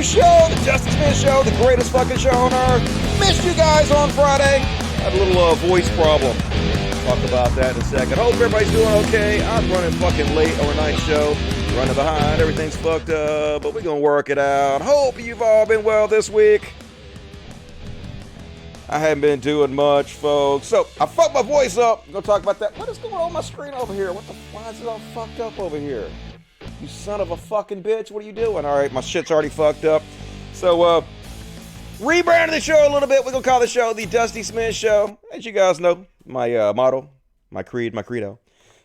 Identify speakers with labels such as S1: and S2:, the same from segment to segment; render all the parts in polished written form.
S1: new show, the Jesse Lee Show, the greatest fucking show on earth. Missed you guys on Friday. Had a little voice problem. Talk about that in a second. Hope everybody's doing okay. I'm running fucking late overnight show. Running behind. Everything's fucked up, but we're gonna work it out. Hope you've all been well this week. I haven't been doing much, folks. So, I fucked my voice up. I'm gonna talk about that. What is going on my screen over here? Why is it all fucked up over here? You son of a fucking bitch. What are you doing? Alright, my shit's already fucked up. So, rebranding the show a little bit. We're gonna call the show the Dusty Smith Show. As you guys know, my motto, my credo,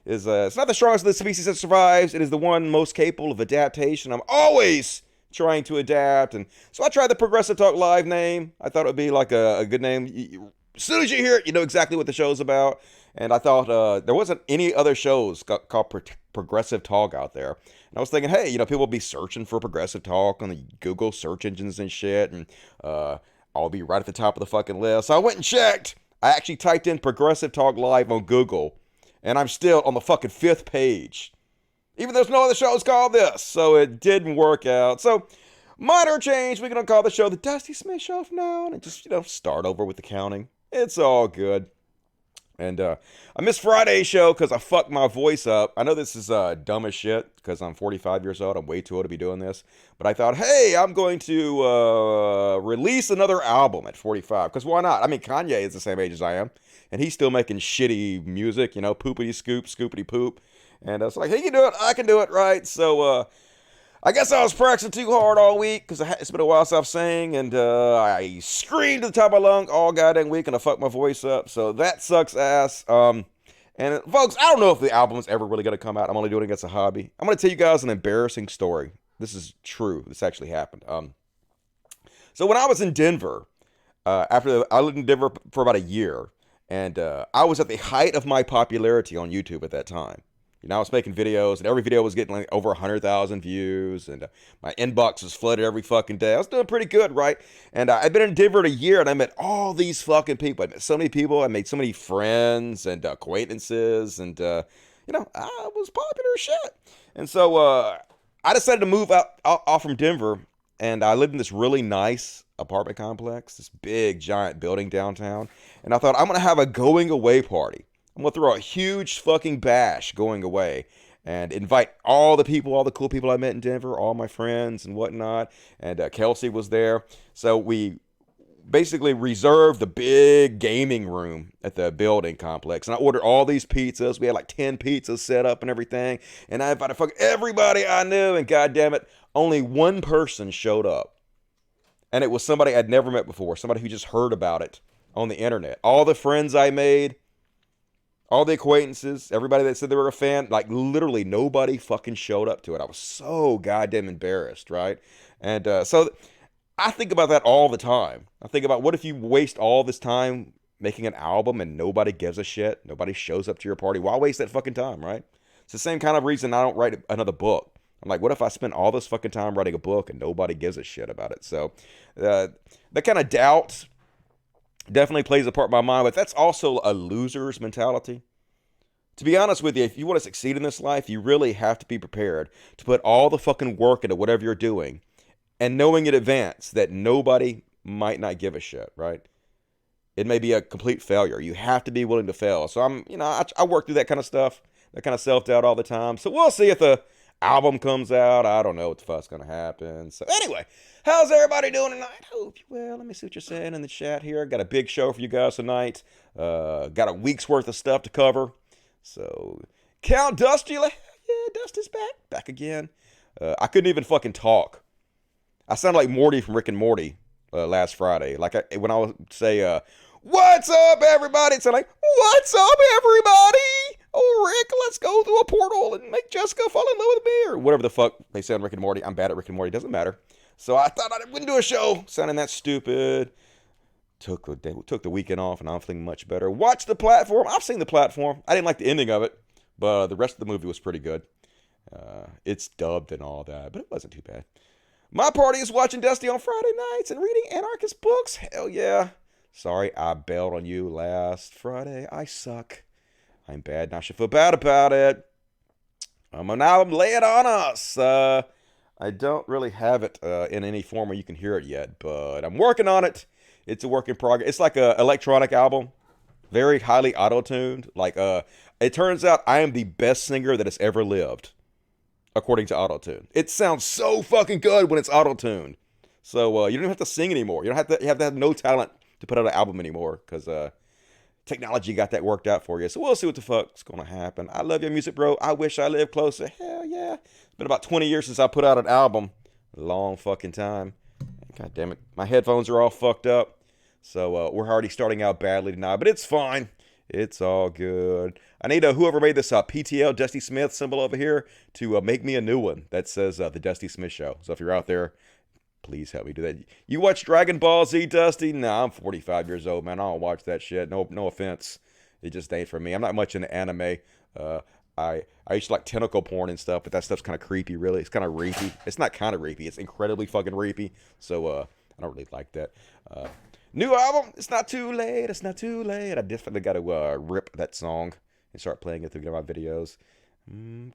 S1: is it's not the strongest of the species that survives. It is the one most capable of adaptation. I'm always trying to adapt, and so I tried the Progressive Talk Live name. I thought it would be like a good name. As soon as you hear it, you know exactly what the show's about. And I thought there wasn't any other shows called Progressive Talk out there. And I was thinking, hey, people will be searching for Progressive Talk on the Google search engines and shit, and I'll be right at the top of the fucking list. So I went and checked. I actually typed in Progressive Talk Live on Google, and I'm still on the fucking 5th page. Even though there's no other shows called this. So it didn't work out. So, minor change. We're going to call the show the Dusty Smith Show from now on. And just, start over with the counting. It's all good. And I missed Friday's show because I fucked my voice up. I know this is dumb as shit because I'm 45 years old. I'm way too old to be doing this. But I thought, hey, I'm going to release another album at 45. Because why not? I mean, Kanye is the same age as I am. And he's still making shitty music, poopity scoop, scoopity poop. And I was like, he can do it, I can do it, right? So, I guess I was practicing too hard all week, because it's been a while since I've sang, and I screamed to the top of my lung all goddamn week, and I fucked my voice up, so that sucks ass. And folks, I don't know if the album is ever really going to come out. I'm only doing it as a hobby. I'm going to tell you guys an embarrassing story. This is true. This actually happened. So when I was in Denver, I lived in Denver for about a year, and I was at the height of my popularity on YouTube at that time. I was making videos, and every video was getting like over 100,000 views, and my inbox was flooded every fucking day. I was doing pretty good, right? And I'd been in Denver a year, and I met all these fucking people. I met so many people. I made so many friends and acquaintances, and, I was popular as shit. And so I decided to move off from Denver, and I lived in this really nice apartment complex, this big, giant building downtown, and I thought, I'm going to have a going-away party. I'm going to throw a huge fucking bash going away and invite all the cool people I met in Denver, all my friends and whatnot. And Kelsey was there. So we basically reserved the big gaming room at the building complex. And I ordered all these pizzas. We had like 10 pizzas set up and everything. And I invited fucking everybody I knew. And goddamn it, only one person showed up. And it was somebody I'd never met before. Somebody who just heard about it on the internet. All the friends I made, all the acquaintances, everybody that said they were a fan, like literally nobody fucking showed up to it. I was so goddamn embarrassed, right? And so I think about that all the time. I think about what if you waste all this time making an album and nobody gives a shit? Nobody shows up to your party. Why waste that fucking time, right? It's the same kind of reason I don't write another book. I'm like, what if I spend all this fucking time writing a book and nobody gives a shit about it? So that kind of doubt definitely plays a part in my mind, but that's also a loser's mentality. To be honest with you, if you want to succeed in this life, you really have to be prepared to put all the fucking work into whatever you're doing and knowing in advance that nobody might not give a shit, right? It may be a complete failure. You have to be willing to fail. So I work through that kind of stuff, that kind of self-doubt all the time. So we'll see if the album comes out. I don't know what the fuck's going to happen. So anyway, how's everybody doing tonight? Hope you well. Let me see what you're saying in the chat here. Got a big show for you guys tonight. Got a week's worth of stuff to cover. So, Count Dusty, like, yeah, Dusty's back again. I couldn't even fucking talk. I sounded like Morty from Rick and Morty last Friday. Like when I would say, what's up, everybody? It's like, what's up, everybody? Oh, Rick, let's go through a portal and make Jessica fall in love with me, or whatever the fuck they say on Rick and Morty. I'm bad at Rick and Morty. Doesn't matter. So I thought I wouldn't do a show sounding that stupid. Took the weekend off, and I'm feeling much better. Watch The Platform. I've seen The Platform. I didn't like the ending of it, but the rest of the movie was pretty good. It's dubbed and all that, but it wasn't too bad. My party is watching Dusty on Friday nights and reading anarchist books. Hell yeah. Sorry, I bailed on you last Friday. I suck. I'm bad, and I should feel bad about it. Now I'm laying it on us. I don't really have it in any form where you can hear it yet, but I'm working on it. It's a work in progress. It's like a electronic album, very highly auto-tuned. Like, it turns out I am the best singer that has ever lived, according to auto-tune. It sounds so fucking good when it's auto-tuned. So you don't even have to sing anymore. You don't have to. You have to have no talent to put out an album anymore because technology got that worked out for you. So we'll see what the fuck's gonna happen. I love your music, bro. I wish I lived closer. Hell yeah. It's been about 20 years since I put out an album. Long fucking time. God damn it. My headphones are all fucked up. So we're already starting out badly tonight, but it's fine. It's all good. I need whoever made this PTL Dusty Smith symbol over here to make me a new one that says the Dusty Smith Show. So if you're out there, please help me do that. You watch Dragon Ball Z, Dusty? Nah, I'm 45 years old, man. I don't watch that shit. No offense. It just ain't for me. I'm not much into anime. I used to like tentacle porn and stuff, but that stuff's kind of creepy, really. It's kind of rapey. It's not kind of rapey. It's incredibly fucking rapey. So I don't really like that. New album. It's not too late. It's not too late. I definitely got to rip that song and start playing it through my videos.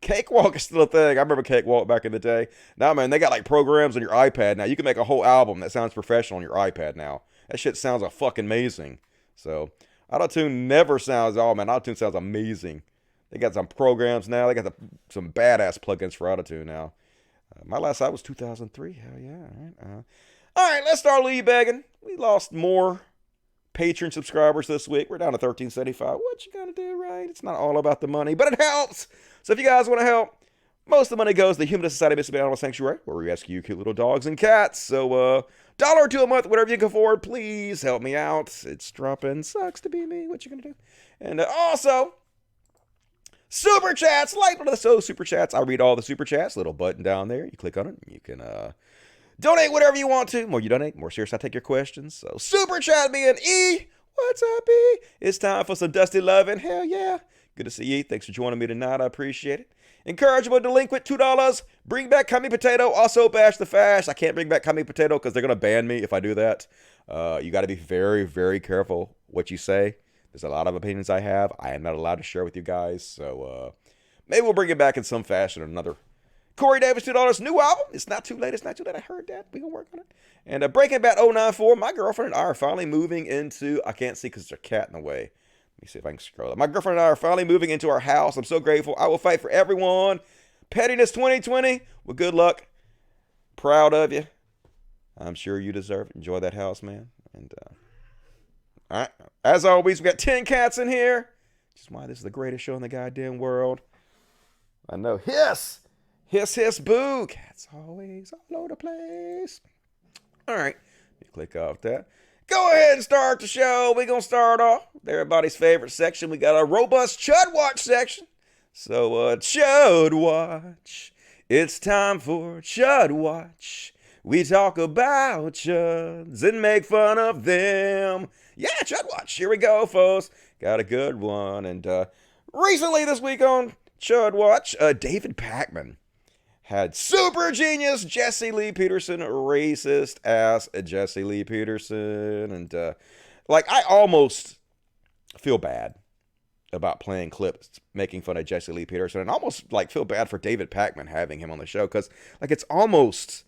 S1: Cakewalk is still a thing. I remember Cakewalk back in the day. Now, man, they got like programs on your iPad now. You can make a whole album that sounds professional on your iPad now. That shit sounds fucking amazing. So, Auto-Tune never sounds, oh man, Auto-Tune sounds amazing. They got some programs now. They got some badass plugins for Auto-Tune now. My last album was 2003. Hell yeah. All right, let's start lead begging. We lost more Patreon subscribers this week. We're down to 1375. What you gotta do, right? It's not all about the money, but it helps. So if you guys want to help, most of the money goes to the Human Society of Mississippi Animal Sanctuary, where we rescue cute little dogs and cats. So $1 or $2 a month, whatever you can afford, please help me out. It's dropping. Sucks to be me. What you gonna do? And also, super chats. Like one of the super chats. I read all the super chats. Little button down there. You click on it. You can donate whatever you want to. The more you donate, the more serious I take your questions. So super chat being E. What's up, E? It's time for some Dusty loving. Hell yeah. Good to see you. Thanks for joining me tonight. I appreciate it. Encouragement delinquent, $2. Bring back Cummy Potato. Also bash the fash. I can't bring back Cummy Potato because they're going to ban me if I do that. You got to be very, very careful what you say. There's a lot of opinions I have. I am not allowed to share with you guys. So maybe we'll bring it back in some fashion or another. Corey Davis, $2. New album. It's not too late. It's not too late. I heard that. We're going to work on it. And Breaking Bad 094. My girlfriend and I are finally moving into... I can't see because there's a cat in the way. Let me see if I can scroll up. My girlfriend and I are finally moving into our house. I'm so grateful. I will fight for everyone. Pettiness 2020. Well, good luck. Proud of you. I'm sure you deserve it. Enjoy that house, man. And all right. As always, we got 10 cats in here. Which is why this is the greatest show in the goddamn world. I know. Hiss. Hiss, hiss, boo. Cats always all over the place. All right. Let me click off that. Go ahead and start the show. We're going to start off with everybody's favorite section. We got a robust CHOPWATCH section. So, CHOPWATCH. It's time for CHOPWATCH. We talk about chuds and make fun of them. Yeah, CHOPWATCH. Here we go, folks. Got a good one. And recently this week on CHOPWATCH, David Pakman had super genius Jesse Lee Peterson, racist ass Jesse Lee Peterson. And I almost feel bad about playing clips making fun of Jesse Lee Peterson, and almost feel bad for David Pakman having him on the show, because it's almost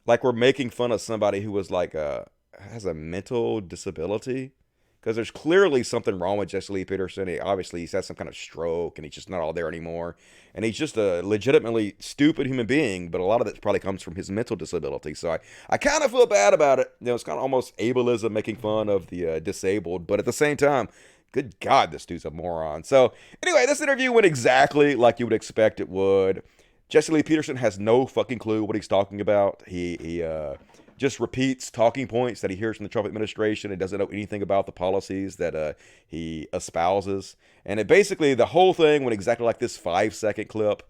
S1: like we're making fun of somebody who was has a mental disability. Because there's clearly something wrong with Jesse Lee Peterson. He's had some kind of stroke, and he's just not all there anymore. And he's just a legitimately stupid human being, but a lot of it probably comes from his mental disability. So I kind of feel bad about it. It's kind of almost ableism, making fun of the disabled. But at the same time, good God, this dude's a moron. So anyway, this interview went exactly like you would expect it would. Jesse Lee Peterson has no fucking clue what he's talking about. He just repeats talking points that he hears from the Trump administration and doesn't know anything about the policies that he espouses. And the whole thing went exactly like this 5-second clip.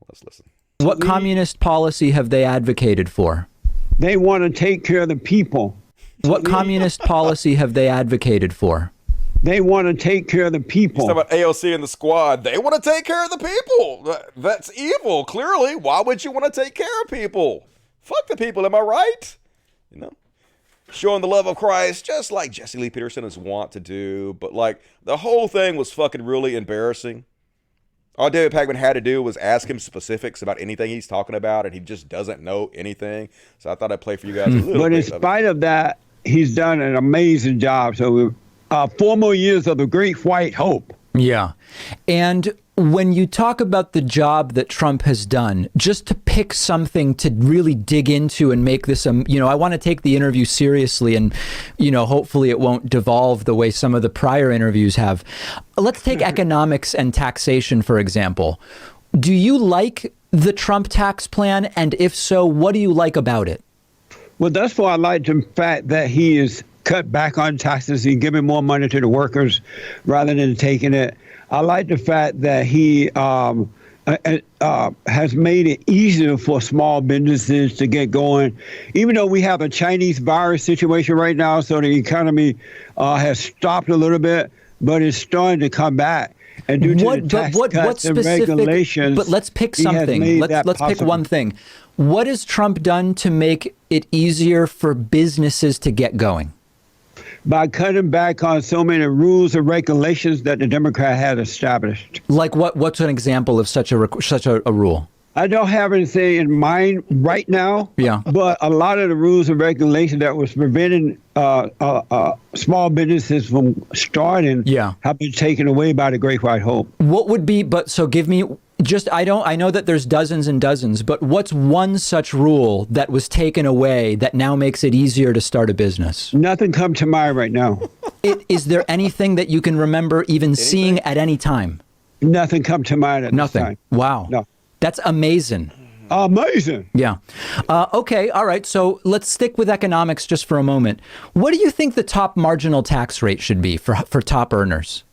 S1: Let's listen.
S2: What communist policy have they advocated for?
S3: They want to take care of the people.
S2: What communist policy have they advocated for?
S3: They want to take care of the people.
S1: He's talking about AOC and the squad. They want to take care of the people. That's evil, clearly. Why would you want to take care of people? Fuck the people, am I right? Showing the love of Christ, just like Jesse Lee Peterson is wont to do. But the whole thing was fucking really embarrassing. All David Pakman had to do was ask him specifics about anything he's talking about, and he just doesn't know anything. So I thought I'd play for you guys a little bit.
S3: But in spite of that, he's done an amazing job. So 4 more years of the Great White Hope.
S2: Yeah. And when you talk about the job that Trump has done, just to pick something to really dig into and make this, I want to take the interview seriously and, hopefully it won't devolve the way some of the prior interviews have. Let's take economics and taxation, for example. Do you like the Trump tax plan? And if so, what do you like about it?
S3: Well, thus far, I like the fact that he is cut back on taxes. He's giving more money to the workers rather than taking it. I like the fact that he has made it easier for small businesses to get going. Even though we have a Chinese virus situation right now, so the economy has stopped a little bit, but it's starting to come back. And due to the tax cuts and regulations,
S2: but let's pick something. Let's pick one thing. What has Trump done to make it easier for businesses to get going?
S3: By cutting back on so many rules and regulations that the Democrat had established.
S2: Like what? What's an example of such a rule?
S3: I don't have anything in mind right now.
S2: Yeah.
S3: But a lot of the rules and regulations that was preventing small businesses from starting have been taken away by the Great White Hope.
S2: What would be? But so give me. I know that there's dozens and dozens, but what's one such rule that was taken away that now makes it easier to start a business?
S3: Nothing come to mind right now.
S2: Is there anything that you can remember even seeing at any time?
S3: Nothing come to mind at this time.
S2: Wow.
S3: No.
S2: That's amazing.
S3: Amazing.
S2: Yeah. Okay. All right. So let's stick with economics just for a moment. What do you think the top marginal tax rate should be for top earners?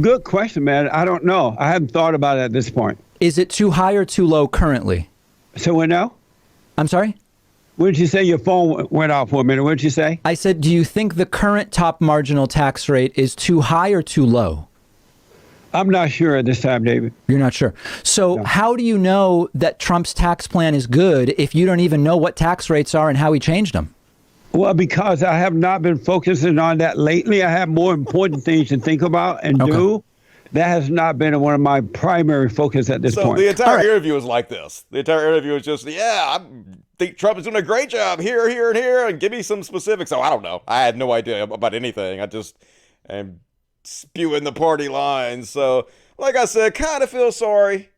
S3: Good question, man. I don't know. I haven't thought about it at this point.
S2: Is it too high or too low currently?
S3: So what now?
S2: I'm sorry?
S3: What did you say? Your phone went off for a minute. What did you say?
S2: I said, do you think the current top marginal tax rate is too high or too low?
S3: I'm not sure at this time, David.
S2: You're not sure. So how do you know that Trump's tax plan is good if you don't even know what tax rates are and how he changed them?
S3: Well, because I have not been focusing on that lately. I have more important things to think about and do. That has not been one of my primary focus at this point.
S1: So the entire interview is like this. The entire interview is just, I think Trump is doing a great job here, here, and here, and give me some specifics. Oh, I don't know. I had no idea about anything. I just am spewing the party lines. So, like I said, kind of feel sorry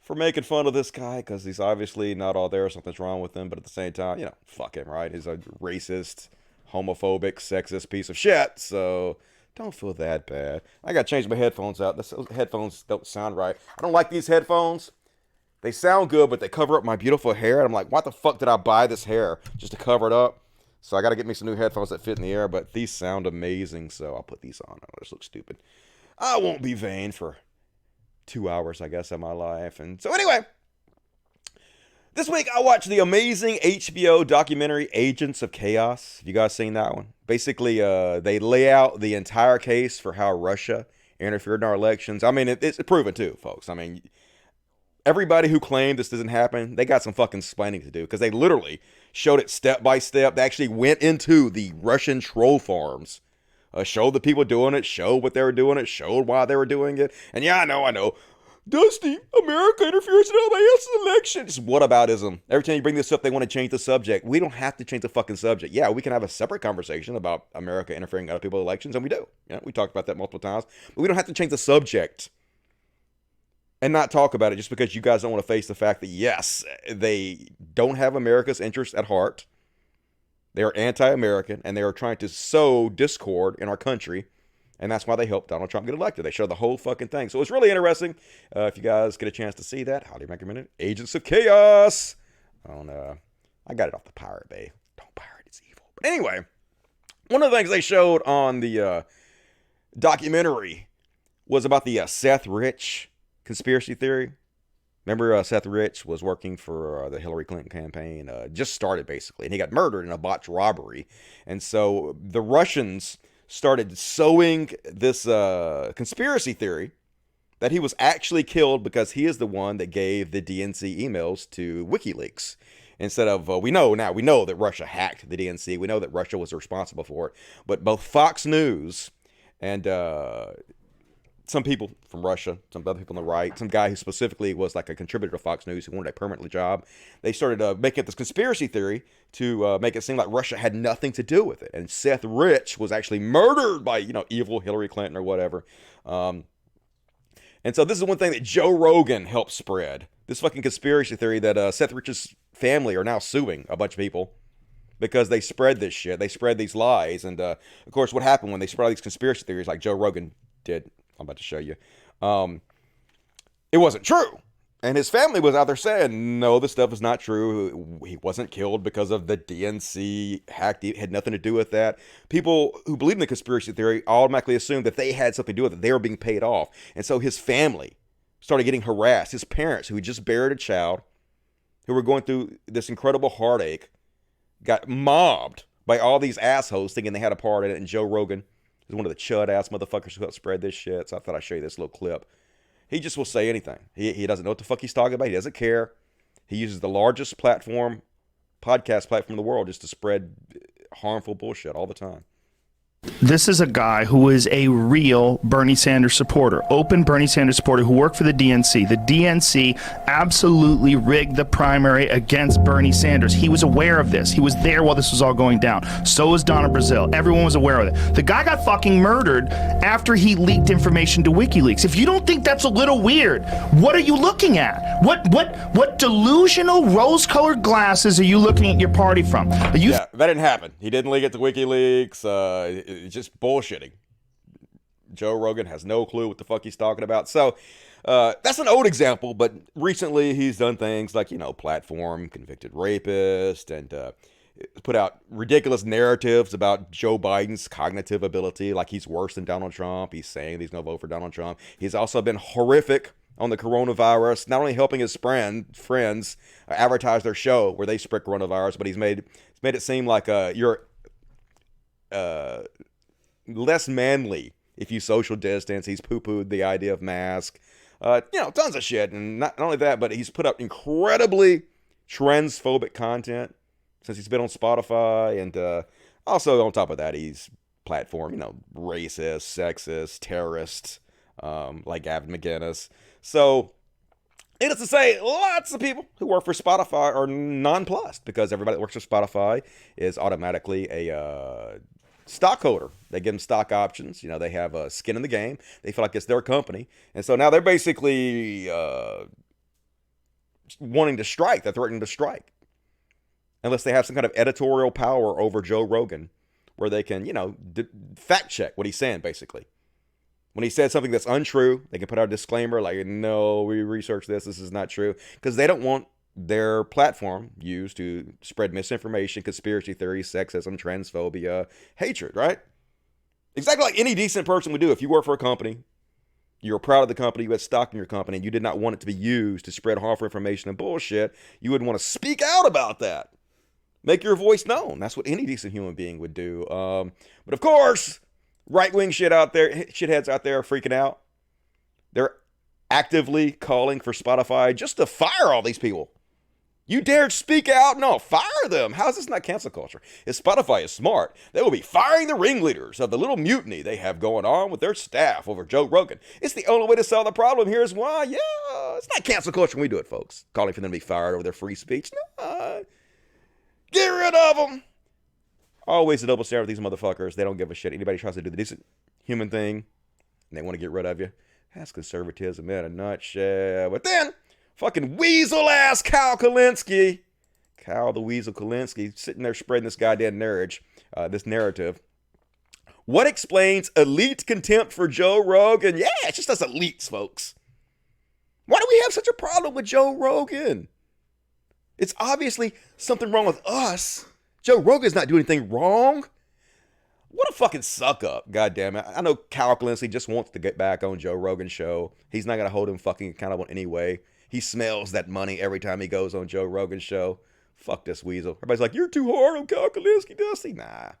S1: for making fun of this guy because he's obviously not all there. Something's wrong with him. But at the same time, fuck him, right? He's a racist, homophobic, sexist piece of shit. So don't feel that bad. I got to change my headphones out. Those headphones don't sound right. I don't like these headphones. They sound good, but they cover up my beautiful hair. And I'm like, why the fuck did I buy this hair just to cover it up? So I got to get me some new headphones that fit in the air. But these sound amazing, so I'll put these on. I just look stupid. I won't be vain for 2 hours, I guess, of my life. And so anyway, this week I watched the amazing HBO documentary Agents of Chaos. Have you guys seen that one? Basically, they lay out the entire case for how Russia interfered in our elections. I mean, it's proven too, folks. I mean, everybody who claimed this doesn't happen, they got some fucking explaining to do because they literally showed it step by step. They actually went into the Russian troll farms, showed the people doing it, showed what they were doing it, showed why they were doing it. And I know. Dusty, America interferes in everybody else's election. It's whataboutism. Every time you bring this up, they want to change the subject. We don't have to change the fucking subject. Yeah, we can have a separate conversation about America interfering in other people's elections, and we do. We talked about that multiple times. But we don't have to change the subject and not talk about it just because you guys don't want to face the fact that, yes, they don't have America's interests at heart. They are anti-American, and they are trying to sow discord in our country. And that's why they helped Donald Trump get elected. They showed the whole fucking thing. So it's really interesting. If you guys get a chance to see that, highly recommend it. Agents of Chaos. I got it off the Pirate Bay. Don't pirate, it's evil. But anyway, one of the things they showed on the documentary was about the Seth Rich conspiracy theory. Remember, Seth Rich was working for the Hillary Clinton campaign. Just started, basically. And he got murdered in a botched robbery. And so the Russians started sowing this conspiracy theory that he was actually killed because he is the one that gave the DNC emails to WikiLeaks. Instead of, we know that Russia hacked the DNC. We know that Russia was responsible for it. But both Fox News and some people from Russia, some other people on the right, some guy who specifically was like a contributor to Fox News who wanted a permanent job, they started making this conspiracy theory to make it seem like Russia had nothing to do with it. And Seth Rich was actually murdered by, evil Hillary Clinton or whatever. And so this is one thing that Joe Rogan helped spread. This fucking conspiracy theory that Seth Rich's family are now suing a bunch of people because they spread this shit. They spread these lies. And, of course, what happened when they spread all these conspiracy theories like Joe Rogan did, I'm about to show you, it wasn't true. And his family was out there saying, no, this stuff is not true. He wasn't killed because of the DNC hack. It had nothing to do with that. People who believe in the conspiracy theory automatically assumed that they had something to do with it. They were being paid off. And so his family started getting harassed. His parents, who had just buried a child, who were going through this incredible heartache, got mobbed by all these assholes thinking they had a part in it. And Joe Rogan is one of the chud-ass motherfuckers who helped spread this shit. So I thought I'd show you this little clip. He just will say anything. He doesn't know what the fuck he's talking about. He doesn't care. He uses the largest podcast platform in the world, just to spread harmful bullshit all the time.
S4: This is a guy who is a real Bernie Sanders supporter, open Bernie Sanders supporter who worked for the DNC. The DNC absolutely rigged the primary against Bernie Sanders. He was aware of this. He was there while this was all going down. So was Donna Brazile. Everyone was aware of it. The guy got fucking murdered after he leaked information to WikiLeaks. If you don't think that's a little weird, what are you looking at? What delusional rose-colored glasses are you looking at your party from?
S1: Yeah, that didn't happen. He didn't leak it to WikiLeaks. It's just bullshitting. Joe Rogan has no clue what the fuck he's talking about. So that's an old example, but recently he's done things like, platform convicted rapist and put out ridiculous narratives about Joe Biden's cognitive ability, like he's worse than Donald Trump. He's saying he's going to vote for Donald Trump. He's also been horrific on the coronavirus, not only helping his friends advertise their show where they spread coronavirus, but he's made it seem like you're less manly if you social distance. He's poo-pooed the idea of mask, tons of shit. And not only that, but he's put up incredibly transphobic content since he's been on Spotify. And also on top of that, he's platform, racist, sexist, terrorist, like Gavin McInnes. So needless to say, lots of people who work for Spotify are nonplussed because everybody that works for Spotify is automatically a stockholder. They give them stock options. They have a skin in the game. They feel like it's their company. And so now they're basically wanting to strike. They're threatening to strike. Unless they have some kind of editorial power over Joe Rogan where they can, fact check what he's saying, basically. When he said something that's untrue, they can put out a disclaimer like, no, we researched this. This is not true. Because they don't want their platform used to spread misinformation, conspiracy theories, sexism, transphobia, hatred, right? Exactly like any decent person would do. If you work for a company, you're proud of the company, you had stock in your company, and you did not want it to be used to spread harmful information and bullshit, you would want to speak out about that. Make your voice known. That's what any decent human being would do. But of course, right-wing shitheads out there are freaking out. They're actively calling for Spotify just to fire all these people. You dared speak out? No, fire them. How is this not cancel culture? If Spotify is smart, they will be firing the ringleaders of the little mutiny they have going on with their staff over Joe Rogan. It's the only way to solve the problem. Here's why. Yeah, it's not cancel culture when we do it, folks. Calling for them to be fired over their free speech. No. Get rid of them. Always a double standard with these motherfuckers. They don't give a shit. Anybody tries to do the decent human thing, and they want to get rid of you. That's conservatism in a nutshell. But then, fucking weasel-ass Kyle Kulinski, Kyle the Weasel Kulinski, sitting there spreading this goddamn this narrative. What explains elite contempt for Joe Rogan? Yeah, it's just us elites, folks. Why do we have such a problem with Joe Rogan? It's obviously something wrong with us. Joe Rogan's not doing anything wrong. What a fucking suck up, goddammit. I know Kyle Kulinski just wants to get back on Joe Rogan's show. He's not going to hold him fucking accountable anyway. He smells that money every time he goes on Joe Rogan's show. Fuck this weasel. Everybody's like, you're too hard on Kyle Kulinski, Dusty. Nah,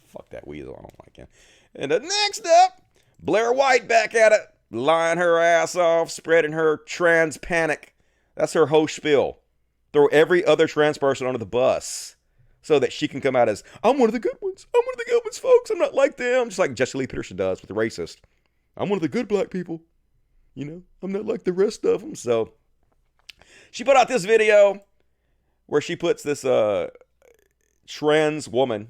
S1: fuck that weasel. I don't like him. And next up, Blair White back at it. Lying her ass off, spreading her trans panic. That's her whole spiel. Throw every other trans person under the bus so that she can come out as, I'm one of the good ones. I'm one of the good ones, folks. I'm not like them. Just like Jesse Lee Peterson does with the racist. I'm one of the good black people. You know, I'm not like the rest of them. So she put out this video where she puts this trans woman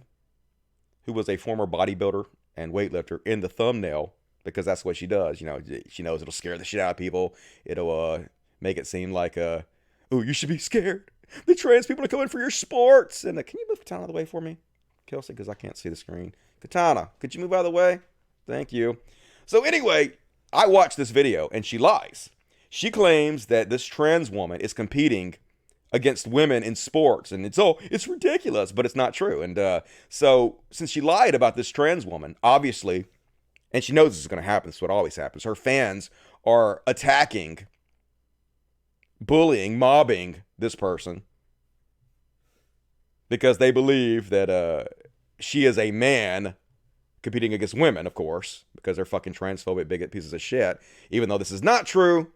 S1: who was a former bodybuilder and weightlifter in the thumbnail because that's what she does. You know, she knows it'll scare the shit out of people. It'll make it seem like, oh, you should be scared. The trans people are coming for your sports. And can you move Katana out of the way for me, Kelsey? Because I can't see the screen. Katana, could you move out of the way? Thank you. So anyway, I watched this video and she lies. She claims that this trans woman is competing against women in sports, and it's ridiculous, but it's not true. And so since she lied about this trans woman, obviously, and she knows this is going to happen, this is what always happens, her fans are attacking, bullying, mobbing this person because they believe that she is a man competing against women, of course, because they're fucking transphobic, bigot pieces of shit, even though this is not true.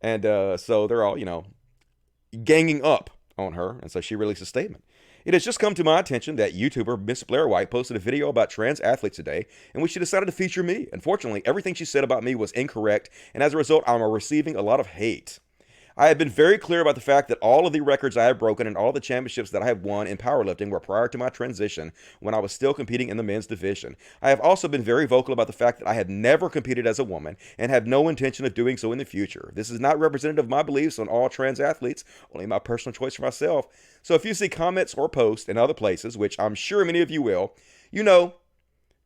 S1: And so they're all, you know, ganging up on her. And so she released a statement. It has just come to my attention that YouTuber Miss Blair White posted a video about trans athletes today in which she decided to feature me. Unfortunately, everything she said about me was incorrect, and as a result, I'm receiving a lot of hate. I have been very clear about the fact that all of the records I have broken and all the championships that I have won in powerlifting were prior to my transition when I was still competing in the men's division. I have also been very vocal about the fact that I have never competed as a woman and have no intention of doing so in the future. This is not representative of my beliefs on all trans athletes, only my personal choice for myself. So if you see comments or posts in other places, which I'm sure many of you will, you know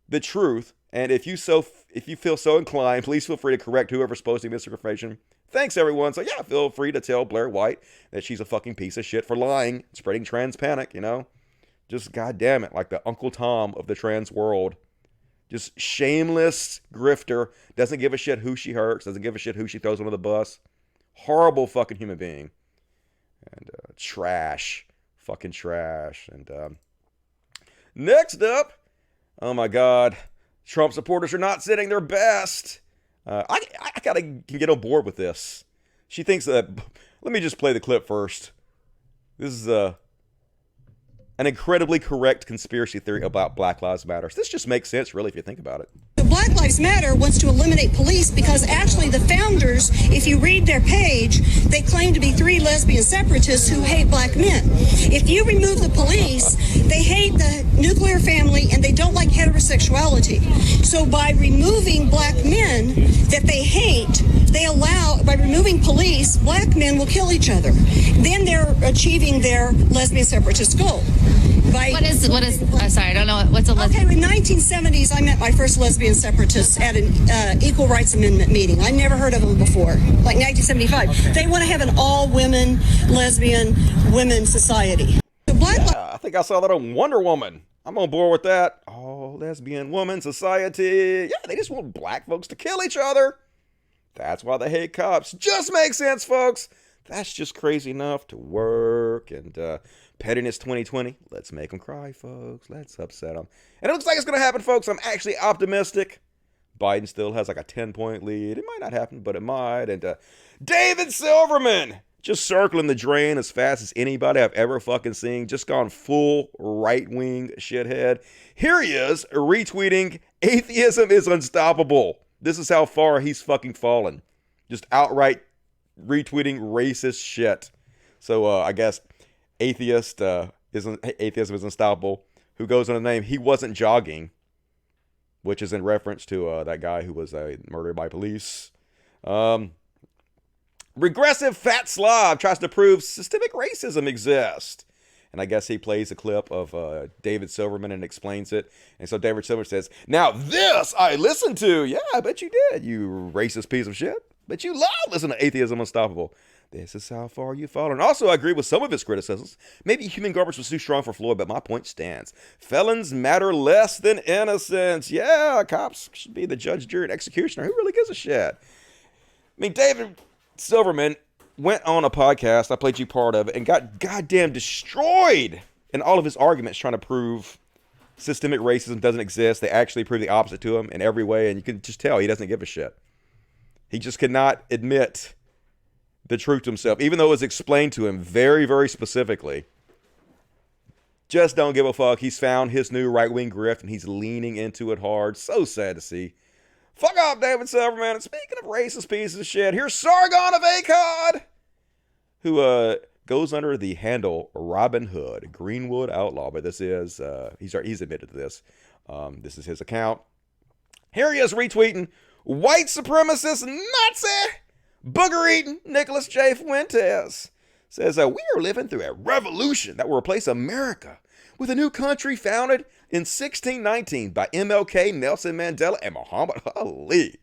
S1: the truth. And if you feel so inclined, please feel free to correct whoever's posting misinformation. Thanks, everyone. So, yeah, feel free to tell Blair White that she's a fucking piece of shit for lying, spreading trans panic, you know? Just, goddamn it, like the Uncle Tom of the trans world. Just shameless grifter. Doesn't give a shit who she hurts. Doesn't give a shit who she throws under the bus. Horrible fucking human being. And trash. Fucking trash. And next up, oh my God, Trump supporters are not sitting their best. I kind of can get on board with this. She thinks that... Let me just play the clip first. This is an incredibly correct conspiracy theory about Black Lives Matter. This just makes sense, really, if you think about it.
S5: Black Lives Matter wants to eliminate police because actually the founders, if you read their page, they claim to be 3 lesbian separatists who hate black men. If you remove the police, they hate the nuclear family and they don't like heterosexuality. So by removing black men that they hate, they allow, by removing police, black men will kill each other. Then they're achieving their lesbian separatist goal. What is, sorry, I don't know, what's a lesbian? Okay, in the 1970s, I met my first lesbian separatists at an Equal Rights Amendment meeting. I never heard of them before, like 1975. They want to have an all-women, lesbian, women society.
S1: Yeah, I think I saw that on Wonder Woman. I'm on board with that. All lesbian woman society. Yeah, they just want black folks to kill each other. That's why they hate cops. Just makes sense, folks. That's just crazy enough to work. And pettiness 2020. Let's make them cry, folks. Let's upset them. And it looks like it's going to happen, folks. I'm actually optimistic. Biden still has like a 10-point lead. It might not happen, but it might. And David Silverman just circling the drain as fast as anybody I've ever fucking seen. Just gone full right-wing shithead. Here he is retweeting, "Atheism is unstoppable." This is how far he's fucking fallen. Just outright retweeting racist shit. So I guess atheism is unstoppable. Who goes on the name He Wasn't Jogging, which is in reference to that guy who was murdered by police. Regressive fat slob tries to prove systemic racism exists. And I guess he plays a clip of David Silverman and explains it. And so David Silverman says, "Now this I listened to." Yeah, I bet you did, you racist piece of shit. But you love listening to Atheism Unstoppable. This is how far you've fallen. Also, I agree with some of his criticisms. Maybe human garbage was too strong for Floyd, but my point stands. Felons matter less than innocents. Yeah, cops should be the judge, jury, and executioner. Who really gives a shit? I mean, David Silverman went on a podcast, I played you part of it, and got goddamn destroyed in all of his arguments trying to prove systemic racism doesn't exist. They actually prove the opposite to him in every way, and you can just tell he doesn't give a shit. He just cannot admit the truth to himself, even though it was explained to him very, very specifically. Just don't give a fuck. He's found his new right-wing grift, and he's leaning into it hard. So sad to see. Fuck off, David Silverman. And speaking of racist pieces of shit, here's Sargon of Akkad, who goes under the handle Robin Hood, Greenwood Outlaw. But this is, he's admitted to this. This is his account. Here he is retweeting white supremacist Nazi booger-eating Nicholas J. Fuentes. Says, we are living through a revolution that will replace America with a new country founded in 1619 by MLK, Nelson Mandela, and Muhammad Ali,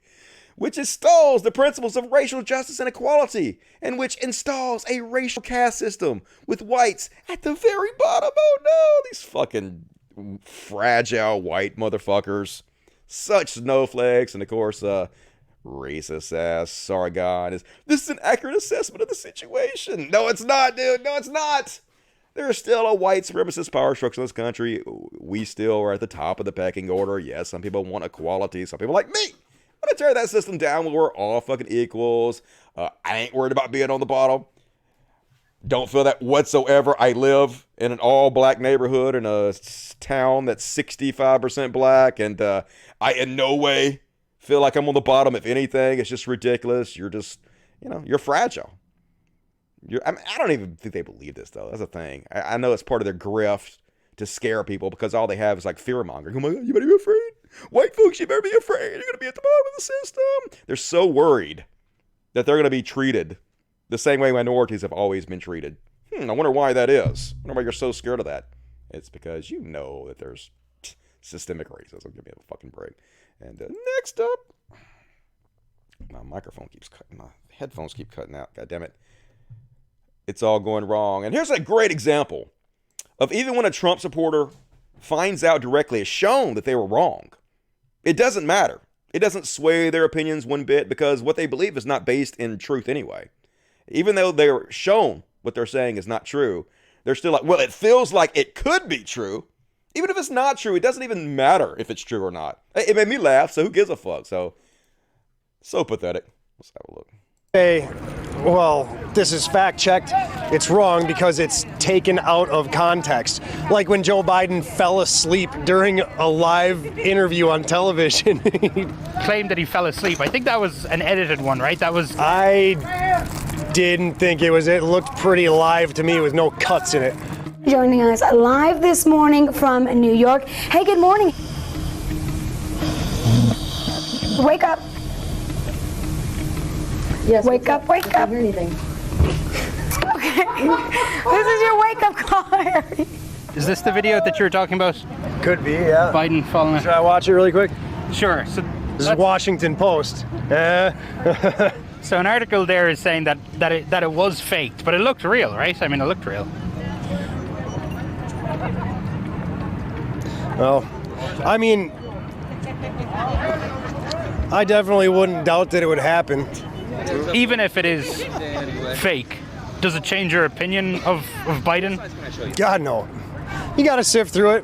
S1: which installs the principles of racial justice and equality, and which installs a racial caste system with whites at the very bottom. Oh no, these fucking fragile white motherfuckers. Such snowflakes. And of course, racist ass Sargon this is an accurate assessment of the situation. No, it's not, dude. No, it's not. There is still a white supremacist power structure in this country. We still are at the top of the pecking order. Yes, some people want equality. Some people like me want to tear that system down where we're all fucking equals. I ain't worried about being on the bottom. Don't feel that whatsoever. I live in an all-black neighborhood in a town that's 65% black, and I in no way feel like I'm on the bottom. If anything, it's just ridiculous. You're just, you're fragile. I don't even think they believe this, though. That's the thing. I know it's part of their grift to scare people because all they have is like fear mongering. Oh my God, you better be afraid. White folks, you better be afraid. You're going to be at the bottom of the system. They're so worried that they're going to be treated the same way minorities have always been treated. I wonder why that is. I wonder why you're so scared of that. It's because you know that there's systemic racism. Give me a fucking break. And next up, my microphone keeps cutting. My headphones keep cutting out. God damn it. It's all going wrong. And here's a great example of even when a Trump supporter finds out directly, is shown that they were wrong. It doesn't matter. It doesn't sway their opinions one bit because what they believe is not based in truth anyway. Even though they're shown what they're saying is not true, they're still like, well, it feels like it could be true. Even if it's not true, it doesn't even matter if it's true or not. It made me laugh, so who gives a fuck? So pathetic. Let's have a look.
S6: Hey, well, this is fact-checked. It's wrong because it's taken out of context. Like when Joe Biden fell asleep during a live interview on television.
S7: Claimed that he fell asleep. I think that was an edited one, right?
S6: I didn't think it was. It looked pretty live to me with no cuts in it.
S8: Joining us live this morning from New York. Hey, good morning. Wake up.
S9: Yes.
S8: Wake up, wake up.
S9: I can't hear anything.
S8: Okay. This is your wake-up call, Harry.
S7: Is this the video that you were talking about?
S6: Could be, yeah.
S7: Biden falling.
S6: Should I watch it really quick?
S7: Sure. So
S6: This is Washington Post.
S7: So an article there is saying that it was faked, but it looked real, right? I mean, it looked real.
S6: Well, I mean, I definitely wouldn't doubt that it would happen.
S7: Even if it is fake, does it change your opinion of Biden?
S6: God, no. You got to sift through it.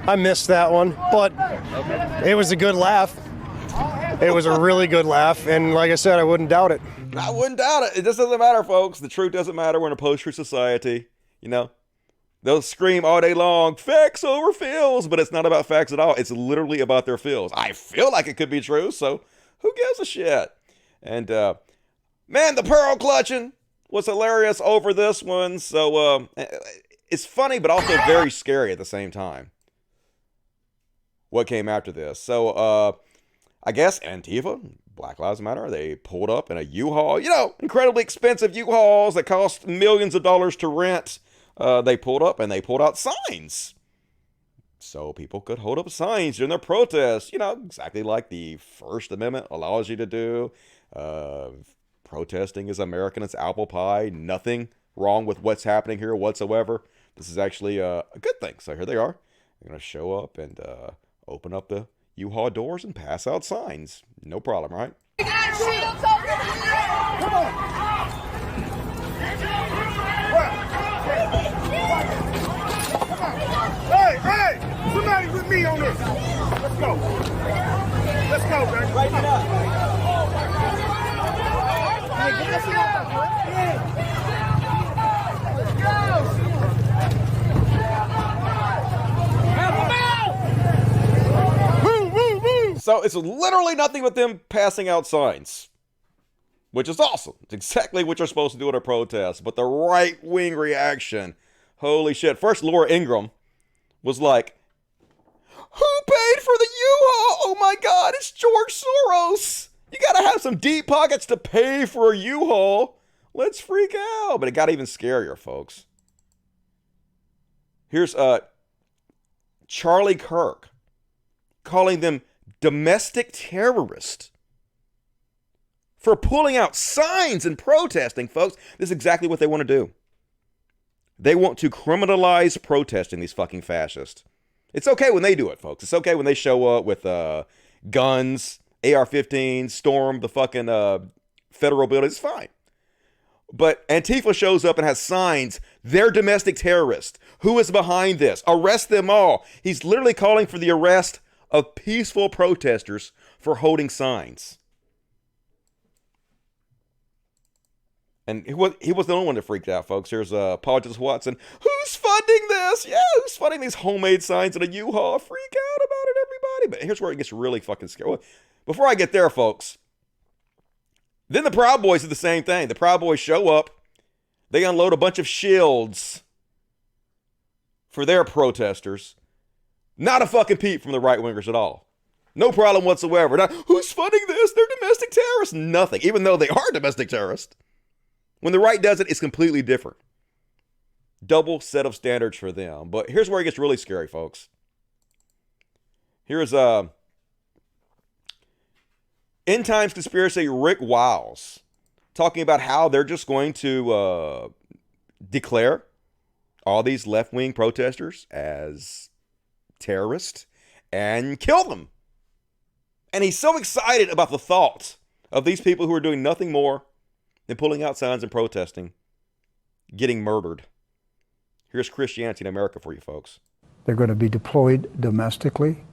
S6: I missed that one, but it was a good laugh. It was a really good laugh, and like I said, I wouldn't doubt it.
S1: I wouldn't doubt it. It just doesn't matter, folks. The truth doesn't matter. We're in a post-truth society, They'll scream all day long, facts over feels, but it's not about facts at all. It's literally about their feels. I feel like it could be true, so who gives a shit? And, man, the pearl clutching was hilarious over this one. So, it's funny, but also very scary at the same time. What came after this? So, I guess Antifa, Black Lives Matter, they pulled up in a U-Haul, incredibly expensive U-Hauls that cost millions of dollars to rent. They pulled up and they pulled out signs. So people could hold up signs during their protests, exactly like the First Amendment allows you to do. Protesting is American, it's apple pie. Nothing wrong with what's happening here whatsoever. This is actually a good thing. So here they are. They're going to show up and open up the U-Haul doors and pass out signs. No problem, right?
S10: We got shields over here! Come on! Hey! Somebody with me on this. Let's go. Let's go, man. Lighten it up. Hey, get this up. Let's go. Help him out! Woo, woo, woo!
S1: So it's literally nothing but them passing out signs, which is awesome. It's exactly what you're supposed to do at a protest. But the right-wing reaction, holy shit. First, Laura Ingraham was like, who paid for the U-Haul? Oh my God, it's George Soros. You gotta have some deep pockets to pay for a U-Haul. Let's freak out. But it got even scarier, folks. Here's Charlie Kirk calling them domestic terrorists for pulling out signs and protesting, folks. This is exactly what they want to do. They want to criminalize protesting, these fucking fascists. It's okay when they do it, folks. It's okay when they show up with guns, AR-15s, storm the fucking federal building. It's fine. But Antifa shows up and has signs. They're domestic terrorists. Who is behind this? Arrest them all. He's literally calling for the arrest of peaceful protesters for holding signs. And he was the only one that freaked out, folks. Here's Paul Joseph Watson. Who's funding this? Yeah, who's funding these homemade signs in a U-Haul? Freak out about it, everybody. But here's where it gets really fucking scary. Well, before I get there, folks, then the Proud Boys do the same thing. The Proud Boys show up. They unload a bunch of shields for their protesters. Not a fucking peep from the right-wingers at all. No problem whatsoever. Now, who's funding this? They're domestic terrorists. Nothing, even though they are domestic terrorists. When the right does it, it's completely different. Double set of standards for them. But here's where it gets really scary, folks. Here's End Times Conspiracy Rick Wiles talking about how they're just going to declare all these left-wing protesters as terrorists and kill them. And he's so excited about the thought of these people who are doing nothing more than pulling out signs and protesting, getting murdered. Here's Christianity in America for you folks.
S9: They're going to be deployed domestically.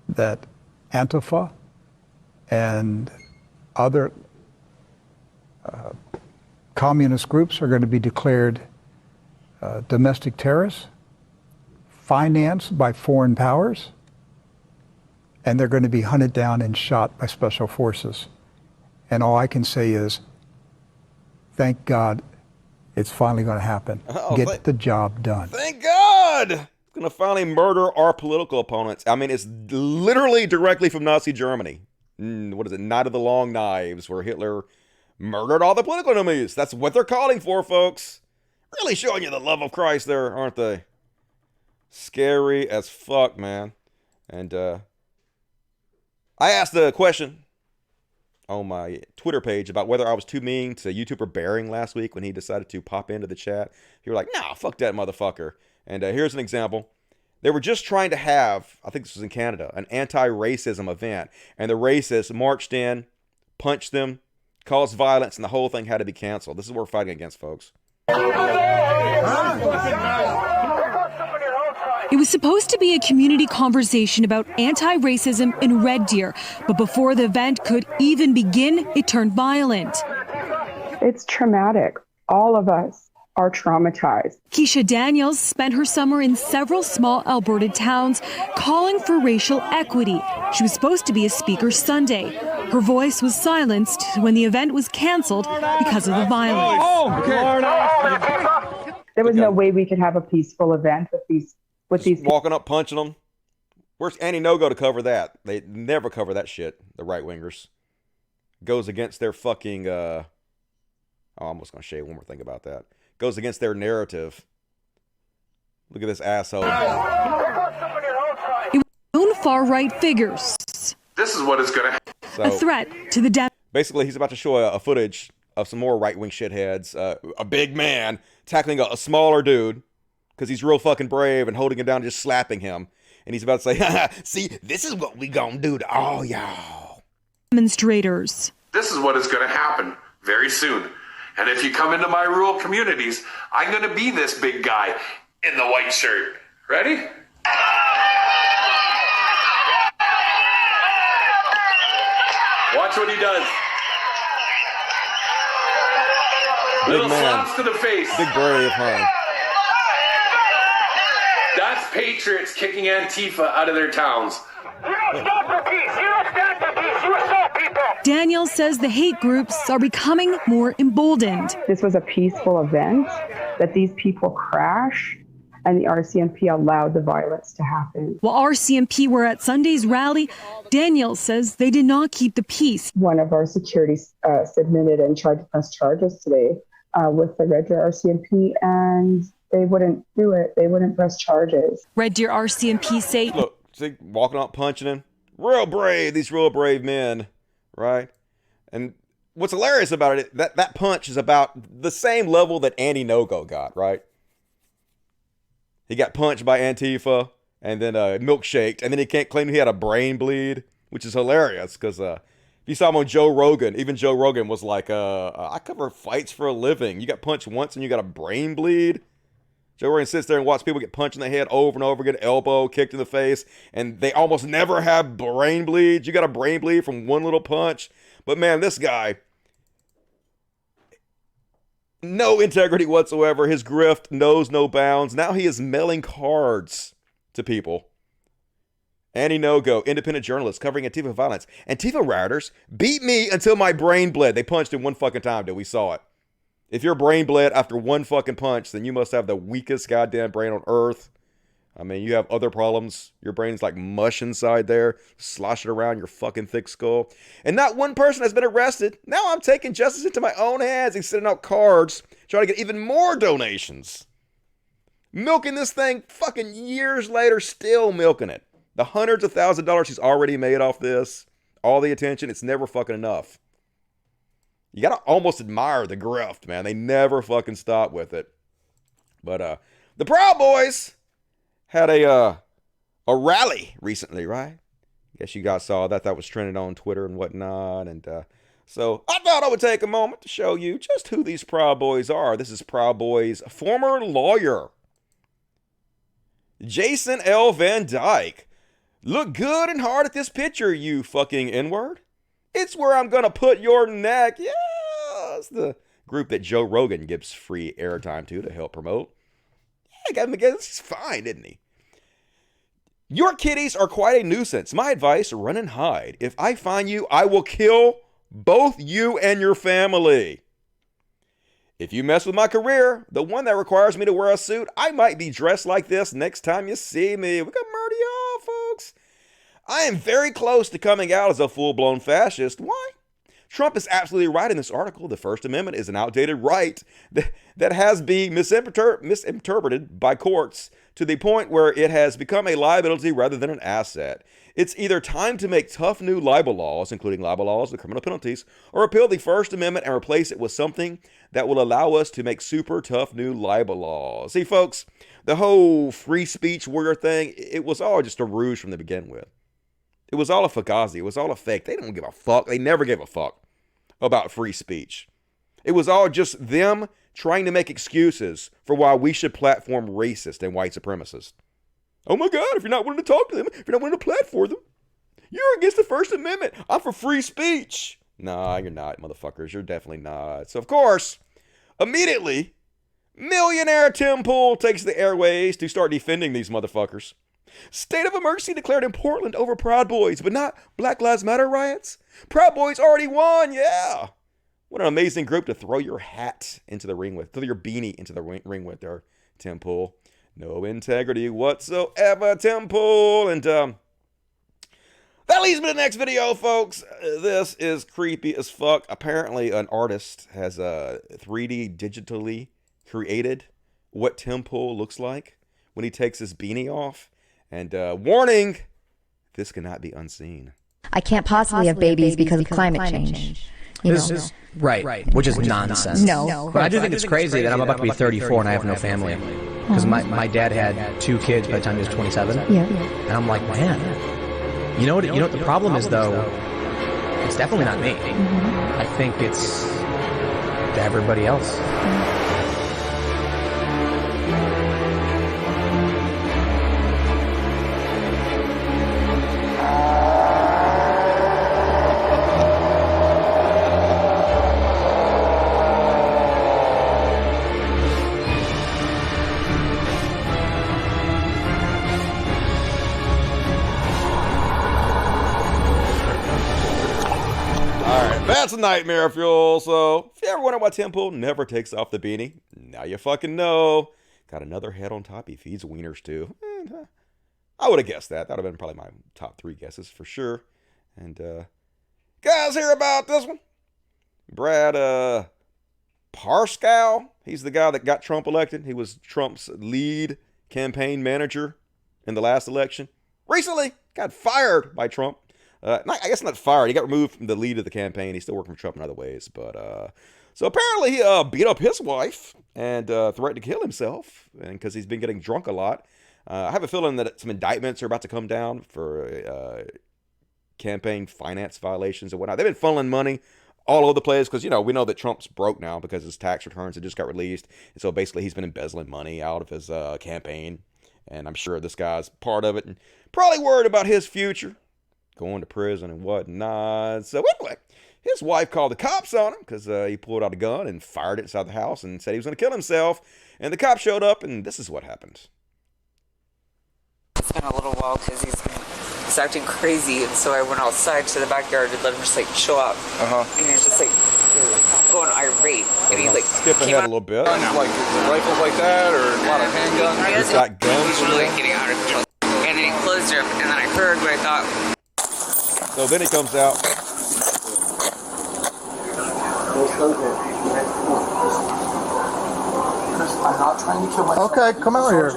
S9: That Antifa and other communist groups are going to be declared domestic terrorists, financed by foreign powers, and they're going to be hunted down and shot by special forces. And all I can say is, thank God it's finally going to happen. Get the job done.
S1: Thank God! It's going to finally murder our political opponents. I mean, it's literally directly from Nazi Germany. What is it? Night of the Long Knives, where Hitler murdered all the political enemies. That's what they're calling for, folks. Really showing you the love of Christ there, aren't they? Scary as fuck, man. And I asked a question on my Twitter page about whether I was too mean to YouTuber Bearing last week when he decided to pop into the chat. You were like, nah, fuck that motherfucker. And here's an example. They were just trying to have, I think this was in Canada, an anti-racism event. And the racists marched in, punched them, caused violence, and the whole thing had to be canceled. This is what we're fighting against, folks.
S11: It was supposed to be a community conversation about anti-racism in Red Deer, but before the event could even begin, it turned violent.
S12: It's traumatic. All of us are traumatized.
S11: Keisha Daniels spent her summer in several small Alberta towns calling for racial equity. She was supposed to be a speaker Sunday. Her voice was silenced when the event was canceled because of the violence.
S12: There was no way we could have a peaceful event with these
S1: walking up, punching them. Where's Annie No-Go to cover that? They never cover that shit, the right-wingers. Goes against their fucking, I'm almost going to say one more thing about that. Goes against their narrative. Look at this asshole.
S11: It was own far-right figures.
S13: This is what is going to happen.
S11: A threat to the death.
S1: Basically, he's about to show a footage of some more right-wing shitheads. A big man tackling a smaller dude because he's real fucking brave and holding him down and just slapping him. And he's about to say, see, this is what we gonna do to all y'all.
S11: Demonstrators.
S13: This is what is going to happen very soon. And if you come into my rural communities, I'm going to be this big guy in the white shirt. Ready? Watch what he does. Little slaps to the face.
S1: Big brave, huh?
S13: That's patriots kicking Antifa out of their towns.
S11: Daniel says the hate groups are becoming more emboldened.
S12: This was a peaceful event that these people crashed, and the RCMP allowed the violence to happen.
S11: While RCMP were at Sunday's rally, Daniel says they did not keep the peace.
S12: One of our security submitted and tried to press charges today with the Red Deer RCMP, and they wouldn't do it. They wouldn't press charges.
S11: Red Deer RCMP say,
S1: look, see, walking out punching him. Real brave, these real brave men, right? And what's hilarious about it, that punch is about the same level that Andy No-Go got, right? He got punched by Antifa and then milkshaked, and then he can't claim he had a brain bleed, which is hilarious because if you saw him on Joe Rogan, even Joe Rogan was like, I cover fights for a living. You got punched once and you got a brain bleed? Joe Rogan sits there and watches people get punched in the head over and over again, elbow, kicked in the face, and they almost never have brain bleeds. You got a brain bleed from one little punch. But man, this guy, no integrity whatsoever. His grift knows no bounds. Now he is mailing cards to people. Andy No-Go, independent journalist covering Antifa violence. Antifa rioters beat me until my brain bled. They punched him one fucking time, dude. We saw it. If your brain bled after one fucking punch, then you must have the weakest goddamn brain on earth. I mean, you have other problems. Your brain's like mush inside there, sloshing around your fucking thick skull. And not one person has been arrested. Now I'm taking justice into my own hands and sending out cards, trying to get even more donations. Milking this thing fucking years later, still milking it. The hundreds of thousands of dollars he's already made off this, all the attention, it's never fucking enough. You gotta almost admire the grift, man. They never fucking stop with it. But the Proud Boys had a rally recently, right? Guess you guys saw that. That was trending on Twitter and whatnot. And so I thought I would take a moment to show you just who these Proud Boys are. This is Proud Boys' former lawyer, Jason L. Van Dyke. Look good and hard at this picture, you fucking N-word. It's where I'm gonna put your neck. Yeah, it's the group that Joe Rogan gives free airtime to help promote. Yeah, got him again. This is fine, isn't he? Your kitties are quite a nuisance. My advice, run and hide. If I find you, I will kill both you and your family. If you mess with my career, the one that requires me to wear a suit, I might be dressed like this next time you see me. We got murder y'all, folks. I am very close to coming out as a full-blown fascist. Why? Trump is absolutely right in this article. The First Amendment is an outdated right that has been misinterpreted by courts to the point where it has become a liability rather than an asset. It's either time to make tough new libel laws, including libel laws and criminal penalties, or repeal the First Amendment and replace it with something that will allow us to make super tough new libel laws. See, folks, the whole free speech warrior thing, it was all just a ruse from the begin with. It was all a fugazi. It was all a fake. They don't give a fuck. They never gave a fuck about free speech. It was all just them trying to make excuses for why we should platform racists and white supremacists. Oh my God, if you're not willing to talk to them, if you're not willing to platform them, you're against the First Amendment. I'm for free speech. Nah, you're not, motherfuckers. You're definitely not. So, of course, immediately, millionaire Tim Pool takes the airways to start defending these motherfuckers. State of emergency declared in Portland over Proud Boys, but not Black Lives Matter riots. Proud Boys already won, yeah. What an amazing group to throw your hat into the ring with. Throw your beanie into the ring with there, Tim Pool. No integrity whatsoever, Tim Pool. And that leads me to the next video, folks. This is creepy as fuck. Apparently, an artist has 3D digitally created what Tim Pool looks like when he takes his beanie off. And warning, this cannot be unseen.
S14: I can't possibly have babies because of climate change.
S15: Right, which is nonsense.
S14: No.
S15: But I do think it's crazy that I'm about to be 34 and I have no family. Because my dad had 2 kids by the time he was 27.
S14: Yeah.
S15: And I'm like, man. You know what the problem is, though? It's definitely not me. I think it's to everybody else.
S1: That's a nightmare fuel. So if you ever wonder why Tim Pool never takes off the beanie, now you fucking know. Got another head on top. He feeds wieners too. I would have guessed that. That would have been probably my top 3 guesses for sure. And guys, hear about this one? Brad Parscale. He's the guy that got Trump elected. He was Trump's lead campaign manager in the last election. Recently got fired by Trump. I guess not fired. He got removed from the lead of the campaign. He's still working for Trump in other ways. But so apparently he beat up his wife and threatened to kill himself, and because he's been getting drunk a lot. I have a feeling that some indictments are about to come down for campaign finance violations and whatnot. They've been funneling money all over the place because, you know, we know that Trump's broke now because his tax returns had just got released. And so basically he's been embezzling money out of his campaign. And I'm sure this guy's part of it and probably worried about his future, going to prison and whatnot. So anyway, his wife called the cops on him because he pulled out a gun and fired it inside the house and said he was going to kill himself. And the cops showed up, and this is what happened.
S16: It's been a little while because he's acting crazy, and so I went outside to the backyard and let him just like show up. And he's just like going irate, and he like
S1: skip ahead a little bit.
S17: Like rifles like that, or a lot of handguns.
S1: He's got guns.
S16: He's really getting out of control. And then he closed him, and then I heard what I thought.
S1: So then he comes out.
S17: I'm not trying to kill myself. Okay, come out here.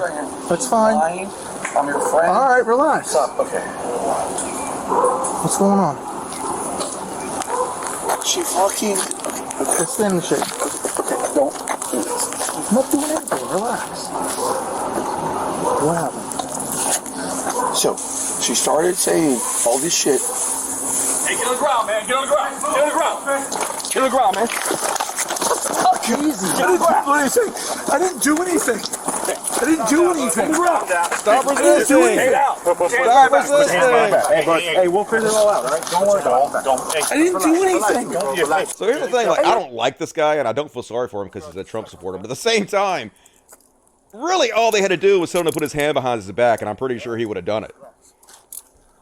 S17: That's fine. I'm your friend. All right, relax. What's up? Okay. What's going on? She fucking. Okay. Stay in the shade. Okay, don't do this. I'm not doing anything. Relax. What happened? So, she started saying all this shit.
S10: Hey, get on the ground, man. Get on the ground. Get on the ground. Get on the ground, man.
S17: Easy. I didn't do anything. I didn't do anything. I didn't do anything.
S1: Stop resisting. Stop resisting.
S10: Hey, we'll figure it all out, all right? Don't worry about it.
S17: I didn't do anything.
S1: So here's the thing. Like, I don't like this guy, and I don't feel sorry for him because he's a Trump supporter. But at the same time, really all they had to do was tell him to put his hand behind his back, and I'm pretty sure he would have done it.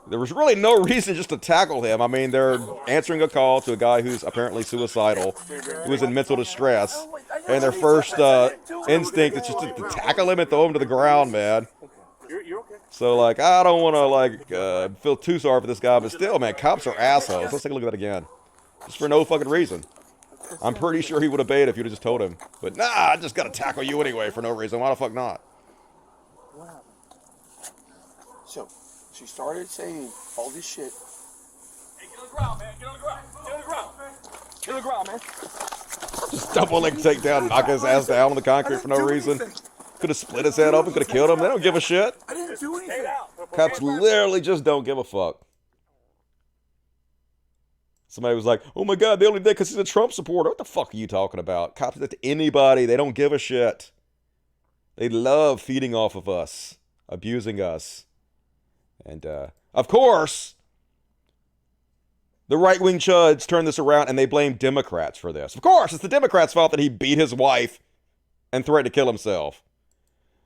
S1: There was really no reason just to tackle him. I mean, they're answering a call to a guy who's apparently suicidal, who is in mental distress, and their first instinct is just to tackle him and throw him to the ground, man. So, like, I don't want to, like, feel too sorry for this guy, but still, man, cops are assholes. Let's take a look at that again. Just for no fucking reason. I'm pretty sure he would have obeyed if you'd have just told him. But, nah, I just got to tackle you anyway for no reason. Why the fuck not?
S17: So, she started saying all this shit.
S10: Hey, get on the ground, man. Get on the ground. Get on the ground. Get on the ground, man.
S1: Just double leg takedown, knock his ass down on the concrete for no reason. Could have split his head open, could have killed him. They don't give a shit.
S17: I didn't do anything.
S1: Cops literally just don't give a fuck. Somebody was like, oh my God, they only did because he's a Trump supporter. What the fuck are you talking about? Cops do that to anybody. They don't give a shit. They love feeding off of us, abusing us. And, of course, the right-wing chuds turn this around and they blame Democrats for this. Of course, it's the Democrats' fault that he beat his wife and threatened to kill himself.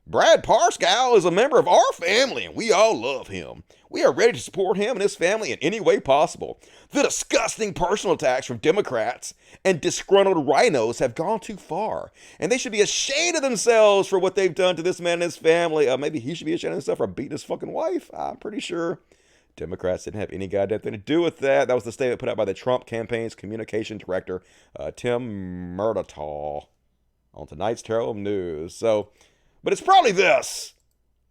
S1: Brad Parscale is a member of our family, and we all love him. We are ready to support him and his family in any way possible. The disgusting personal attacks from Democrats and disgruntled rhinos have gone too far, and they should be ashamed of themselves for what they've done to this man and his family. Maybe he should be ashamed of himself for beating his fucking wife. I'm pretty sure Democrats didn't have any goddamn thing to do with that. That was the statement put out by the Trump campaign's communication director, Tim Murtaugh, on tonight's Terrible News. So, but it's probably this.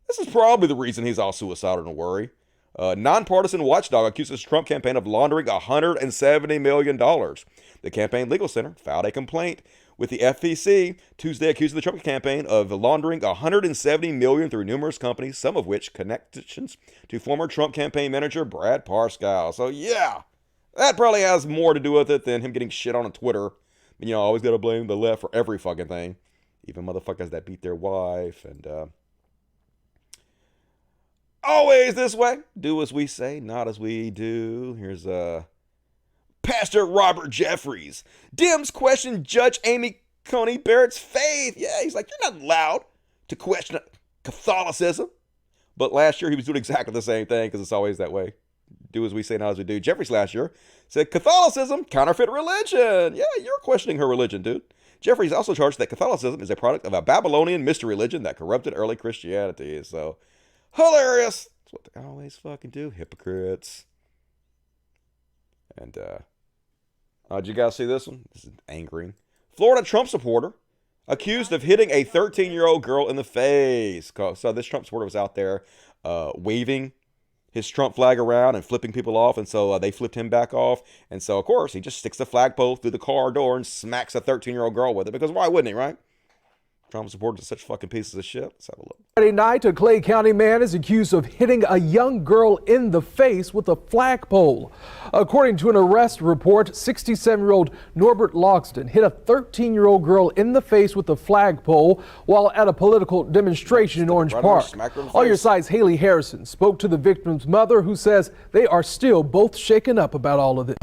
S1: This is probably the reason he's all suicidal and worry. Nonpartisan watchdog accuses Trump campaign of laundering $170 million. The Campaign Legal Center filed a complaint with the FEC Tuesday accusing the Trump campaign of laundering $170 million through numerous companies, some of which connections to former Trump campaign manager Brad Parscale. So yeah, that probably has more to do with it than him getting shit on Twitter. You know, always gotta blame the left for every fucking thing. Even motherfuckers that beat their wife and always this way. Do as we say, not as we do. Here's Pastor Robert Jeffries. Dems question Judge Amy Coney Barrett's faith. Yeah, he's like, you're not allowed to question Catholicism. But last year he was doing exactly the same thing because it's always that way. do as we say, not as we do. Jeffrey Slasher said Catholicism, counterfeit religion. Yeah, you're questioning her religion, dude. Jeffrey's also charged that Catholicism is a product of a Babylonian mystery religion that corrupted early Christianity. So, hilarious. That's what they always fucking do, hypocrites. And, did you guys see this one? This is angering. Florida Trump supporter accused of hitting a 13-year-old girl in the face. So this Trump supporter was out there waving his Trump flag around and flipping people off, and so they flipped him back off. And so, of course, he just sticks the flagpole through the car door and smacks a 13-year-old girl with it, because why wouldn't he, right? Trump supporters are such fucking pieces of shit. Let's have a look.
S18: Friday night, a Clay County man is accused of hitting a young girl in the face with a flagpole. According to an arrest report, 67-year-old Norbert Logston hit a 13-year-old girl in the face with a flagpole while at a political demonstration in Orange Park. All Your Side's Haley Harrison spoke to the victim's mother, who says they are still both shaken up about all of this.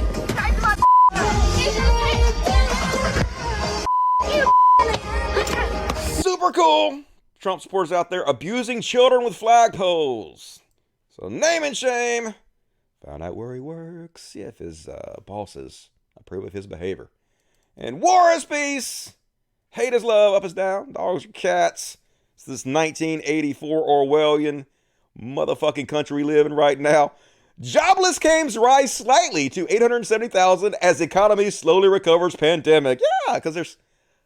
S1: Super cool. Trump supporters out there abusing children with flagpoles. So name and shame. Found out where he works. See if his bosses approve of his behavior. And war is peace. Hate is love. Up is down. Dogs are cats. It's this 1984 Orwellian motherfucking country we live in right now. Jobless claims rise slightly to 870,000 as economy slowly recovers pandemic. Yeah, because there's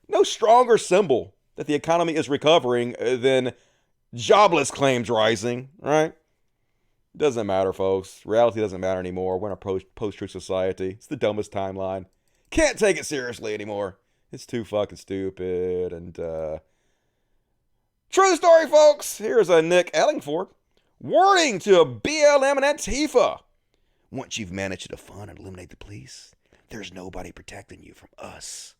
S1: no stronger symbol that the economy is recovering than jobless claims rising, right? Doesn't matter, folks. Reality doesn't matter anymore. We're in a post-truth society. It's the dumbest timeline. Can't take it seriously anymore. It's too fucking stupid. And, true story, folks. Here's a Nick Ellingford. Warning to BLM and Antifa. Once you've managed to defund and eliminate the police, there's nobody protecting you from us.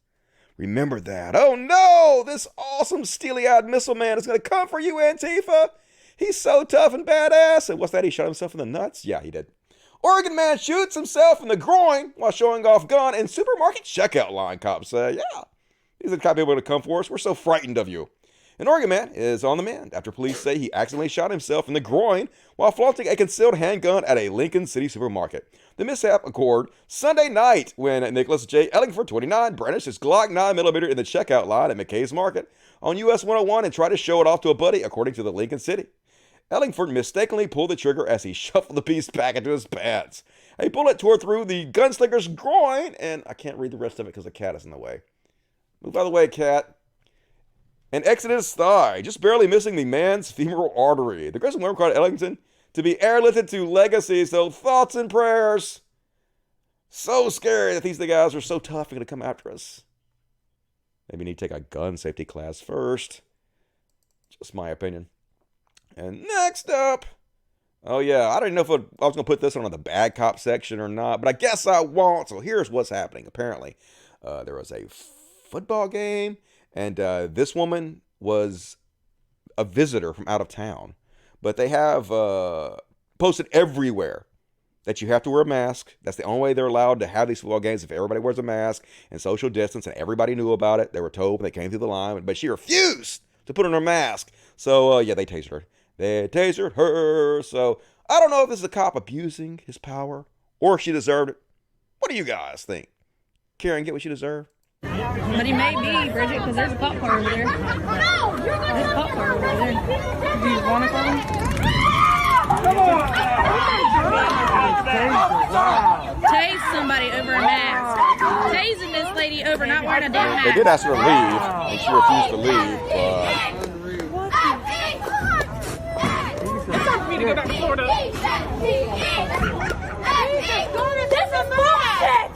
S1: Remember that. Oh no! This awesome steely-eyed missile man is going to come for you, Antifa! He's so tough and badass. And what's that? He shot himself in the nuts? Yeah, he did. Oregon man shoots himself in the groin while showing off gun in supermarket checkout line, cops say. Yeah, these are the kind of people going to come for us. We're so frightened of you. An Oregon man is on the mend after police say he accidentally shot himself in the groin while flaunting a concealed handgun at a Lincoln City supermarket. The mishap occurred Sunday night when Nicholas J. Ellingford, 29, brandished his Glock 9mm in the checkout line at McKay's Market on US 101 and tried to show it off to a buddy, according to the Lincoln City. Ellingford mistakenly pulled the trigger as he shuffled the piece back into his pants. A bullet tore through the gunslinger's groin, and I can't read the rest of it because the cat is in the way. Move out of the way, cat. And exited his thigh, just barely missing the man's femoral artery. The aggressive worm called Ellington to be airlifted to legacy, so thoughts and prayers. So scary that these guys are so tough and going to come after us. Maybe we need to take a gun safety class first. Just my opinion. And next up, oh yeah, I didn't know if I was going to put this on the bad cop section or not, but I guess I won't. So here's what's happening. Apparently, there was a football game, and this woman was a visitor from out of town. But they have posted everywhere that you have to wear a mask. That's the only way they're allowed to have these football games, if everybody wears a mask and social distance, and everybody knew about it. They were told when they came through the line, but she refused to put on her mask. So, yeah, they tasered her. They tasered her. So, I don't know if this is a cop abusing his power or if she deserved it. What do you guys think? Karen, get what she deserved?
S19: But he may be, Bridget, because there's a cop car over there. There's a cop car over there. Do you want to call him? Come on! Tase somebody over a mask. Tasing this lady over not wearing a damn mask.
S1: They did ask her to leave, and she refused to leave, but...
S19: It's time for me to go back to Florida. This is bullshit!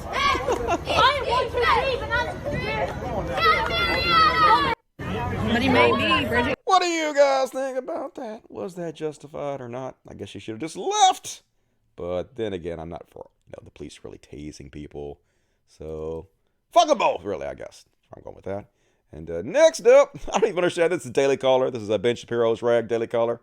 S19: I am going to leave and But he may be, Bridget.
S1: What do you guys think about that? Was that justified or not? I guess she should have just left. But then again, I'm not for the police really tasing people. So, fuck them both, really, I guess. I'm going with that. And next up, I don't even understand. This is Daily Caller. This is Ben Shapiro's Rag Daily Caller.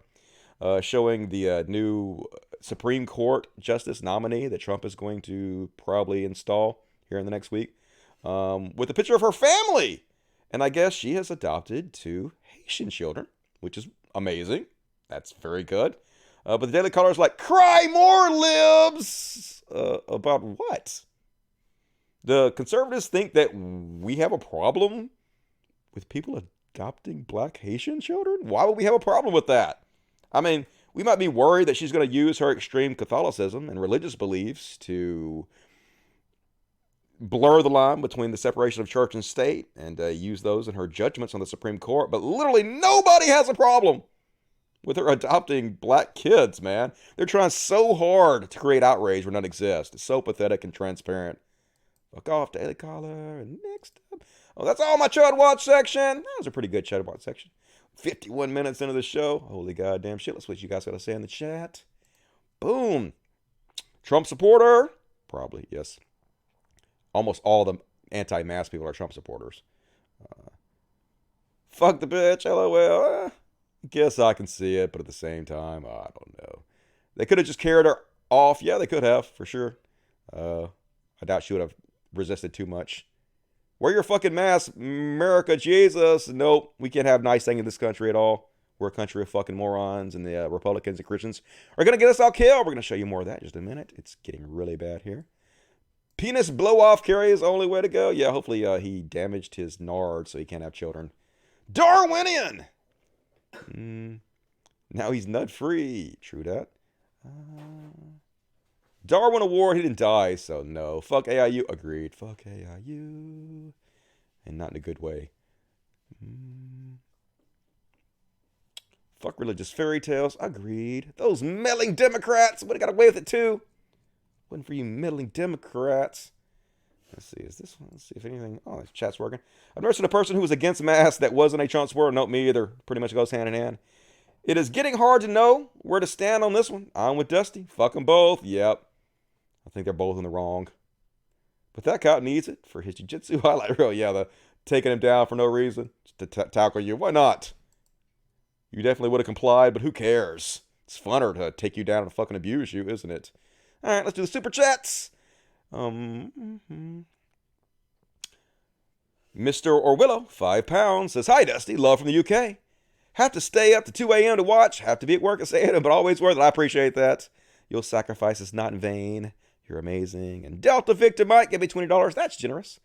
S1: Showing the new Supreme Court Justice nominee that Trump is going to probably install here in the next week. With a picture of her family. And I guess she has adopted 2 Haitian children, which is amazing. That's very good. But the Daily Caller is like, cry more, Libs! About what? The conservatives think that we have a problem with people adopting black Haitian children? Why would we have a problem with that? I mean, we might be worried that she's going to use her extreme Catholicism and religious beliefs to blur the line between the separation of church and state and use those in her judgments on the Supreme Court. But literally nobody has a problem with her adopting black kids, man. They're trying so hard to create outrage where none exists. It's so pathetic and transparent. Fuck off, Daily Caller. And next up. Oh, that's all my Chud Watch section. That was a pretty good Chud Watch section. 51 minutes into the show. Holy goddamn shit. Let's see what you guys got to say in the chat. Boom. Trump supporter? Probably, yes. Almost all the anti-mask people are Trump supporters. Fuck the bitch, LOL. Guess I can see it, but at the same time, I don't know. They could have just carried her off. Yeah, they could have, for sure. I doubt she would have resisted too much. Wear your fucking mask, America, Jesus. Nope, we can't have nice things in this country at all. We're a country of fucking morons, and the Republicans and Christians are going to get us all killed. We're going to show you more of that in just a minute. It's getting really bad here. Penis blow-off carry is the only way to go. Yeah, hopefully he damaged his nard so he can't have children. Darwinian! Now he's nut-free. True that. Darwin Award, he didn't die, so no. Fuck AIU. Agreed. Fuck AIU. And not in a good way. Fuck religious fairy tales. Agreed. Those meddling Democrats would have got away with it too. Wasn't for you meddling Democrats. Let's see, is this one? Let's see if anything. Oh, this chat's working. I've never seen a person who was against masks that wasn't a Trump supporter. Nope, me either. Pretty much goes hand in hand. It is getting hard to know where to stand on this one. I'm with Dusty. Fuck them both. Yep. I think they're both in the wrong. But that cop needs it for his jiu-jitsu highlight reel. Yeah, the taking him down for no reason. Just to tackle you. Why not? You definitely would have complied, but who cares? It's funner to take you down and fucking abuse you, isn't it? All right, let's do the super chats. Mr. Orwillow, £5, says, hi, Dusty. Love from the UK. Have to stay up to 2 a.m. to watch. Have to be at work at 6 a.m., but always worth it. I appreciate that. Your sacrifice is not in vain. You're amazing. And Delta Victor Mike, give me $20. That's generous.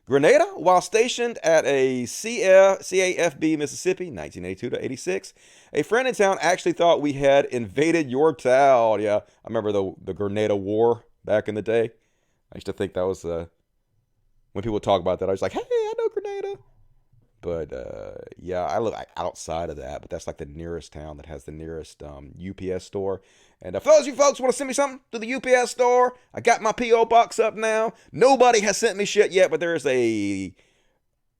S1: Grenada, while stationed at a CAFB, Mississippi, 1982 to 86, a friend in town actually thought we had invaded your town. Yeah, I remember the Grenada War back in the day. I used to think that was, when people talk about that, I was like, hey, I know Grenada. But, yeah, I live outside of that, but that's like the nearest town that has the nearest UPS store. And for those of you folks who want to send me something to the UPS store, I got my P.O. box up now. Nobody has sent me shit yet, but there's a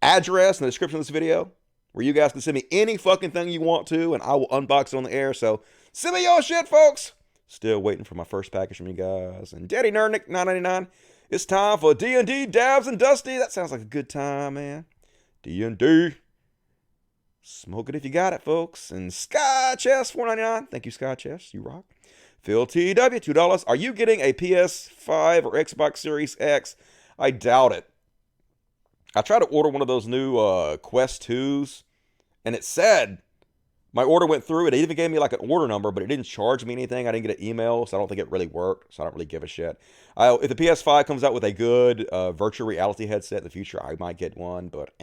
S1: address in the description of this video where you guys can send me any fucking thing you want to, and I will unbox it on the air. So send me your shit, folks. Still waiting for my first package from you guys. And Daddy Nerdnick, $9.99. It's time for D&D, Dabs, and Dusty. That sounds like a good time, man. D&D. Smoke it if you got it, folks. And Sky Chest, $4.99. Thank you, Sky Chest. You rock. Phil TW, $2. Are you getting a PS5 or Xbox Series X? I doubt it. I tried to order one of those new Quest 2s, and it said my order went through. It even gave me like an order number, but it didn't charge me anything. I didn't get an email, so I don't think it really worked, so I don't really give a shit. If the PS5 comes out with a good virtual reality headset in the future, I might get one, but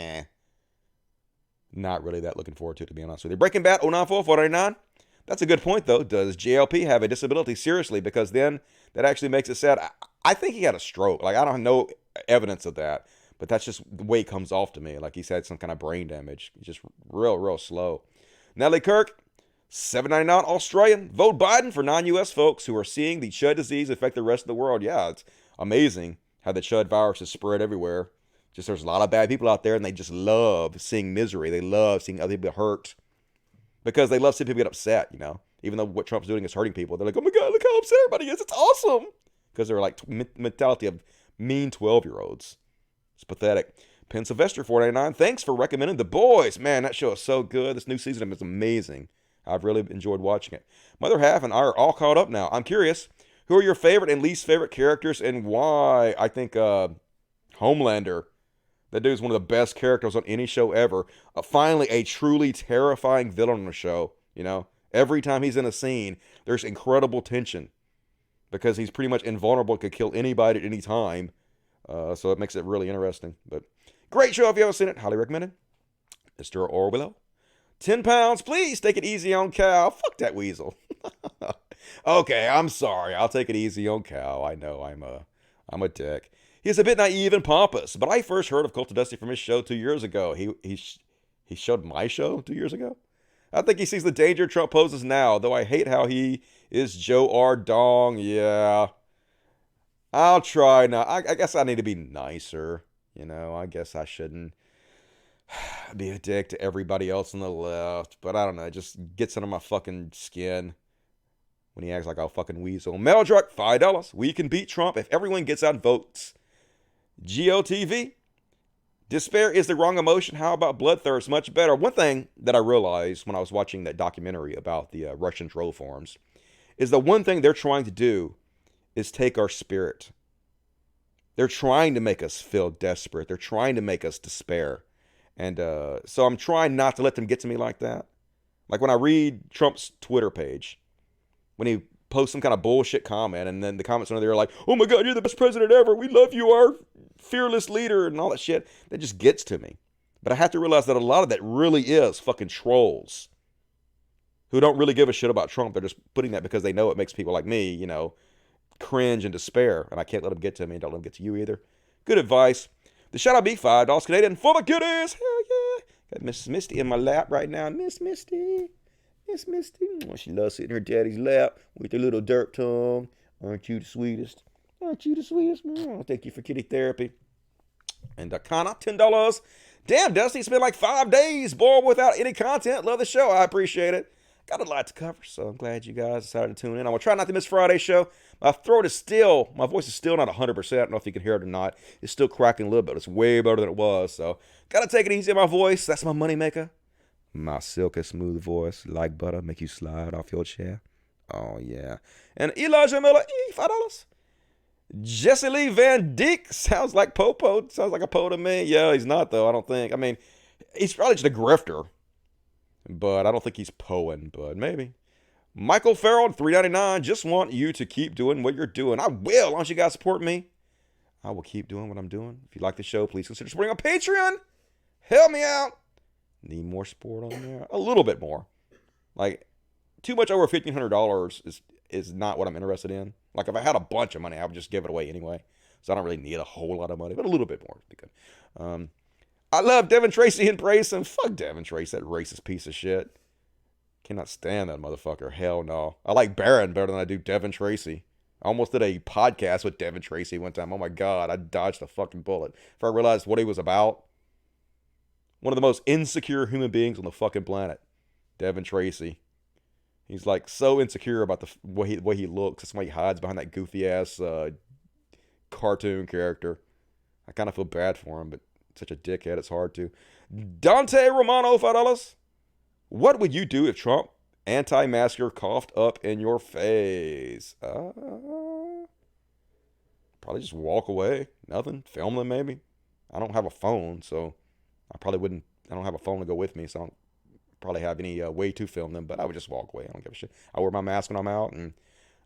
S1: not really that looking forward to it, to be honest with you. Breaking Bad, 094, $4.99. That's a good point, though. Does JLP have a disability? Seriously, because then that actually makes it sad. I think he had a stroke. Like, I don't know evidence of that, but that's just the way it comes off to me. Like, he's had some kind of brain damage. He's just real slow. Nellie Kirk, $7.99 Australian. Vote Biden for non-U.S. folks who are seeing the Chud disease affect the rest of the world. Yeah, it's amazing how the Chud virus is spread everywhere. Just there's a lot of bad people out there, and they just love seeing misery. They love seeing other people hurt. Because they love seeing people get upset, you know. Even though what Trump's doing is hurting people. They're like, oh my God, look how upset everybody is. It's awesome. Because they're like mentality of mean 12-year-olds. It's pathetic. Penn Sylvester, $4.99. Thanks for recommending The Boys. Man, that show is so good. This new season is amazing. I've really enjoyed watching it. My other half and I are all caught up now. I'm curious, who are your favorite and least favorite characters and why? I think Homelander. That dude's one of the best characters on any show ever. Finally, a truly terrifying villain on the show, you know? Every time he's in a scene, there's incredible tension because he's pretty much invulnerable, could kill anybody at any time. So it makes it really interesting. But great show if you haven't seen it. Highly recommended. Mr. Orwell. 10 pounds, please take it easy on Cal. Fuck that weasel. Okay, I'm sorry. I'll take it easy on Cal. I know I'm a dick. He's a bit naive and pompous, but I first heard of Cult of Dusty from his show 2 years ago. He showed my show 2 years ago? I think he sees the danger Trump poses now, though I hate how he is Joe R. Dong. Yeah. I'll try now. I guess I need to be nicer. You know, I guess I shouldn't be a dick to everybody else on the left. But I don't know. It just gets under my fucking skin when he acts like a fucking weasel. Meldruck, $5. We can beat Trump if everyone gets out and votes. GOTV. Despair is the wrong emotion. How about bloodthirst? Much better. One thing that I realized when I was watching that documentary about the Russian troll farms is the one thing they're trying to do is take our spirit. They're trying to make us feel desperate. They're trying to make us despair. And so I'm trying not to let them get to me like that. Like when I read Trump's Twitter page, when he posts some kind of bullshit comment, and then the comments under there are like, oh my God, you're the best president ever. We love you, our fearless leader, and all that shit. That just gets to me. But I have to realize that a lot of that really is fucking trolls who don't really give a shit about Trump. They're just putting that because they know it makes people like me, you know, cringe and despair. And I can't let them get to me, and don't let them get to you either. Good advice. The shout out be $5 Canadian for the goodies. Hell yeah. Got Miss Misty in my lap right now. Miss Misty. Miss Misty. Oh, she loves sitting in her daddy's lap with her little dirt tongue. Aren't you the sweetest? Aren't you the sweetest? Oh, thank you for kitty therapy. And Kana, $10. Damn, Dusty, it's been like 5 days, boy, without any content. Love the show. I appreciate it. Got a lot to cover, so I'm glad you guys decided to tune in. I'm going to try not to miss Friday's show. My voice is still not 100%. I don't know if you can hear it or not. It's still cracking a little bit. It's way better than it was, so got to take it easy on my voice. That's my money maker. My silky smooth voice, like butter, make you slide off your chair. Oh, yeah. And Elijah Miller, $5. Jesse Lee Van Dyke, sounds like Popo. Sounds like a po to me. Yeah, he's not, though, I don't think. I mean, he's probably just a grifter. But I don't think he's poing, but maybe. Michael Farrell, $3.99. Just want you to keep doing what you're doing. I will, as long as you guys support me. I will keep doing what I'm doing. If you like the show, please consider supporting on Patreon. Help me out. Need more support on there. A little bit more. Like, too much over $1,500 is not what I'm interested in. Like, if I had a bunch of money, I would just give it away anyway. So I don't really need a whole lot of money, but a little bit more would be good. I love Devin Tracy and praise him. Fuck Devin Tracy, that racist piece of shit. Cannot stand that motherfucker. Hell no. I like Barron better than I do Devin Tracy. I almost did a podcast with Devin Tracy one time. Oh my God, I dodged a fucking bullet. If I realized what he was about. One of the most insecure human beings on the fucking planet. Devin Tracy. He's like so insecure about the way he looks. That's why he hides behind that goofy ass cartoon character. I kind of feel bad for him, but such a dickhead, it's hard to. Dante Romano, $5. What would you do if Trump anti-masker coughed up in your face? Probably just walk away. Nothing. Film them maybe. I don't have a phone, so I probably wouldn't. I don't have a phone to go with me, so I don't probably have any way to film them, but I would just walk away. I don't give a shit. I wear my mask when I'm out, and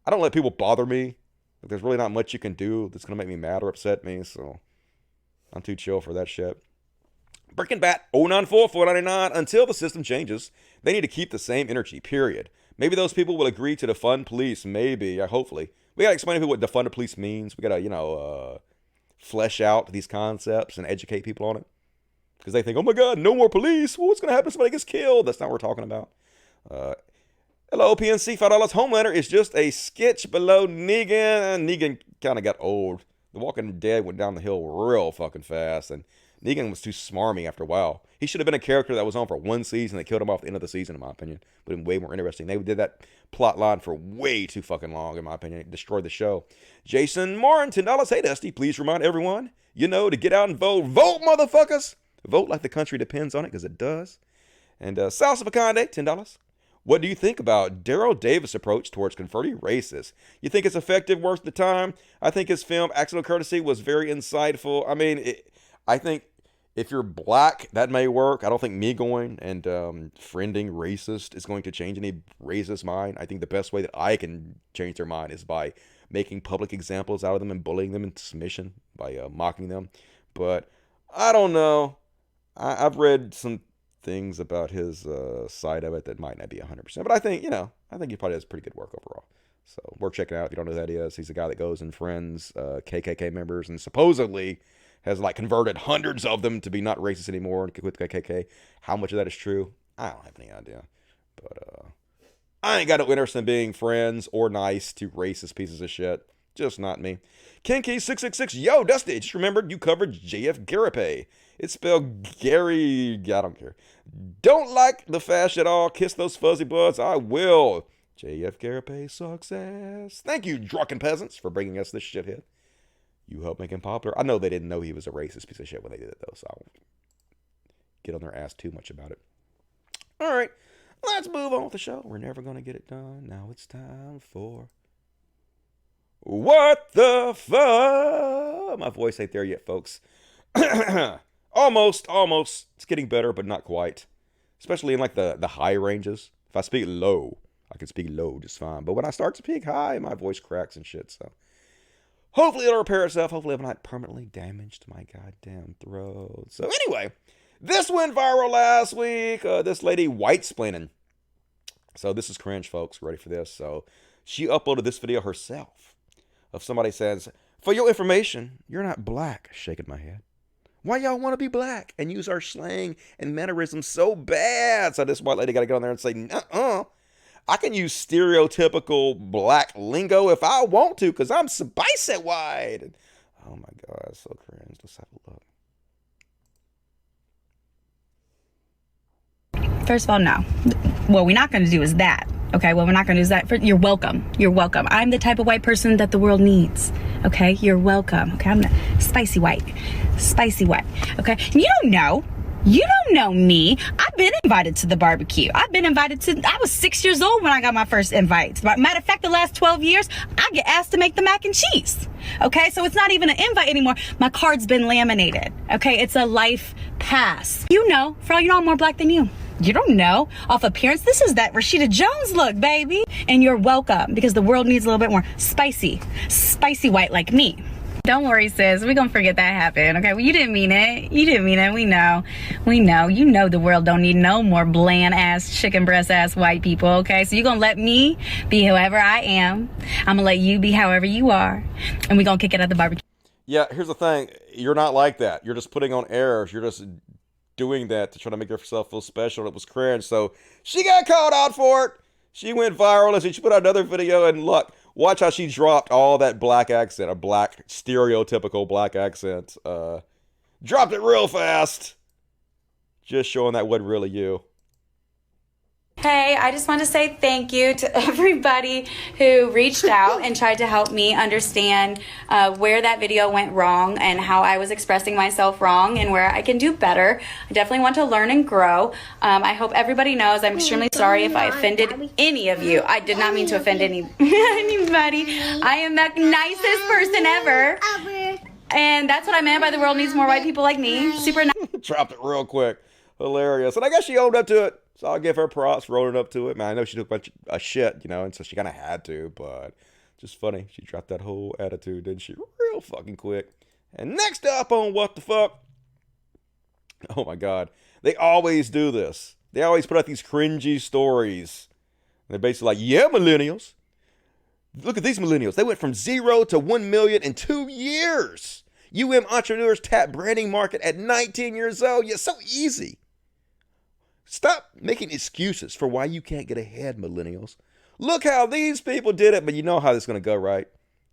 S1: I don't let people bother me. Like, there's really not much you can do that's going to make me mad or upset me, so I'm too chill for that shit. Brickenbat 094 $4.99. Until the system changes, they need to keep the same energy, period. Maybe those people will agree to defund police. Maybe, hopefully. We got to explain to people what defund the police means. We got to, flesh out these concepts and educate people on it. Because they think, oh my God, no more police. Well, what's going to happen if somebody gets killed? That's not what we're talking about. Hello, PNC, $5. Homelander is just a sketch below Negan. Negan kind of got old. The Walking Dead went down the hill real fucking fast, and Negan was too smarmy after a while. He should have been a character that was on for one season. They killed him off at the end of the season, in my opinion. Would have been way more interesting. They did that plot line for way too fucking long, in my opinion. It destroyed the show. Jason Martin, $10. Hey, Dusty, please remind everyone, to get out and vote. Vote, motherfuckers! Vote like the country depends on it, because it does. And Salsa Picande, $10. What do you think about Daryl Davis' approach towards converting racists? You think it's effective, worth the time? I think his film, Accidental Courtesy, was very insightful. I mean, I think If you're black, that may work. I don't think me going and friending racist is going to change any racist mind. I think the best way that I can change their mind is by making public examples out of them and bullying them into submission by mocking them. But I don't know. I've read some things about his side of it that might not be 100%. But I think, I think he probably does pretty good work overall. So worth checking out if you don't know who that is. He's a guy that goes and friends KKK members and supposedly has like converted hundreds of them to be not racist anymore with KKK. How much of that is true? I don't have any idea. But I ain't got no interest in being friends or nice to racist pieces of shit. Just not me. Kinky666, yo, Dusty, just remembered you covered JF Garipay. It's spelled Gary, I don't care. Don't like the fash at all. Kiss those fuzzy buds. I will. JF Garipay sucks ass. Thank you, drunken peasants, for bringing us this shithead. You helped make him popular. I know they didn't know he was a racist piece of shit when they did it, though, so I won't get on their ass too much about it. All right, let's move on with the show. We're never going to get it done. Now it's time for What the Fuck? My voice ain't there yet, folks. Almost. It's getting better, but not quite. Especially in like the high ranges. If I speak low, I can speak low just fine. But when I start to speak high, my voice cracks and shit, so. Hopefully it'll repair itself. Hopefully I'm not permanently damaged my goddamn throat. So anyway, this went viral last week. This lady white-splaining. So this is cringe, folks. Ready for this? So she uploaded this video herself of somebody says, for your information, you're not black. Shaking my head. Why y'all want to be black and use our slang and mannerisms so bad? So this white lady got to get on there and say, nuh-uh. I can use stereotypical black lingo if I want to, because I'm spicy white. Oh my God, it's so cringe. Let's have a look.
S8: First of all, no. What we're not going to do is that. Okay, what we're not going to do is that. You're welcome. You're welcome. I'm the type of white person that the world needs. Okay, you're welcome. Okay, I'm the spicy white. Spicy white. Okay, and you don't know. You don't know me. I've been invited to the barbecue. I've been invited to, I was 6 years old when I got my first invite. Matter of fact, the last 12 years, I get asked to make the mac and cheese. Okay, so it's not even an invite anymore. My card's been laminated. Okay, it's a life pass. You know, for all you know, I'm more black than you. You don't know. Off appearance, this is that Rashida Jones look, baby. And you're welcome, because the world needs a little bit more spicy white like me. Don't worry, sis. We're going to forget that happened, okay? Well, you didn't mean it. You didn't mean it. We know. We know. You know the world don't need no more bland-ass, chicken breast-ass white people, okay? So you're going to let me be whoever I am. I'm going to let you be however you are. And we're going to kick it at the barbecue.
S1: Yeah, here's the thing. You're not like that. You're just putting on airs. You're just doing that to try to make yourself feel special. It was cringe. So she got called out for it. She went viral, and she put out another video, and look. Watch how she dropped all that black accent, a black, stereotypical black accent. Dropped it real fast. Just showing that wasn't really you.
S8: Hey, I just want to say thank you to everybody who reached out and tried to help me understand where that video went wrong and how I was expressing myself wrong and where I can do better. I definitely want to learn and grow. I hope everybody knows I'm extremely sorry if I offended any of you. I did not mean to offend anybody. I am the nicest person ever. And that's what I meant by the world needs more white people like me. Super nice.
S1: Dropped it real quick. Hilarious. And I guess she owned up to it. So I'll give her props for owning up to it. Man, I know she took a bunch of shit, and so she kind of had to, but just funny. She dropped that whole attitude, didn't she? Real fucking quick. And next up on What the Fuck? Oh my God. They always do this. They always put out these cringy stories. They're basically like, yeah, millennials. Look at these millennials. They went from 0 to 1 million in 2 years. entrepreneurs tap branding market at 19 years old. Yeah, so easy. Stop making excuses for why you can't get ahead, millennials. Look how these people did it, but you know how this is going to go, right?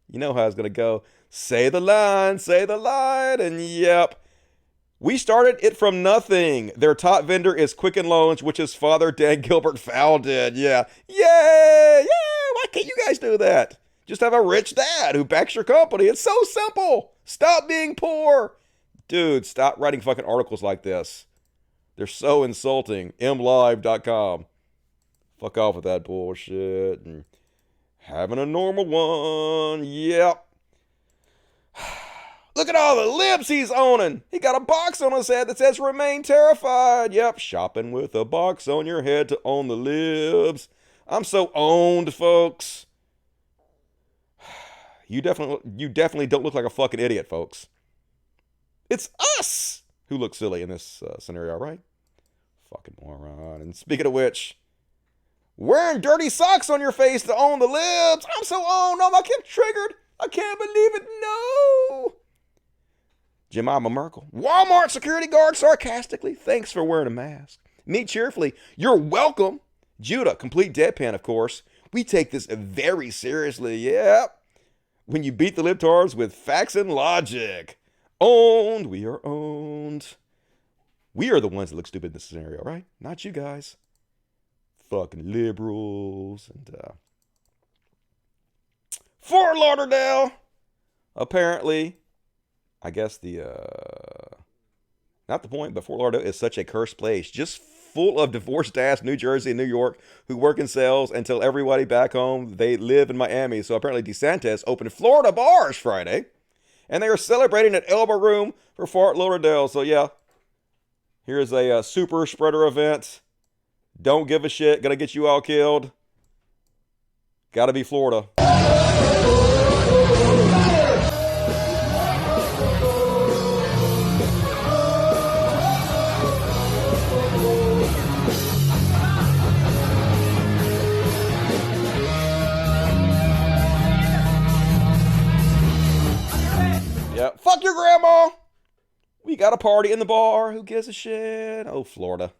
S1: You know how it's going to go. Say the line, and yep. We started it from nothing. Their top vendor is Quicken Loans, which his father, Dan Gilbert, founded. Yeah. Yay! Why can't you guys do that? Just have a rich dad who backs your company. It's so simple. Stop being poor. Dude, stop writing fucking articles like this. They're so insulting. mlive.com. Fuck off with that bullshit. And having a normal one. Yep. Look at all the libs he's owning. He got a box on his head that says remain terrified. Yep, shopping with a box on your head to own the libs. I'm so owned, folks. You definitely don't look like a fucking idiot, folks. It's us who look silly in this scenario, right? Fucking moron. And speaking of which, wearing dirty socks on your face to own the libs. I'm so owned. Oh, I kept triggered. I can't believe it. No. Jemima Merkel. Walmart security guard sarcastically. Thanks for wearing a mask. Me cheerfully. You're welcome. Judah, complete deadpan, of course. We take this very seriously. Yep. When you beat the libtards with facts and logic. Owned. We are owned. We are the ones that look stupid in this scenario, right? Not you guys. Fucking liberals. And, Fort Lauderdale. Apparently, I guess not the point, but Fort Lauderdale is such a cursed place. Just full of divorced ass New Jersey and New York who work in sales and tell everybody back home they live in Miami. So apparently DeSantis opened Florida bars Friday. And they are celebrating an elbow room for Fort Lauderdale. So yeah, here's a super spreader event. Don't give a shit. Gonna get you all killed. Gotta be Florida. Yeah, fuck your grandma. We got a party in the bar. Who gives a shit? Oh, Florida.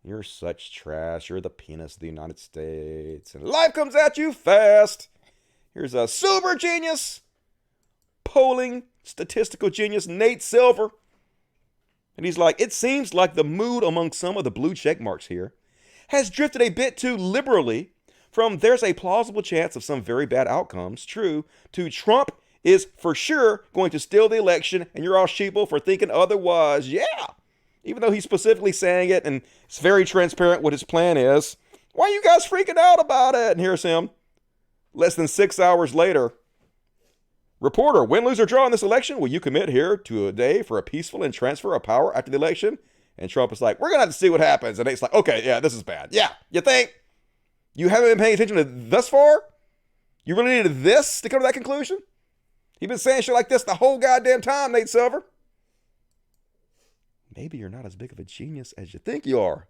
S1: You're such trash. You're the penis of the United States. And life comes at you fast. Here's a super genius, polling statistical genius, Nate Silver. And he's like, it seems like the mood among some of the blue check marks here has drifted a bit too liberally from there's a plausible chance of some very bad outcomes, true, to Trump is for sure going to steal the election, and you're all sheeple for thinking otherwise. Yeah. Even though he's specifically saying it, and it's very transparent what his plan is. Why are you guys freaking out about it? And here's him. Less than 6 hours later. Reporter, win, lose, or draw in this election? Will you commit here to a day for a peaceful and transfer of power after the election? And Trump is like, we're going to have to see what happens. And Nate's like, okay, yeah, this is bad. Yeah, you think? You haven't been paying attention to thus far? You really needed this to come to that conclusion? He's been saying shit like this the whole goddamn time, Nate Silver. Maybe you're not as big of a genius as you think you are.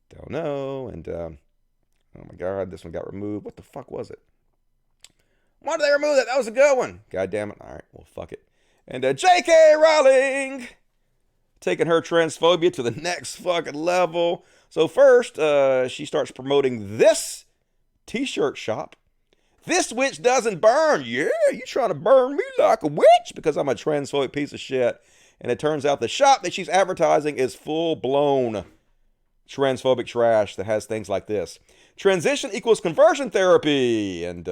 S1: Don't know. And, oh my God, this one got removed. What the fuck was it? Why did they remove that? That was a good one. God damn it. All right, well, fuck it. And J.K. Rowling taking her transphobia to the next fucking level. So first, she starts promoting this t-shirt shop. This witch doesn't burn. Yeah, you trying to burn me like a witch because I'm a transphobic piece of shit. And it turns out the shop that she's advertising is full-blown transphobic trash that has things like this. Transition equals conversion therapy. And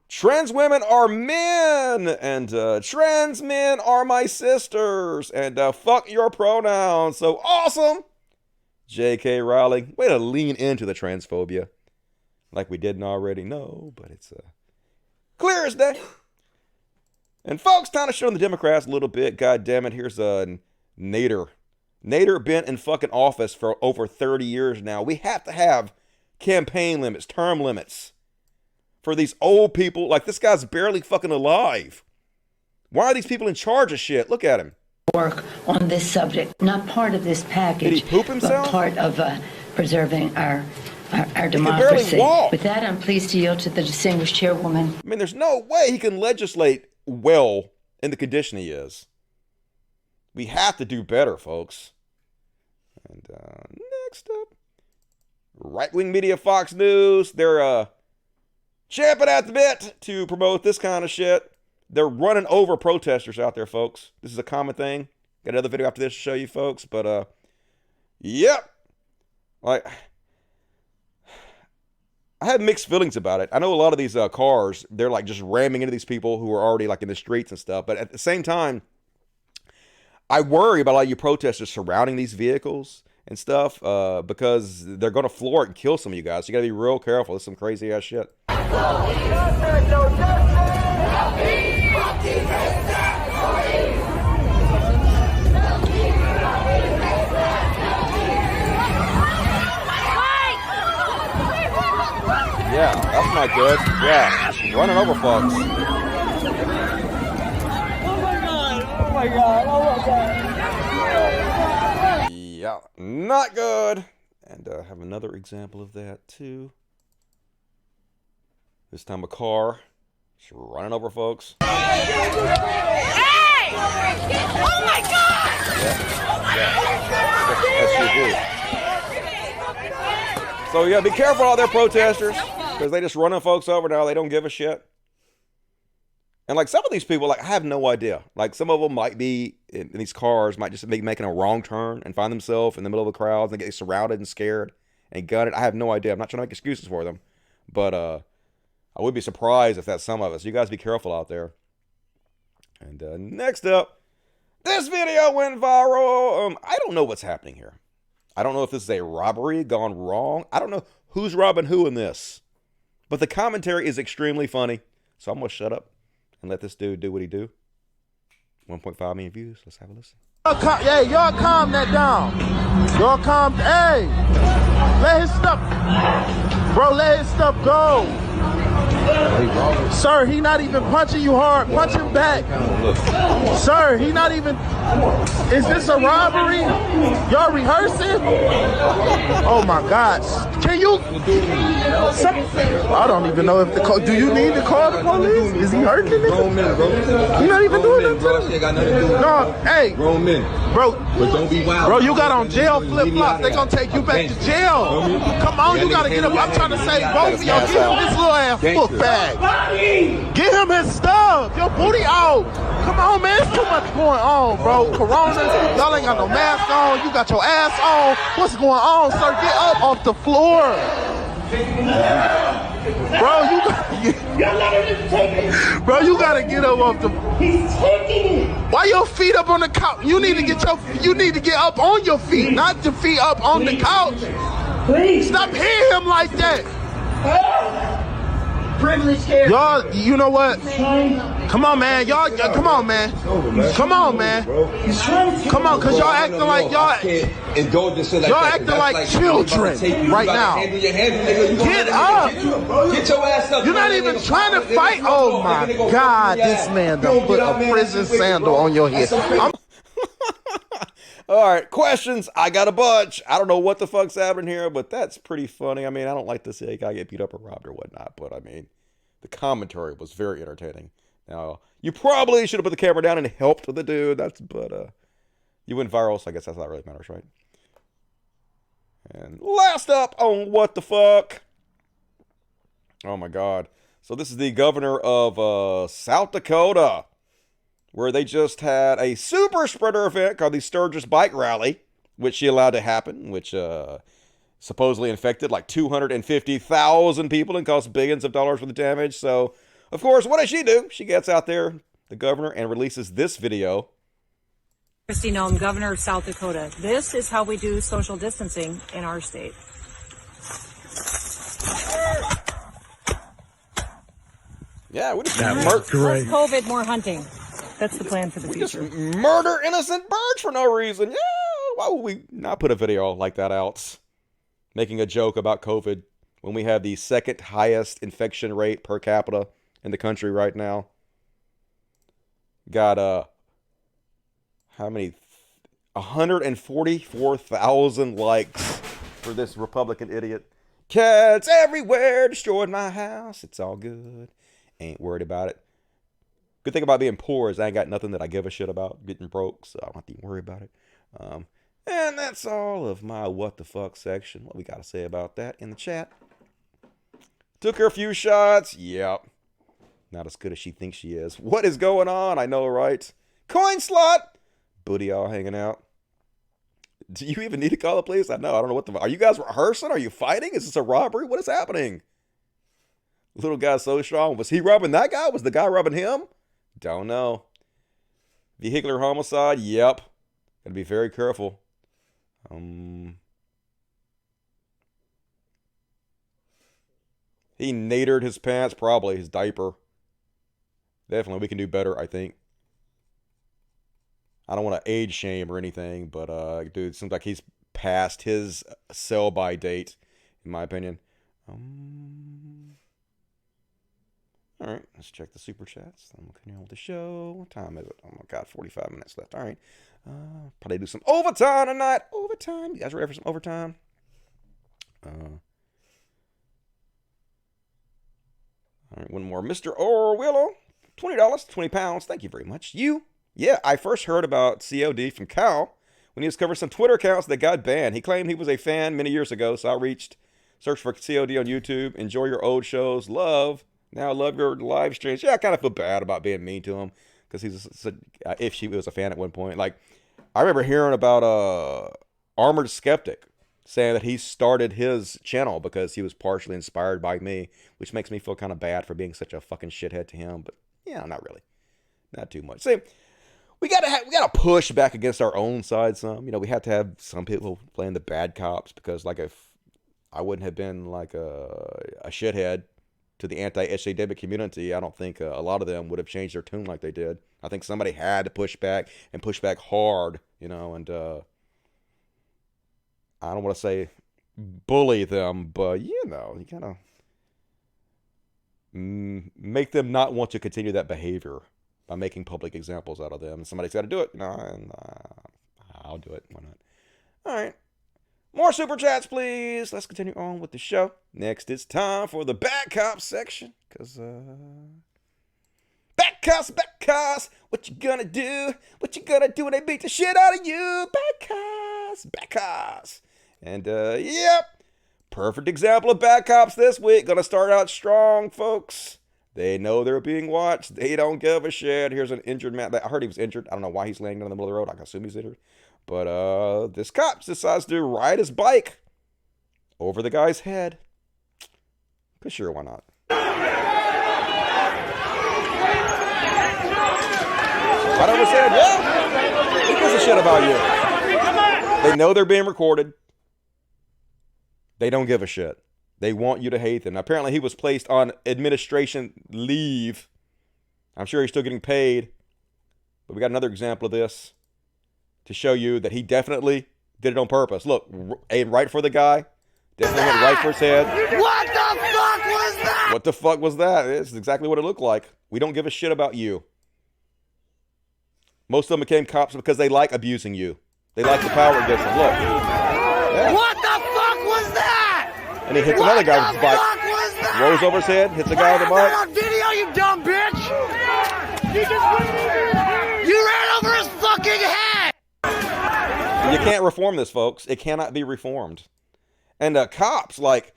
S1: trans women are men. And trans men are my sisters. And fuck your pronouns. So awesome. J.K. Rowling. Way to lean into the transphobia. Like we didn't already know, but it's clear as day. And folks, time to show the Democrats a little bit. God damn it, here's Nader. Nader been in fucking office for over 30 years now. We have to have campaign limits, term limits for these old people. Like, this guy's barely fucking alive. Why are these people in charge of shit? Look at him.
S20: Work on this subject, not part of this package.
S1: Did he poop himself?
S20: But part of preserving our democracy. With that, I'm pleased to yield to the distinguished chairwoman.
S1: I mean, there's no way he can legislate well in the condition he is. We have to do better, folks. And next up, right-wing media Fox News. They're champing at the bit to promote this kind of shit. They're running over protesters out there, folks. This is a common thing. Got another video after this to show you folks. But, yep. Like, I have mixed feelings about it. I know a lot of these cars, they're like just ramming into these people who are already like in the streets and stuff. But at the same time, I worry about a lot of you protesters surrounding these vehicles and stuff because they're going to floor it and kill some of you guys. So you got to be real careful. This is some crazy ass shit. not good. Yeah, just running over folks.
S10: Oh my god! Oh my god! Oh my god!
S1: Yeah, not good. And have another example of that too. This time a car just running over folks.
S10: Hey! Oh my god!
S1: So yeah, be careful out there, protesters, because they just running folks over now. They don't give a shit. And like some of these people, like I have no idea. Like some of them might be in these cars, might just be making a wrong turn and find themselves in the middle of the crowd and get surrounded and scared and gunned. I have no idea. I'm not trying to make excuses for them, but I would be surprised if that's some of us. You guys be careful out there. And next up, this video went viral. I don't know what's happening here. I don't know if this is a robbery gone wrong. I don't know who's robbing who in this. But the commentary is extremely funny. So I'm going to shut up and let this dude do what he do. 1.5 million views. Let's have a listen.
S10: Hey, y'all calm that down. Y'all calm. Hey, let his stuff. Bro, let his stuff go. Sir, he not even punching you hard. Punch him back. Sir, he not even. Is this a robbery? Y'all rehearsing? Oh my gosh. Can you? I don't even know if the call. Do you need to call the police? Is he hurting it? He not even doing it. No, hey. Bro, but don't be wild. Bro, you got on jail flip-flops. They gonna take you back to jail. Come on, you gotta get up. I'm trying to save both of y'all. Give him his little ass book bag. Get him his stuff. Your booty out. Come on, man. It's too much going on, bro. Corona. Y'all ain't got no mask on. You got your ass on. What's going on, sir? Get up off the floor. Bro, you gotta get up off the. He's taking it. Why your feet up on the couch? You need to get up on your feet, not your feet up on the couch. Please stop hitting him like that. Privilege here. Y'all, you know what? Come on, man. Y'all, come on, man. Come on, man. Come on, cause y'all acting like y'all acting like children right now. Get up. Get your ass up. You're not even trying to fight. Oh my God, this man done put a prison sandal on your head.
S1: All right, questions. I got a bunch. I don't know what the fuck's happening here, but that's pretty funny. I mean, I don't like to see a guy get beat up or robbed or whatnot, but I mean, the commentary was very entertaining. Now, you probably should have put the camera down and helped the dude. But you went viral, so I guess that's not really matters, right? And last up on what the fuck. Oh my God. So this is the governor of South Dakota, where they just had a super spreader event called the Sturgis Bike Rally, which she allowed to happen, which supposedly infected like 250,000 people and cost billions of dollars for the damage. So, of course, what does she do? She gets out there, the governor, and releases this video.
S21: Kristi Noem, governor of South Dakota. This is how we do social distancing in our state.
S1: Yeah, we just
S21: Less COVID, more hunting. That's the plan for the future.
S1: We just murder innocent birds for no reason. Yeah, why would we not put a video like that out? Making a joke about COVID when we have the second highest infection rate per capita in the country right now. Got how many? 144,000 likes for this Republican idiot. Cats everywhere destroyed my house. It's all good. Ain't worried about it. Good thing about being poor is I ain't got nothing that I give a shit about getting broke, so I don't have to even worry about it. And that's all of my what the fuck section. What we got to say about that in the chat. Took her a few shots. Yep. Not as good as she thinks she is. What is going on? I know, right? Coin slot. Booty all hanging out. Do you even need to call the police? I know. I don't know what the... Are you guys rehearsing? Are you fighting? Is this a robbery? What is happening? Little guy's so strong. Was he robbing that guy? Was the guy robbing him? Don't know. Vehicular homicide? Yep. Gotta be very careful. He nadered his pants, probably his diaper. Definitely, we can do better, I think. I don't want to age shame or anything, but dude, it seems like he's past his sell-by date, in my opinion. All right, let's check the super chats. Then we'll continue on with the show. What time is it? Oh my God, 45 minutes left. All right. Probably do some overtime tonight. Overtime. You guys ready for some overtime? All right, one more. Mr. Orwillow, $20, 20 pounds. Thank you very much. You? Yeah, I first heard about COD from Cal when he discovered some Twitter accounts that got banned. He claimed he was a fan many years ago, so I searched for COD on YouTube. Enjoy your old shows. Love your live streams. Yeah, I kind of feel bad about being mean to him because if she was a fan at one point. Like, I remember hearing about Armored Skeptic saying that he started his channel because he was partially inspired by me, which makes me feel kind of bad for being such a fucking shithead to him. But yeah, not really, not too much. See, we gotta push back against our own side some. You know, we have to have some people playing the bad cops because, like, if I wouldn't have been like a shithead to the anti-SJW community, I don't think a lot of them would have changed their tune like they did. I think somebody had to push back and push back hard, you know, and I don't want to say bully them, but, you know, you kind of make them not want to continue that behavior by making public examples out of them. And somebody's got to do it, you know, and I'll do it. Why not? All right. More super chats, please. Let's continue on with the show. Next, it's time for the Bad Cops section. Because, Bad Cops, what you gonna do? What you gonna do when they beat the shit out of you? Bad Cops. And, yep. Perfect example of Bad Cops this week. Gonna start out strong, folks. They know they're being watched. They don't give a shit. Here's an injured man. I heard he was injured. I don't know why he's laying down in the middle of the road. I can assume he's injured. But this cop decides to ride his bike over the guy's head. Cause sure, why not? Right over his head, yeah. Who gives a shit about you? They know they're being recorded. They don't give a shit. They want you to hate them. Now, apparently he was placed on administration leave. I'm sure he's still getting paid. But we got another example of this to show you that he definitely did it on purpose. Look, aim right for the guy. Definitely went right for his head.
S2: What the fuck was that?
S1: What the fuck was that? This is exactly what it looked like. We don't give a shit about you. Most of them became cops because they like abusing you. They like the power it gives them. Look. Yeah.
S2: What the fuck was that?
S1: And he hits another guy with his bike. Rolls over his head, hits the guy with the bike.
S2: On video, you dumb bitch! You ran over his fucking head!
S1: You can't reform this, folks. It cannot be reformed. And cops, like,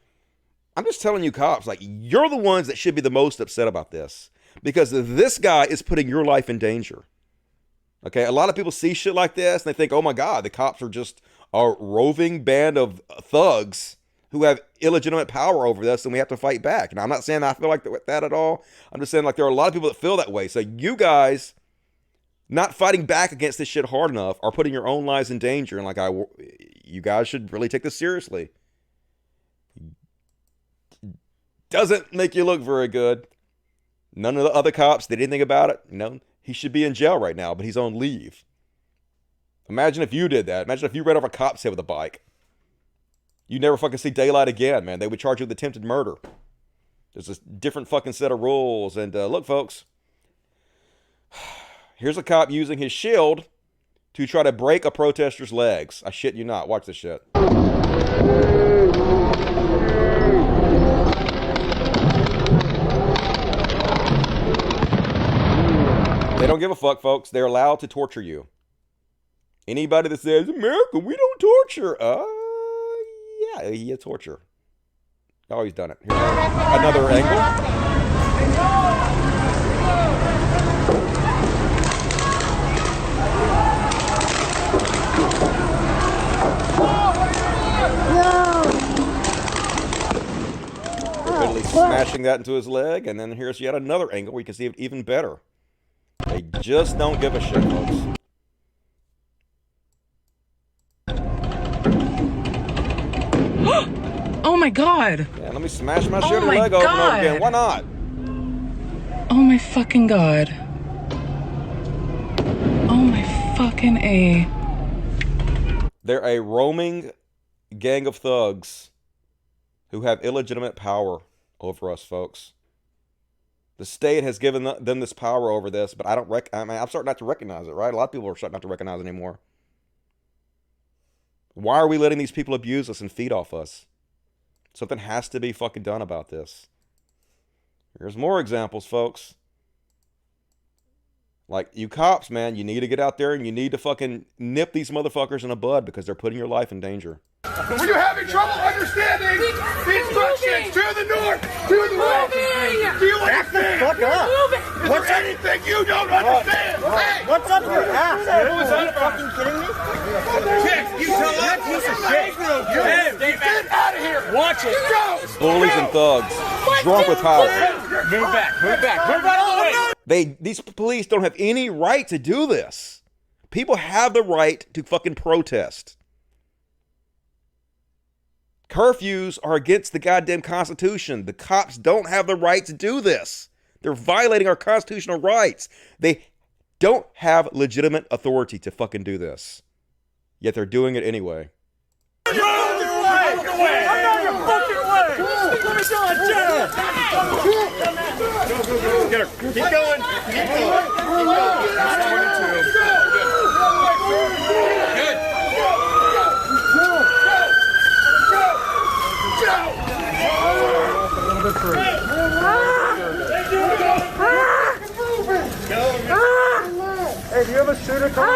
S1: I'm just telling you, cops, like, you're the ones that should be the most upset about this. Because this guy is putting your life in danger. Okay, a lot of people see shit like this and they think, oh my God, the cops are just a roving band of thugs who have illegitimate power over this and we have to fight back. And I'm not saying I feel like that at all. I'm just saying, like, there are a lot of people that feel that way. So you guys not fighting back against this shit hard enough are putting your own lives in danger. And, like, you guys should really take this seriously. Doesn't make you look very good. None of the other cops did anything about it. You know, he should be in jail right now, but he's on leave. Imagine if you did that. Imagine if you ran over a cop's head with a bike. You never fucking see daylight again, man. They would charge you with attempted murder. There's a different fucking set of rules. And look, folks. Here's a cop using his shield to try to break a protester's legs. I shit you not. Watch this shit. They don't give a fuck, folks. They're allowed to torture you. Anybody that says, America, we don't torture. Yeah, torture. Oh, he's done it. Here's another angle. Repeatedly smashing that into his leg, and then here's yet another angle where you can see it even better. They just don't give a shit, folks.
S22: Oh my God.
S1: Yeah, let me smash my shooter leg over and over again. Why not?
S22: Oh my fucking God. Oh my fucking A.
S1: They're a roaming gang of thugs who have illegitimate power over us, folks. The state has given them this power over this, but I'm starting not to recognize it, right? A lot of people are starting not to recognize it anymore. Why are we letting these people abuse us and feed off us? Something has to be fucking done about this. Here's more examples, folks. Like, you cops, man, you need to get out there and you need to fucking nip these motherfuckers in the bud because they're putting your life in danger.
S10: When you're having trouble understanding the instructions to the north, to the west, do you understand?
S2: Back the fuck up.
S10: Is there anything you don't understand? Hey!
S2: What's up your ass? Are you fucking kidding me?
S10: Chick, you tell that piece of shit. Get out of here.
S2: Watch it.
S10: Go.
S1: Bullies and thugs. Drunk with power.
S2: Move back. Move back. Move out of the way.
S1: These police don't have any right to do this. People have the right to fucking protest. Curfews are against the goddamn Constitution. The cops don't have the right to do this. They're violating our constitutional rights. They don't have legitimate authority to fucking do this. Yet they're doing it anyway.
S2: I'm not your fucking way. Let me go in jail.
S10: Get her. Keep going. Keep going. Good.
S2: Hey, do you have a shooter coming?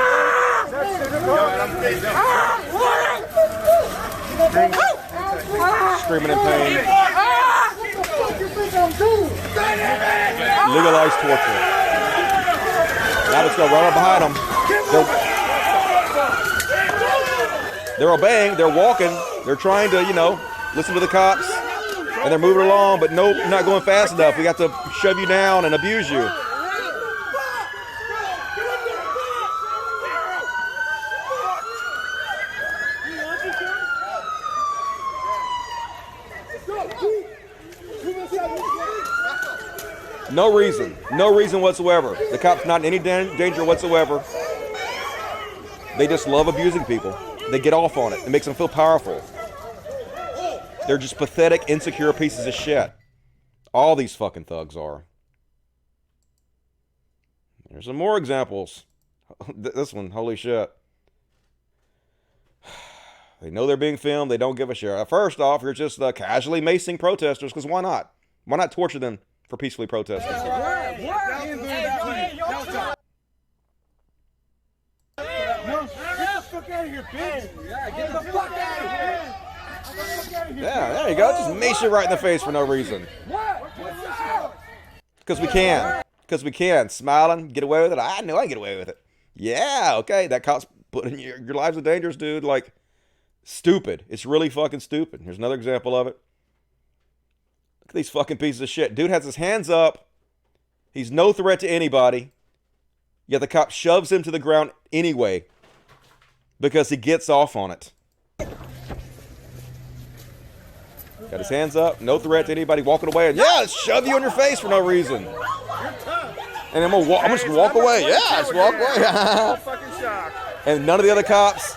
S1: Screaming in pain. Legalized torture. Now it's going to run up behind them. They're obeying. They're walking. They're trying to, listen to the cops. And they're moving along, but nope, you're not going fast enough. We got to shove you down and abuse you. No reason. No reason whatsoever. The cops not in any danger whatsoever. They just love abusing people. They get off on it. It makes them feel powerful. They're just pathetic, insecure pieces of shit. All these fucking thugs are. There's some more examples. This one, holy shit. They know they're being filmed. They don't give a shit. First off, you're just casually macing protesters, because why not? Why not torture them for peacefully protesting?
S2: Get the fuck out of here, bitch. Get the fuck out of here.
S1: Yeah, there you go. Just mace you right in the face for no reason. Because we can. Because we can. Smiling, get away with it. I know I can get away with it. Yeah, okay. That cop's putting your lives in danger, dude. Like, stupid. It's really fucking stupid. Here's another example of it. Look at these fucking pieces of shit. Dude has his hands up. He's no threat to anybody. Yet the cop shoves him to the ground anyway. Because he gets off on it. Got his hands up, no threat to anybody, walking away, and shove you in your face for no reason. And I'm just gonna walk away. Yeah, just walk away. And none of the other cops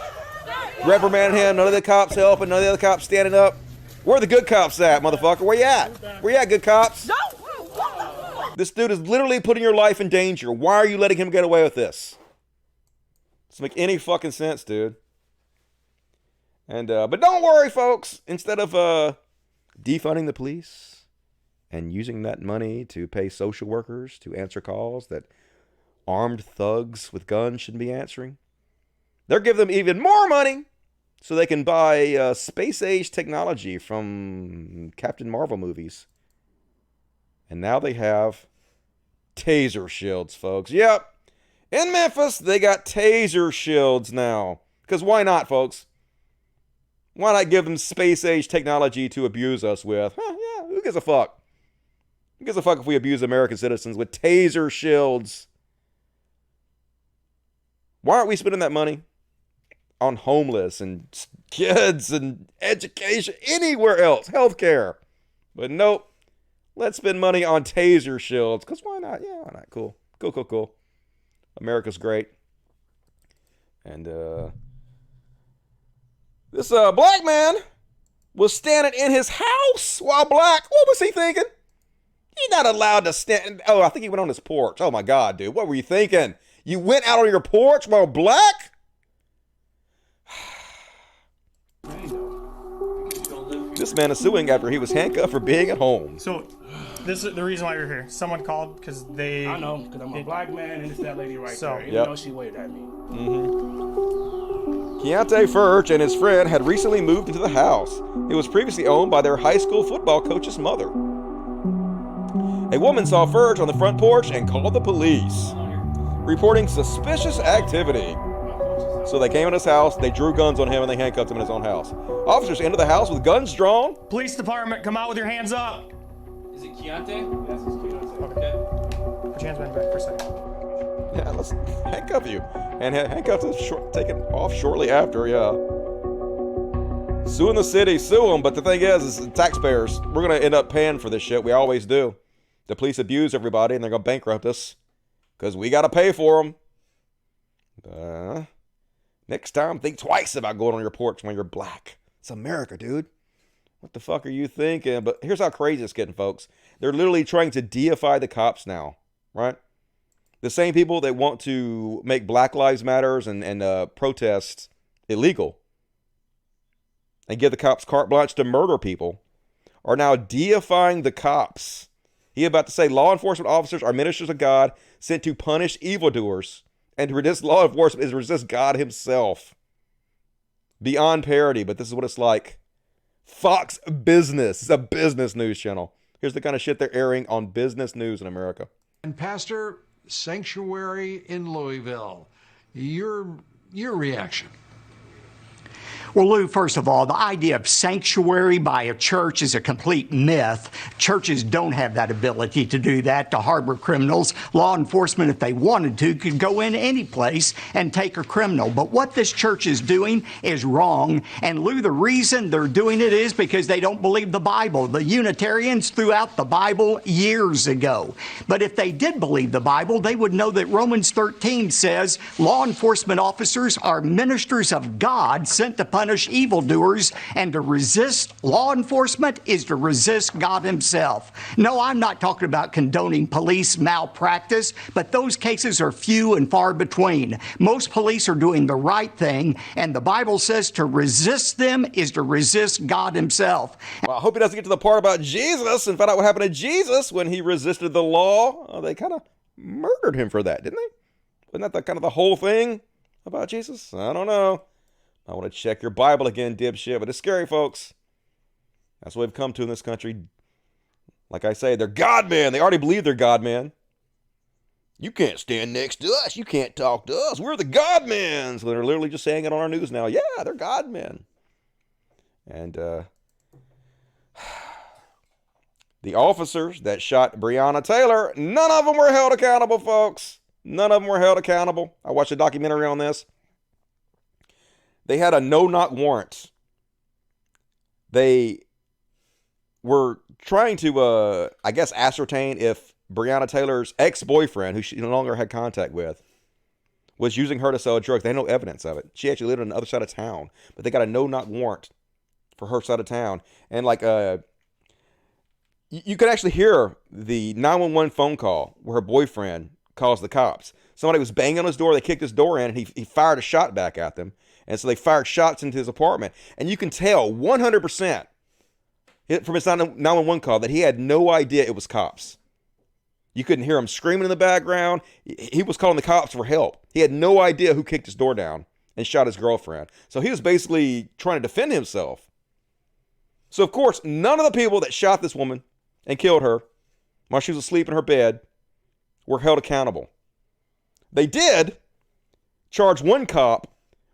S1: reprimand him. None of the cops helping. None of the other cops standing up. Where are the good cops at, motherfucker? Where you at? Where you at, good cops? This dude is literally putting your life in danger. Why are you letting him get away with this? Doesn't make any fucking sense, dude. And but don't worry, folks. Instead of defunding the police and using that money to pay social workers to answer calls that armed thugs with guns shouldn't be answering, they're giving them even more money so they can buy space-age technology from Captain Marvel movies. And now they have taser shields, folks. Yep. In Memphis, they got taser shields now. Because why not, folks? Why not give them space-age technology to abuse us with? Yeah, who gives a fuck? Who gives a fuck if we abuse American citizens with taser shields? Why aren't we spending that money on homeless and kids and education, anywhere else, healthcare? But nope. Let's spend money on taser shields. Because why not? Yeah, why not? Cool. Cool. America's great. And, this black man was standing in his house while black. What was he thinking? You're not allowed to stand. Oh, I think he went on his porch. Oh my God, dude. What were you thinking? You went out on your porch while black? This man is suing after he was handcuffed for being at home.
S3: So, this is the reason why you're here. Someone called because they...
S4: I know, because I'm a black man and it's that lady right there. You
S1: Yep.
S4: know she waved at me.
S1: Keontae Furch and his friend had recently moved into the house. It was previously owned by their high school football coach's mother. A woman saw Furch on the front porch and called the police, reporting suspicious activity. So they came in his house, they drew guns on him, and they handcuffed him in his own house. Officers entered the house with guns drawn.
S3: Police department, come out with your hands up.
S4: Is it Keontae? Yes, it's Keontae.
S3: Okay. Put your hands behind your back for a second.
S1: Yeah, let's handcuff you. And handcuffed him, taken off shortly after, yeah. Suing the city, sue them, but the thing is taxpayers, we're going to end up paying for this shit. We always do. The police abuse everybody, and they're going to bankrupt us because we got to pay for them. Next time, think twice about going on your porch when you're black. It's America, dude. What the fuck are you thinking? But here's how crazy it's getting, folks. They're literally trying to deify the cops now, right? The same people that want to make Black Lives Matters and protests illegal and give the cops carte blanche to murder people are now deifying the cops. He about to say law enforcement officers are ministers of God sent to punish evildoers. And to resist law enforcement is to resist God himself. Beyond parody, but this is what it's like. Fox Business. It's a business news channel. Here's the kind of shit they're airing on business news in America.
S23: And Pastor, sanctuary in Louisville. Your reaction?
S24: Well, Lou, first of all, the idea of sanctuary by a church is a complete myth. Churches don't have that ability to do that, to harbor criminals. Law enforcement, if they wanted to, could go in any place and take a criminal. But what this church is doing is wrong. And Lou, the reason they're doing it is because they don't believe the Bible. The Unitarians threw out the Bible years ago. But if they did believe the Bible, they would know that Romans 13 says law enforcement officers are ministers of God sent to punish evildoers, and to resist law enforcement is to resist God himself. No, I'm not talking about condoning police malpractice, but those cases are few and far between. Most police are doing the right thing, and the Bible says to resist them is to resist God himself.
S1: Well, I hope he doesn't get to the part about Jesus and find out what happened to Jesus when he resisted the law. They kind of murdered him for that, didn't they? Wasn't that kind of the whole thing about Jesus? I don't know. I want to check your Bible again, dipshit. But it's scary, folks. That's what we've come to in this country. Like I say, they're God-men. They already believe they're God-men. You can't stand next to us. You can't talk to us. We're the God-men. So they're literally just saying it on our news now. Yeah, they're God-men. And the officers that shot Breonna Taylor, none of them were held accountable, folks. None of them were held accountable. I watched a documentary on this. They had a no-knock warrant. They were trying to, I guess, ascertain if Breonna Taylor's ex-boyfriend, who she no longer had contact with, was using her to sell drugs. They had no evidence of it. She actually lived on the other side of town, but they got a no-knock warrant for her side of town. And like, you could actually hear the 911 phone call where her boyfriend calls the cops. Somebody was banging on his door. They kicked his door in, and he fired a shot back at them. And so they fired shots into his apartment. And you can tell 100% from his 911 call that he had no idea it was cops. You couldn't hear him screaming in the background. He was calling the cops for help. He had no idea who kicked his door down and shot his girlfriend. So he was basically trying to defend himself. So, of course, none of the people that shot this woman and killed her while she was asleep in her bed were held accountable. They did charge one cop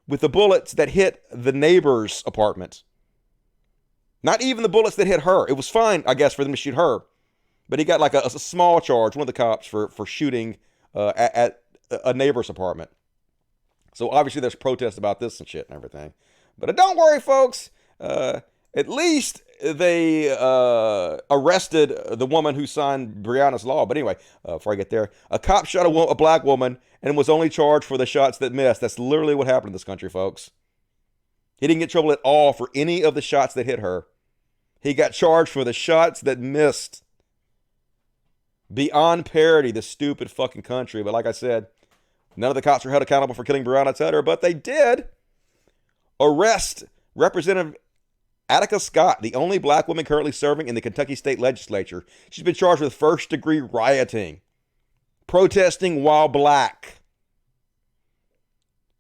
S1: with the bullets that hit the neighbor's apartment. Not even the bullets that hit her. It was fine, I guess, for them to shoot her. But he got like a small charge, one of the cops, for shooting at a neighbor's apartment. So obviously there's protests about this and shit and everything. But don't worry, folks. At least they arrested the woman who signed Breonna's law. But anyway, before I get there, a cop shot a black woman and was only charged for the shots that missed. That's literally what happened in this country, folks. He didn't get in trouble at all for any of the shots that hit her. He got charged for the shots that missed. Beyond parody, this stupid fucking country. But like I said, none of the cops were held accountable for killing Breonna Taylor, but they did arrest Representative Attica Scott, the only black woman currently serving in the Kentucky State Legislature. She's been charged with first-degree rioting, protesting while black.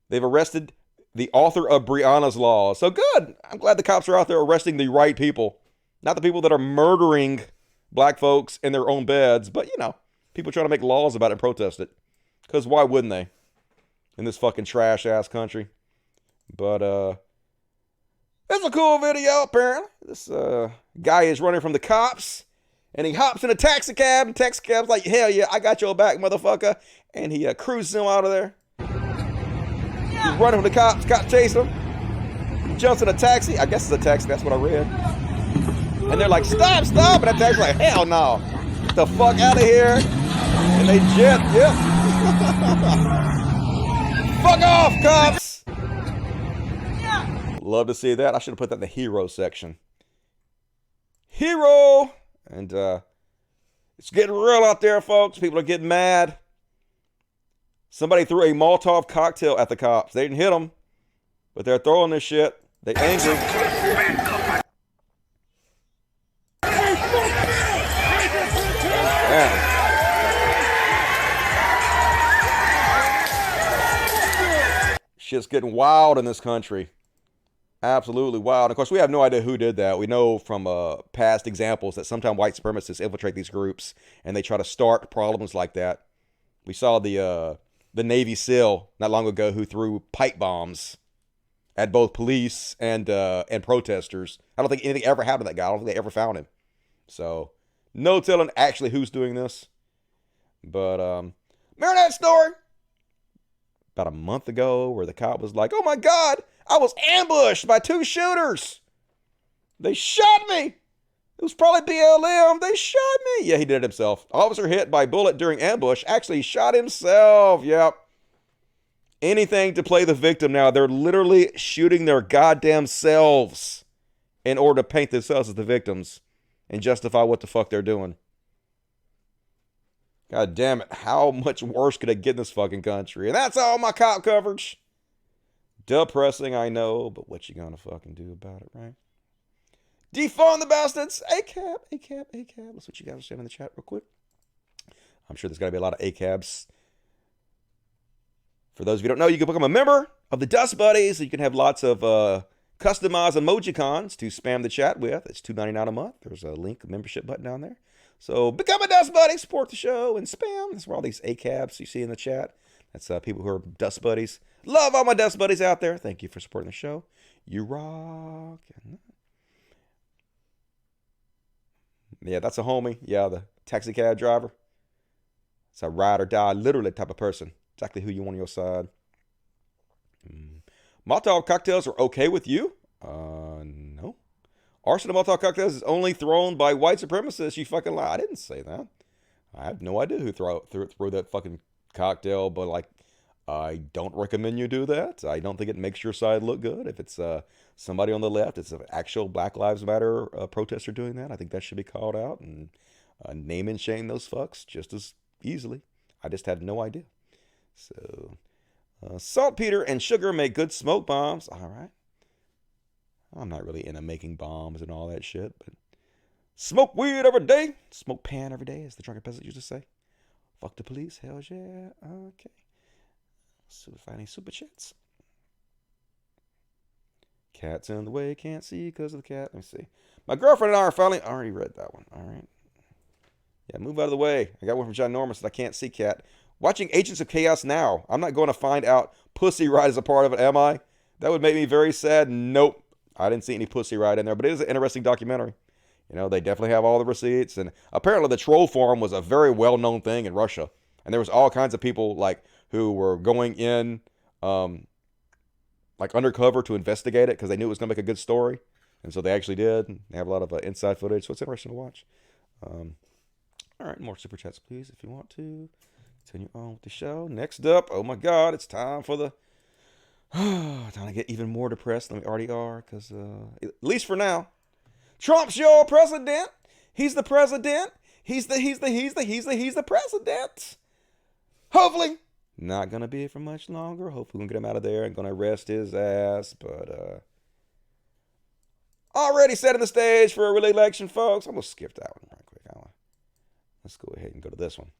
S1: They've arrested the author of Breonna's Law. So good. I'm glad the cops are out there arresting the right people, not the people that are murdering black folks in their own beds, but, you know, people trying to make laws about it and protest it. Because why wouldn't they? In this fucking trash-ass country. But, it's a cool video, apparently. This guy is running from the cops, and he hops in a taxi cab, and the taxi cab's like, hell yeah, I got your back, motherfucker. And he cruises him out of there. He's running from the cops, cops chase him. He jumps in a taxi. I guess it's a taxi, that's what I read. And they're like, stop, stop. And that taxi's like, hell no. Get the fuck out of here. And they jet, yep. Fuck off, cops. Love to see that. I should have put that in the hero section. Hero. And it's getting real out there, folks. People are getting mad. Somebody threw a Molotov cocktail at the cops. They didn't hit them, but they're throwing this shit. They angry. Yeah. Shit's getting wild in this country. Absolutely wild. Of course, we have no idea who did that. We know from past examples that sometimes white supremacists infiltrate these groups and they try to start problems like that. We saw the Navy SEAL not long ago who threw pipe bombs at both police and protesters. I don't think anything ever happened to that guy. I don't think they ever found him. So, no telling actually who's doing this. But, remember that story? About a month ago where the cop was like, oh my God, I was ambushed by two shooters. They shot me. It was probably BLM. They shot me. Yeah, he did it himself. Officer hit by bullet during ambush actually shot himself. Yep. Anything to play the victim now. They're literally shooting their goddamn selves in order to paint themselves as the victims and justify what the fuck they're doing. God damn it. How much worse could it get in this fucking country? And that's all my cop coverage. Depressing, I know, but what you gonna fucking do about it, right? Defund the bastards. ACAB, ACAB, ACAB. Let's what you guys are saying in the chat real quick. I'm sure there's got to be a lot of ACABs. For those of you who don't know, you can become a member of the Dust Buddies. You can have lots of customized emojicons to spam the chat with. It's $2.99 a month. There's a link, a membership button down there. So become a Dust Buddy, support the show, and spam. That's where all these ACABs you see in the chat. That's people who are Dust Buddies. Love all my Dust Buddies out there. Thank you for supporting the show. You rock. Yeah, that's a homie. Yeah, the taxi cab driver. It's a ride or die, literally type of person. Exactly who you want on your side. Molotov cocktails are okay with you? No. Arson of Molotov cocktails is only thrown by white supremacists. You fucking lie. I didn't say that. I have no idea who threw that fucking cocktail, but like, I don't recommend you do that. I don't think it makes your side look good. If it's somebody on the left, it's an actual Black Lives Matter protester doing that, I think that should be called out and name and shame those fucks just as easily. I just had no idea. So, saltpeter and sugar make good smoke bombs. All right. I'm not really into making bombs and all that shit, but smoke weed every day. Smoke pan every day, as the drunken peasant used to say. Fuck the police. Hell yeah. Okay. So if I any super chats. Cat's in the way, can't see because of the cat. Let me see. My girlfriend and I are finally. I already read that one. All right. Yeah, move out of the way. I got one from John Norman that I can't see, cat. Watching Agents of Chaos now. I'm not going to find out Pussy Riot is a part of it, am I? That would make me very sad. Nope. I didn't see any Pussy Riot in there, but it is an interesting documentary. You know, they definitely have all the receipts. And apparently the troll forum was a very well-known thing in Russia. And there was all kinds of people like who were going in like undercover to investigate it because they knew it was going to make a good story. And so they actually did. They have a lot of inside footage, so it's interesting to watch. All right, more super chats, please, if you want to. Continue on with the show. Next up, oh my God, it's time for the... time to get even more depressed than we already are, because at least for now, Trump's your president. He's the president. He's the president. Hopefully. Not going to be for much longer. Hopefully we can get him out of there and going to arrest his ass. But, already setting the stage for a real election, folks. I'm going to skip that one right quick. Let's go ahead and go to this one.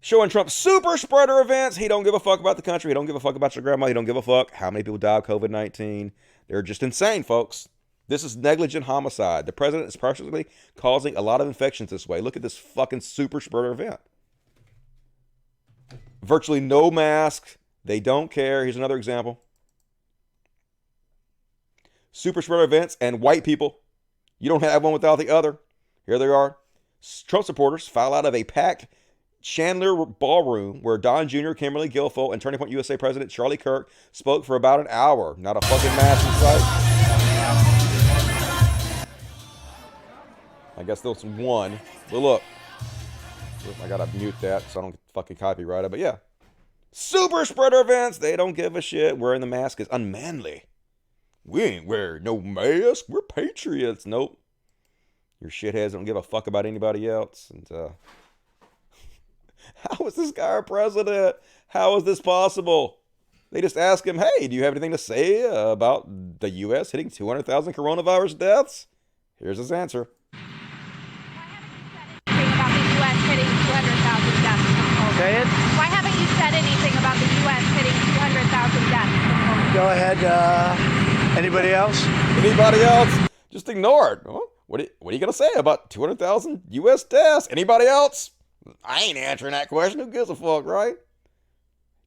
S1: Showing Trump super spreader events. He don't give a fuck about the country. He don't give a fuck about your grandma. He don't give a fuck how many people die of COVID-19. They're just insane, folks. This is negligent homicide. The president is personally causing a lot of infections this way. Look at this fucking super spreader event. Virtually no mask. They don't care. Here's another example. Super spreader events and white people. You don't have one without the other. Here they are. Trump supporters file out of a packed Chandler ballroom where Don Jr., Kimberly Guilfoyle, and Turning Point USA President Charlie Kirk spoke for about an hour. Not a fucking mask in sight. I guess there's one. But look. I gotta mute that so I don't get fucking copyrighted. But yeah. Super spreader events. They don't give a shit. Wearing the mask is unmanly. We ain't wearing no mask. We're patriots. Nope. Your shitheads don't give a fuck about anybody else. And how is this guy our president? How is this possible? They just ask him, hey, do you have anything to say about the U.S. hitting 200,000 coronavirus deaths? Here's his answer.
S5: About the U.S. hitting 200,000 deaths.
S6: Say it.
S5: Why haven't you said anything about the U.S. hitting 200,000 deaths?
S6: Go ahead. Anybody else?
S1: Anybody else? Just ignore it. Huh? What are you going to say about 200,000 U.S. deaths? Anybody else? I ain't answering that question. Who gives a fuck, right?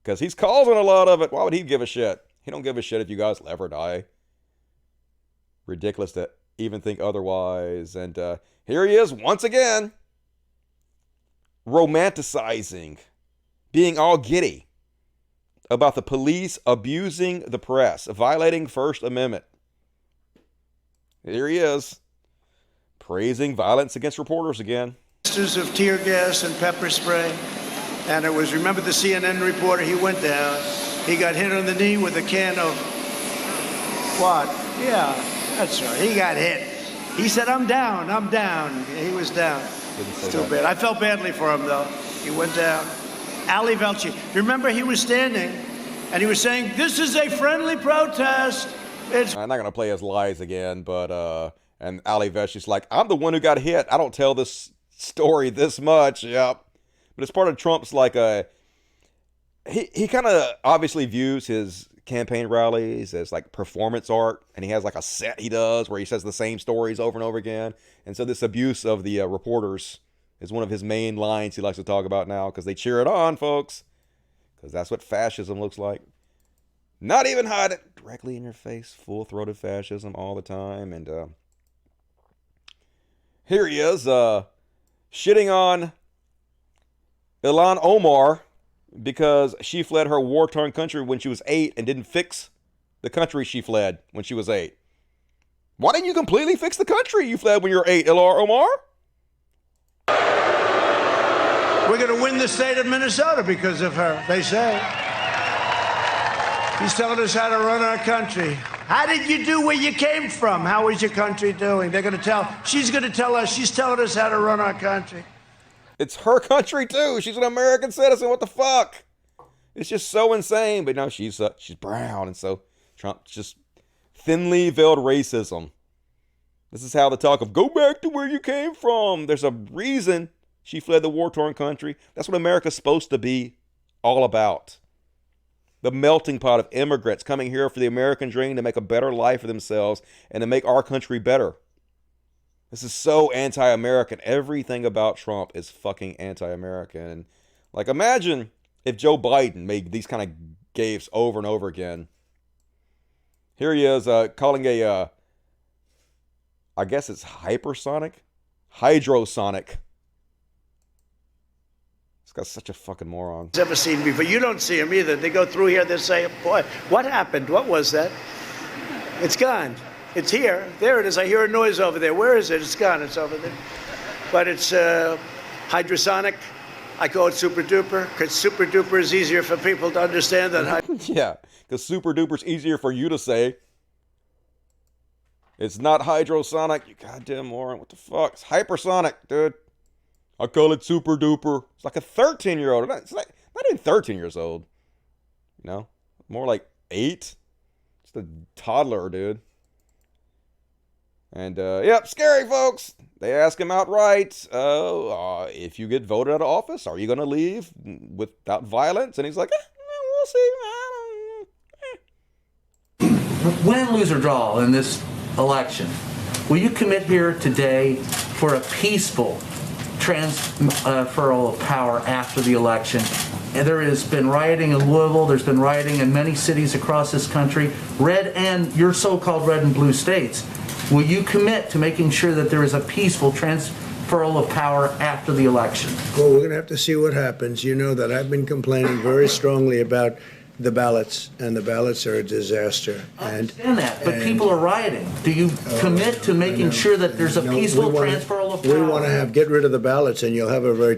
S1: Because he's causing a lot of it. Why would he give a shit? He don't give a shit if you guys live or die. Ridiculous to even think otherwise. And here he is once again. Romanticizing. Being all giddy. About the police abusing the press. Violating First Amendment. Here he is. Praising violence against reporters again.
S6: Of tear gas and pepper spray. And it was, remember the CNN reporter, he went down. He got hit on the knee with a can of what? Yeah, that's right. He got hit. He said, I'm down. He was down. It's too bad. I felt badly for him, though. He went down. Ali Velci. Remember, he was standing, and he was saying, this is a friendly protest.
S1: I'm not going to play his lies again, but, and Ali Velci's like, I'm the one who got hit. I don't tell this story this much. Yep. But it's part of Trump's, like, he kind of obviously views his campaign rallies as, like, performance art. And he has, like, a set he does where he says the same stories over and over again. And so this abuse of the reporters is one of his main lines he likes to talk about now because they cheer it on, folks. Because that's what fascism looks like. Not even hide it directly in your face. Full-throated fascism all the time. And here he is, shitting on Ilhan Omar because she fled her war-torn country when she was 8 and didn't fix the country she fled when she was 8. Why didn't you completely fix the country you fled when you were 8, Ilhan Omar?
S6: We're going to win the state of Minnesota because of her, they say. He's telling us how to run our country. How did you do where you came from? How is your country doing? They're going to tell, she's going to tell us, she's telling us how to run our country.
S1: It's her country too. She's an American citizen. What the fuck? It's just so insane. But no, she's brown, and so Trump's just thinly veiled racism. This is how the talk of go back to where you came from. There's a reason she fled the war-torn country. That's what America's supposed to be all about. The melting pot of immigrants coming here for the American dream to make a better life for themselves and to make our country better. This is so anti-American. Everything about Trump is fucking anti-American. Like, imagine if Joe Biden made these kind of gaffes over and over again. Here he is calling a, I guess it's hypersonic? Hydrosonic. This guy's such a fucking moron.
S6: Never seen before. You don't see him either. They go through here, they say, boy, what happened? What was that? It's gone. It's here. There it is. I hear a noise over there. Where is it? It's gone. It's over there. But it's hydrosonic. I call it super duper because super duper is easier for people to understand than
S1: yeah, because super duper is easier for you to say. It's not hydrosonic, you goddamn moron. What the fuck? It's hypersonic, dude. I call it super duper. It's like a 13-year-old. It's like not even 13 years old. You know? More like 8. It's a toddler, dude. And, yep, scary, folks. They ask him outright, if you get voted out of office, are you going to leave without violence? And he's like, we'll see.
S7: Win, lose, or draw in this election, will you commit here today for a peaceful transferal of power after the election? And there has been rioting in Louisville, there's been rioting in many cities across this country, red and your so-called red and blue states. Will you commit to making sure that there is a peaceful transferal of power after the election?
S6: Well, we're going to have to see what happens. You know that I've been complaining very strongly about the ballots, and the ballots are a disaster.
S7: I understand that, but people are rioting. Do you commit to making sure that there's a peaceful transferal of power?
S6: We want to get rid of the ballots, and you'll have a very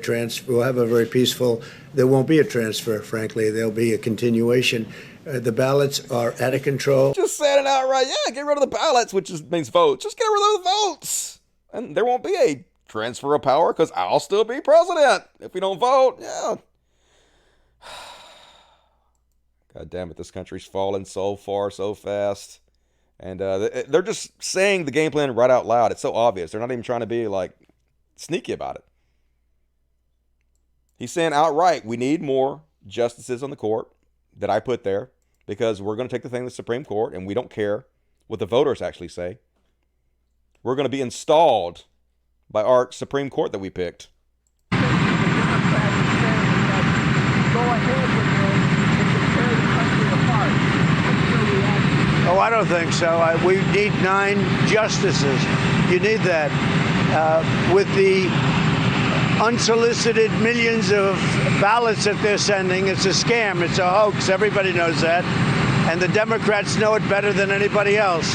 S6: peaceful. There won't be a transfer, frankly. There'll be a continuation. The ballots are out of control.
S1: Just saying it outright. Yeah, get rid of the ballots, which means votes. Just get rid of the votes, and there won't be a transfer of power because I'll still be president if we don't vote. Yeah. God damn it, this country's falling so far, so fast. And they're just saying the game plan right out loud. It's so obvious. They're not even trying to be, like, sneaky about it. He's saying outright, we need more justices on the court that I put there because we're going to take the thing to the Supreme Court and we don't care what the voters actually say. We're going to be installed by our Supreme Court that we picked.
S2: Go ahead with
S6: Oh, I don't think so. We need 9 justices. You need that. With the unsolicited millions of ballots that they're sending, it's a scam. It's a hoax. Everybody knows that. And the Democrats know it better than anybody else.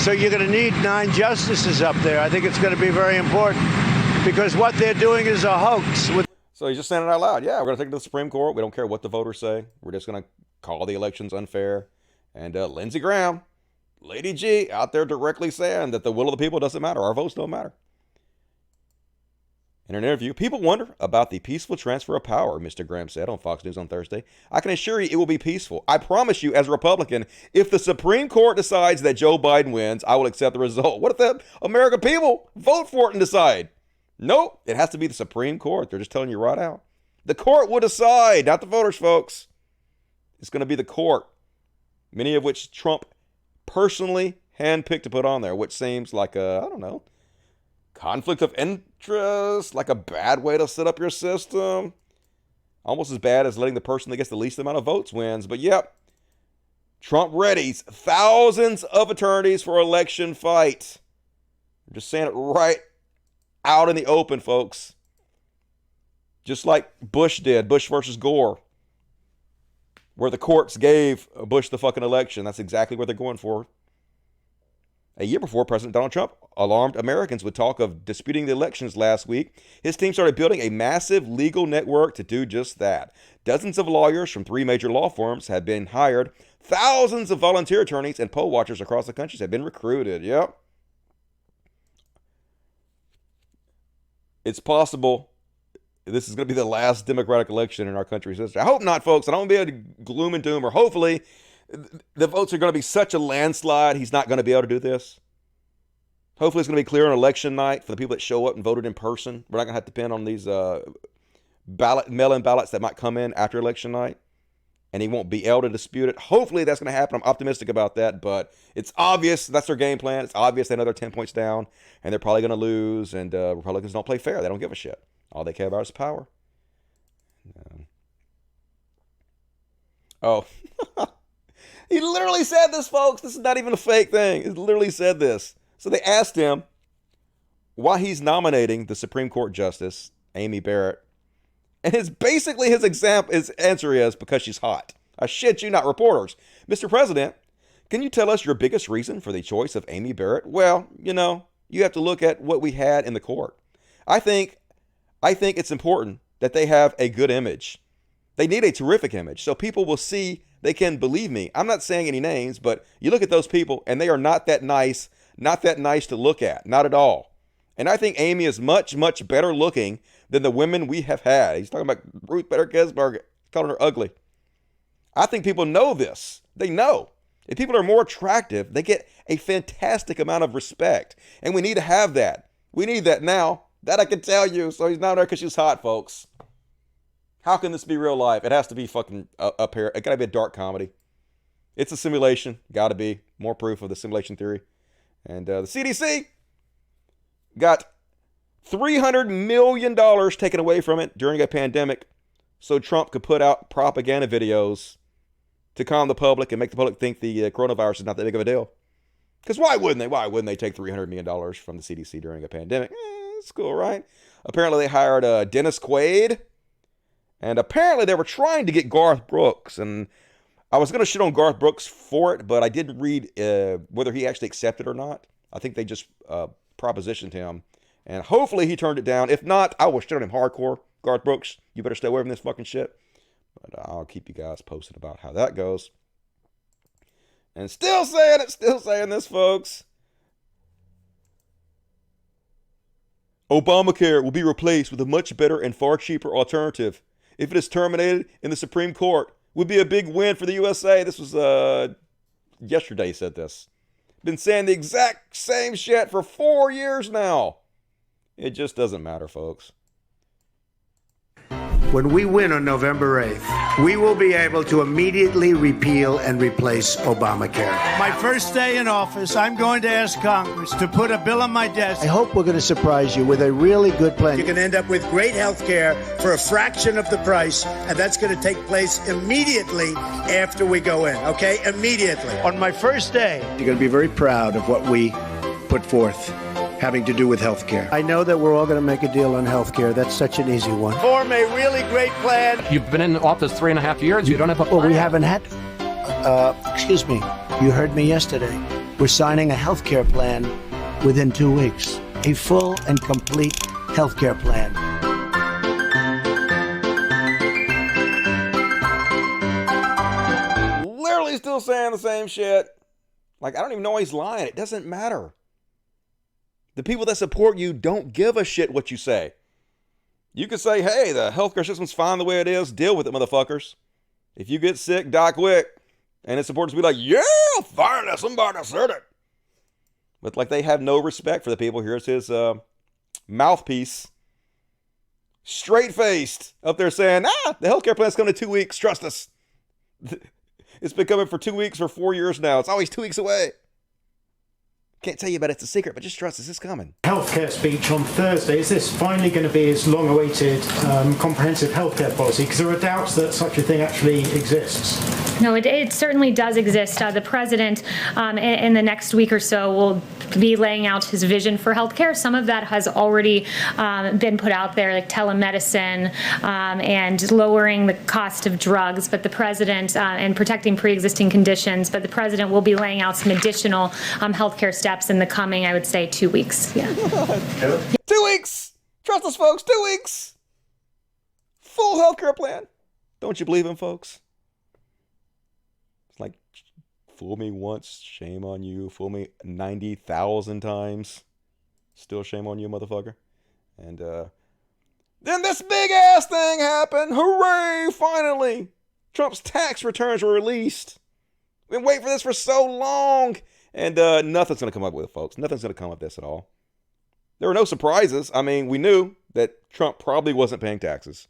S6: So you're going to need 9 justices up there. I think it's going to be very important because what they're doing is a hoax.
S1: So he's just saying it out loud. Yeah, we're going to take it to the Supreme Court. We don't care what the voters say. We're just going to call the elections unfair. And Lindsey Graham, Lady G, out there directly saying that the will of the people doesn't matter. Our votes don't matter. In an interview, people wonder about the peaceful transfer of power, Mr. Graham said on Fox News on Thursday. I can assure you it will be peaceful. I promise you, as a Republican, if the Supreme Court decides that Joe Biden wins, I will accept the result. What if the American people vote for it and decide? Nope, it has to be the Supreme Court. They're just telling you right out. The court will decide, not the voters, folks. It's going to be the court. Many of which Trump personally handpicked to put on there, which seems like a, I don't know, conflict of interest, like a bad way to set up your system. Almost as bad as letting the person that gets the least amount of votes wins. But yep, Trump readies thousands of attorneys for election fight. I'm just saying it right out in the open, folks. Just like Bush did, Bush versus Gore. Where the courts gave Bush the fucking election. That's exactly what they're going for. A year before President Donald Trump alarmed Americans with talk of disputing the elections last week, his team started building a massive legal network to do just that. Dozens of lawyers from 3 major law firms have been hired. Thousands of volunteer attorneys and poll watchers across the country have been recruited. Yep. It's possible this is going to be the last Democratic election in our country's history. I hope not, folks. I don't want to be able to gloom and doom, or hopefully the votes are going to be such a landslide, he's not going to be able to do this. Hopefully it's going to be clear on election night for the people that show up and voted in person. We're not going to have to depend on these mail-in ballots that might come in after election night, and he won't be able to dispute it. Hopefully that's going to happen. I'm optimistic about that, but it's obvious that's their game plan. It's obvious they know they're 10 points down, and they're probably going to lose, and Republicans don't play fair. They don't give a shit. All they care about is power. Oh. He literally said this, folks. This is not even a fake thing. He literally said this. So they asked him why he's nominating the Supreme Court Justice, Amy Barrett. And his answer is because she's hot. I shit you not, reporters. Mr. President, can you tell us your biggest reason for the choice of Amy Barrett? Well, you have to look at what we had in the court. I think it's important that they have a good image. They need a terrific image so people will see they can believe me. I'm not saying any names, but you look at those people and they are not that nice not that nice to look at. Not at all. And I think Amy is much, much better looking than the women we have had. He's talking about Ruth Bader Ginsburg, calling her ugly. I think people know this. They know. If people are more attractive, they get a fantastic amount of respect. And we need to have that. We need that now. That I can tell you. So he's not there because she's hot, folks. How can this be real life? It has to be fucking up here. It gotta be a dark comedy. It's a simulation. Gotta be. More proof of the simulation theory. And the CDC got $300 million taken away from it during a pandemic so Trump could put out propaganda videos to calm the public and make the public think the coronavirus is not that big of a deal. Because why wouldn't they? Why wouldn't they take $300 million from the CDC during a pandemic? It's cool, right? Apparently they hired Dennis Quaid. And apparently they were trying to get Garth Brooks. And I was going to shit on Garth Brooks for it, but I didn't read whether he actually accepted or not. I think they just propositioned him. And hopefully he turned it down. If not, I will shit on him hardcore. Garth Brooks, you better stay away from this fucking shit. But I'll keep you guys posted about how that goes. And still saying this, folks. Obamacare will be replaced with a much better and far cheaper alternative. If it is terminated in the Supreme Court, would be a big win for the USA. This was yesterday he said this. Been saying the exact same shit for 4 years now. It just doesn't matter, folks.
S6: When we win on November 8th, we will be able to immediately repeal and replace Obamacare. My first day in office, I'm going to ask Congress to put a bill on my desk. I hope we're going to surprise you with a really good plan. You can end up with great health care for a fraction of the price, and that's going to take place immediately after we go in, okay? Immediately. On my first day, you're going to be very proud of what we put forth having to do with health care. I know that we're all going to make a deal on health care. That's such an easy one. Form a really great plan.
S9: You've been in office 3.5 years. You don't have a plan.
S6: Well, we haven't had... excuse me. You heard me yesterday. We're signing a health care plan within 2 weeks. A full and complete health care plan.
S1: Literally still saying the same shit. Like, I don't even know why he's lying. It doesn't matter. The people that support you don't give a shit what you say. You can say, hey, the healthcare system's fine the way it is. Deal with it, motherfuckers. If you get sick, die quick. And his supporters be like, yeah, finally somebody said it. But like they have no respect for the people. Here's his mouthpiece. Straight-faced up there saying, the healthcare plan's coming in 2 weeks. Trust us. It's been coming for 2 weeks for 4 years now. It's always 2 weeks away. Can't tell you about it, it's a secret, but just trust us, it's coming.
S11: Healthcare speech on Thursday. Is this finally going to be his long-awaited comprehensive healthcare policy? Because there are doubts that such a thing actually exists.
S12: No, it certainly does exist. The president in the next week or so will be laying out his vision for healthcare. Some of that has already been put out there, like telemedicine and lowering the cost of drugs. But the president and protecting pre-existing conditions. But the president will be laying out some additional healthcare steps in the coming, I would say, 2 weeks. Yeah.
S1: 2 weeks. Trust us, folks. 2 weeks. Full healthcare plan. Don't you believe him, folks? It's like, fool me once, shame on you. Fool me 90,000 times. Still shame on you, motherfucker. And then this big ass thing happened. Hooray! Finally, Trump's tax returns were released. We've been waiting for this for so long. And nothing's going to come up with it, folks. Nothing's going to come up with this at all. There were no surprises. I mean, we knew that Trump probably wasn't paying taxes.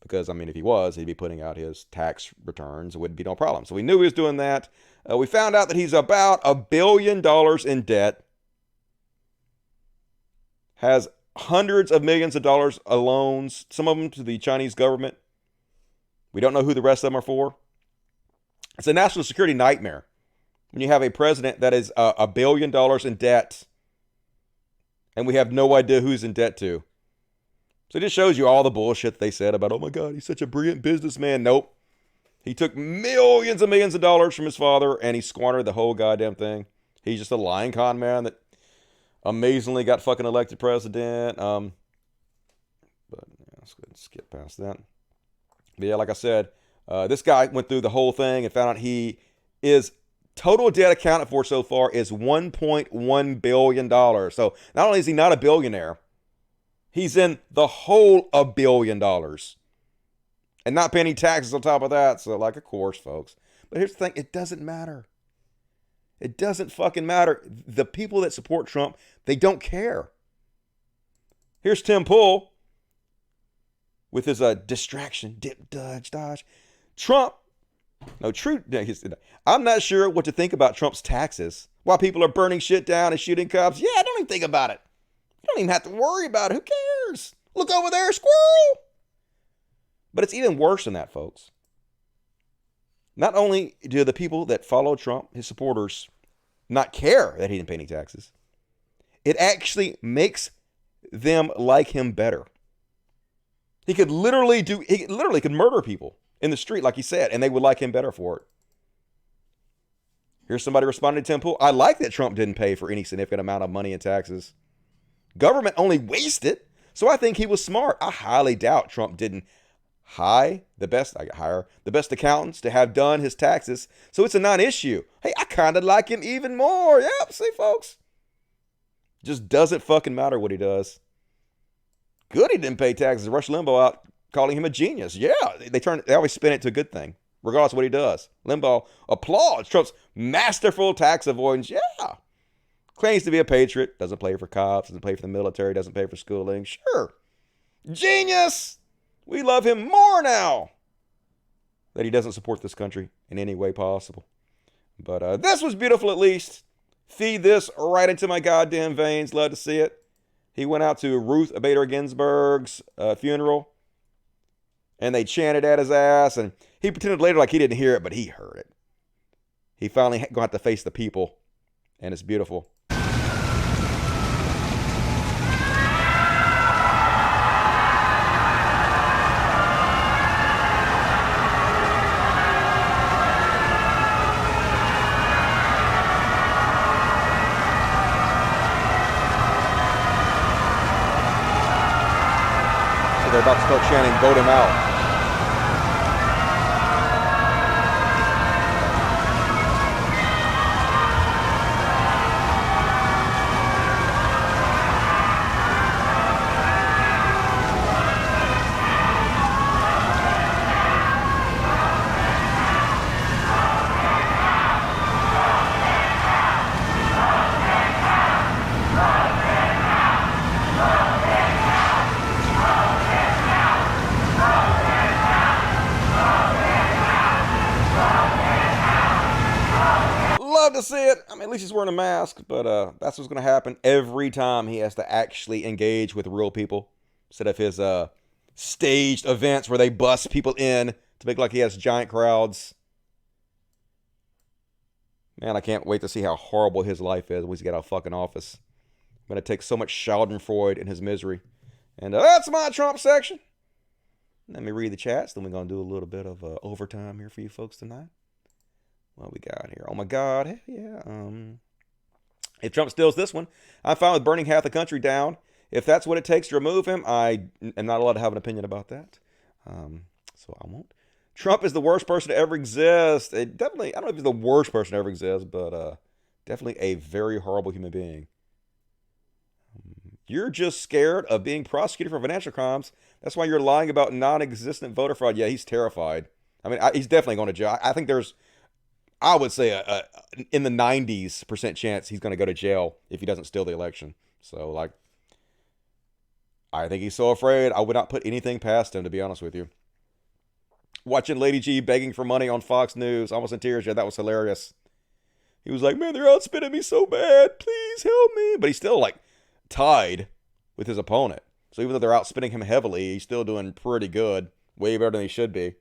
S1: Because, I mean, if he was, he'd be putting out his tax returns. It wouldn't be no problem. So we knew he was doing that. We found out that he's about $1 billion in debt. Has hundreds of millions of dollars of loans. Some of them to the Chinese government. We don't know who the rest of them are for. It's a national security nightmare. When you have a president that is $1 billion in debt, and we have no idea who's in debt to. So it just shows you all the bullshit they said about, oh my God, he's such a brilliant businessman. Nope. He took millions and millions of dollars from his father, and he squandered the whole goddamn thing. He's just a lying con man that amazingly got fucking elected president. But yeah, let's go ahead and skip past that. But yeah, like I said, this guy went through the whole thing and found out he is Total debt accounted for so far is $1.1 billion. So not only is he not a billionaire, he's in the hole of $1 billion. And not paying any taxes on top of that. So, like, of course, folks. But here's the thing. It doesn't matter. It doesn't fucking matter. The people that support Trump, they don't care. Here's Tim Pool with his distraction, dip, dodge. Trump, I'm not sure what to think about Trump's taxes. While people are burning shit down and shooting cops, yeah, don't even think about it. You don't even have to worry about it. Who cares? Look over there, squirrel. But it's even worse than that, folks. Not only do the people that follow Trump, his supporters, not care that he didn't pay any taxes, it actually makes them like him better. He could literally murder people in the street, like he said, and they would like him better for it. Here's somebody responding to Tim Pool. I like that Trump didn't pay for any significant amount of money in taxes. Government only wasted, so I think he was smart. I highly doubt Trump didn't hire the best accountants to have done his taxes, so it's a non-issue. Hey, I kind of like him even more. Yep, see, folks. Just doesn't fucking matter what he does. Good he didn't pay taxes. Rush Limbaugh out calling him a genius. Yeah, they always spin it to a good thing, regardless of what he does. Limbaugh applauds Trump's masterful tax avoidance. Yeah. Claims to be a patriot. Doesn't pay for cops. Doesn't pay for the military. Doesn't pay for schooling. Sure. Genius. We love him more now that he doesn't support this country in any way possible. But this was beautiful, at least. Feed this right into my goddamn veins. Love to see it. He went out to Ruth Bader Ginsburg's funeral, and they chanted at his ass, and he pretended later like he didn't hear it, but he heard it. He finally going to have to face the people, and it's beautiful. They're about to start chanting, vote him out. To see it. I mean, at least he's wearing a mask, but that's what's going to happen every time he has to actually engage with real people instead of his staged events where they bust people in to make like he has giant crowds. Man, I can't wait to see how horrible his life is once he get out of fucking office. I'm going to take so much Schadenfreude in his misery. And that's my Trump section. Let me read the chats, then we're going to do a little bit of overtime here for you folks tonight. What we got here? Oh my God, hell yeah. If Trump steals this one, I'm fine with burning half the country down. If that's what it takes to remove him, I am not allowed to have an opinion about that. So I won't. Trump is the worst person to ever exist. Definitely, I don't know if he's the worst person to ever exist, but definitely a very horrible human being. You're just scared of being prosecuted for financial crimes. That's why you're lying about non-existent voter fraud. Yeah, he's terrified. I mean, he's definitely going to jail. I think there's, I would say, in the 90% chance he's going to go to jail if he doesn't steal the election. So, like, I think he's so afraid. I would not put anything past him, to be honest with you. Watching Lady G begging for money on Fox News, almost in tears. Yeah, that was hilarious. He was like, man, they're outspending me so bad. Please help me. But he's still, like, tied with his opponent. So even though they're outspending him heavily, he's still doing pretty good. Way better than he should be.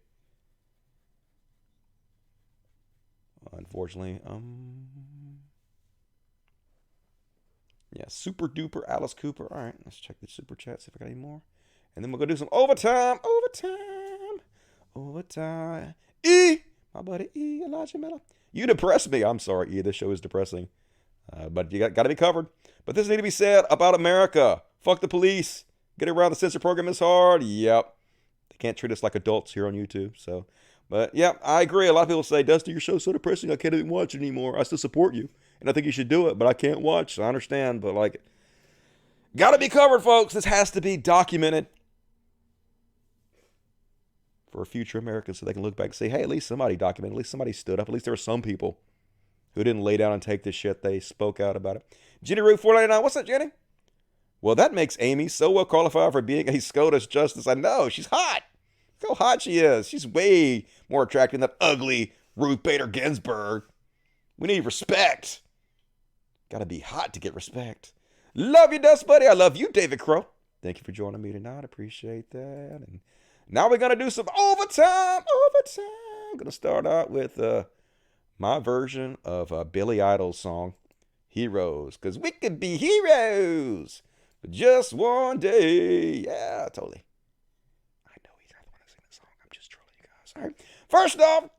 S1: Unfortunately, yeah, super duper Alice Cooper. All right, let's check the super chat, see if I got any more. And then we'll go do some overtime. E, my buddy E, Elijah Miller. You depress me. I'm sorry, E, this show is depressing. But you got to be covered. But this need to be said about America. Fuck the police. Getting around the censor program is hard. Yep. They can't treat us like adults here on YouTube. So, But yeah, I agree. A lot of people say, Dusty, your show's so depressing, I can't even watch it anymore. I still support you, and I think you should do it, but I can't watch. So I understand, but like, got to be covered, folks. This has to be documented for future Americans so they can look back and say, hey, at least somebody documented, at least somebody stood up, at least there were some people who didn't lay down and take this shit. They spoke out about it. Jenny Root 499, what's up, Jenny? Well, that makes Amy so well qualified for being a SCOTUS justice. I know, she's hot. Look how hot she is. She's way more attractive than that ugly Ruth Bader Ginsburg. We need respect. Gotta be hot to get respect. Love you, Dust Buddy. I love you, David Crow. Thank you for joining me tonight. I appreciate that. And now we're gonna do some overtime. I'm gonna start out with my version of Billy Idol's song, Heroes. Because we could be heroes for just one day. Yeah, totally. All right. First off,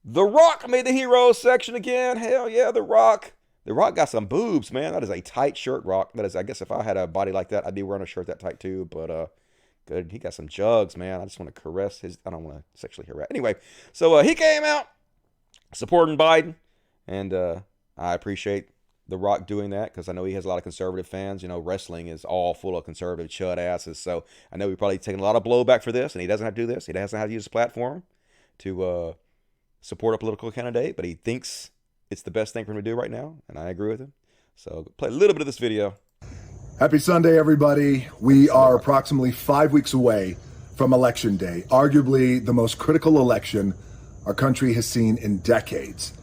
S1: The Rock made the Heroes section again. Hell yeah, The Rock. The Rock got some boobs, man. That is a tight shirt, Rock. That is, I guess if I had a body like that, I'd be wearing a shirt that tight too. But good. He got some jugs, man. I just want to caress his. I don't want to sexually harass. Anyway, so he came out supporting Biden, and I appreciate The Rock doing that because I know he has a lot of conservative fans. You know, wrestling is all full of conservative chud asses. So I know he's probably taking a lot of blowback for this, and he doesn't have to do this. He doesn't have to use his platform to support a political candidate, but he thinks it's the best thing for him to do right now, and I agree with him. So play a little bit of this video.
S13: Happy Sunday, everybody. We are approximately 5 weeks away from Election Day, arguably the most critical election our country has seen in decades.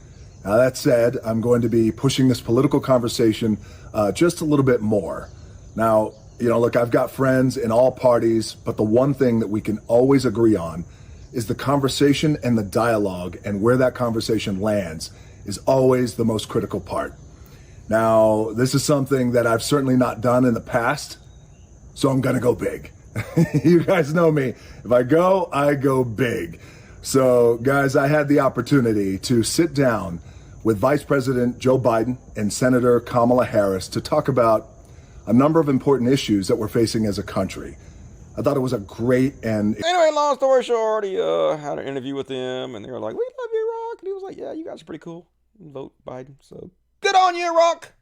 S13: Now, that said, I'm going to be pushing this political conversation just a little bit more. Now, you know, look, I've got friends in all parties, but the one thing that we can always agree on is the conversation and the dialogue, and where that conversation lands is always the most critical part. Now, this is something that I've certainly not done in the past, so I'm gonna go big. You guys know me. If I go big. So, guys, I had the opportunity to sit down with Vice President Joe Biden and Senator Kamala Harris to talk about a number of important issues that we're facing as a country. I thought it was a great and...
S1: Anyway, long story short, he had an interview with them, and they were like, we love you, Rock. And he was like, yeah, you guys are pretty cool. Vote Biden. So, good on you, Rock.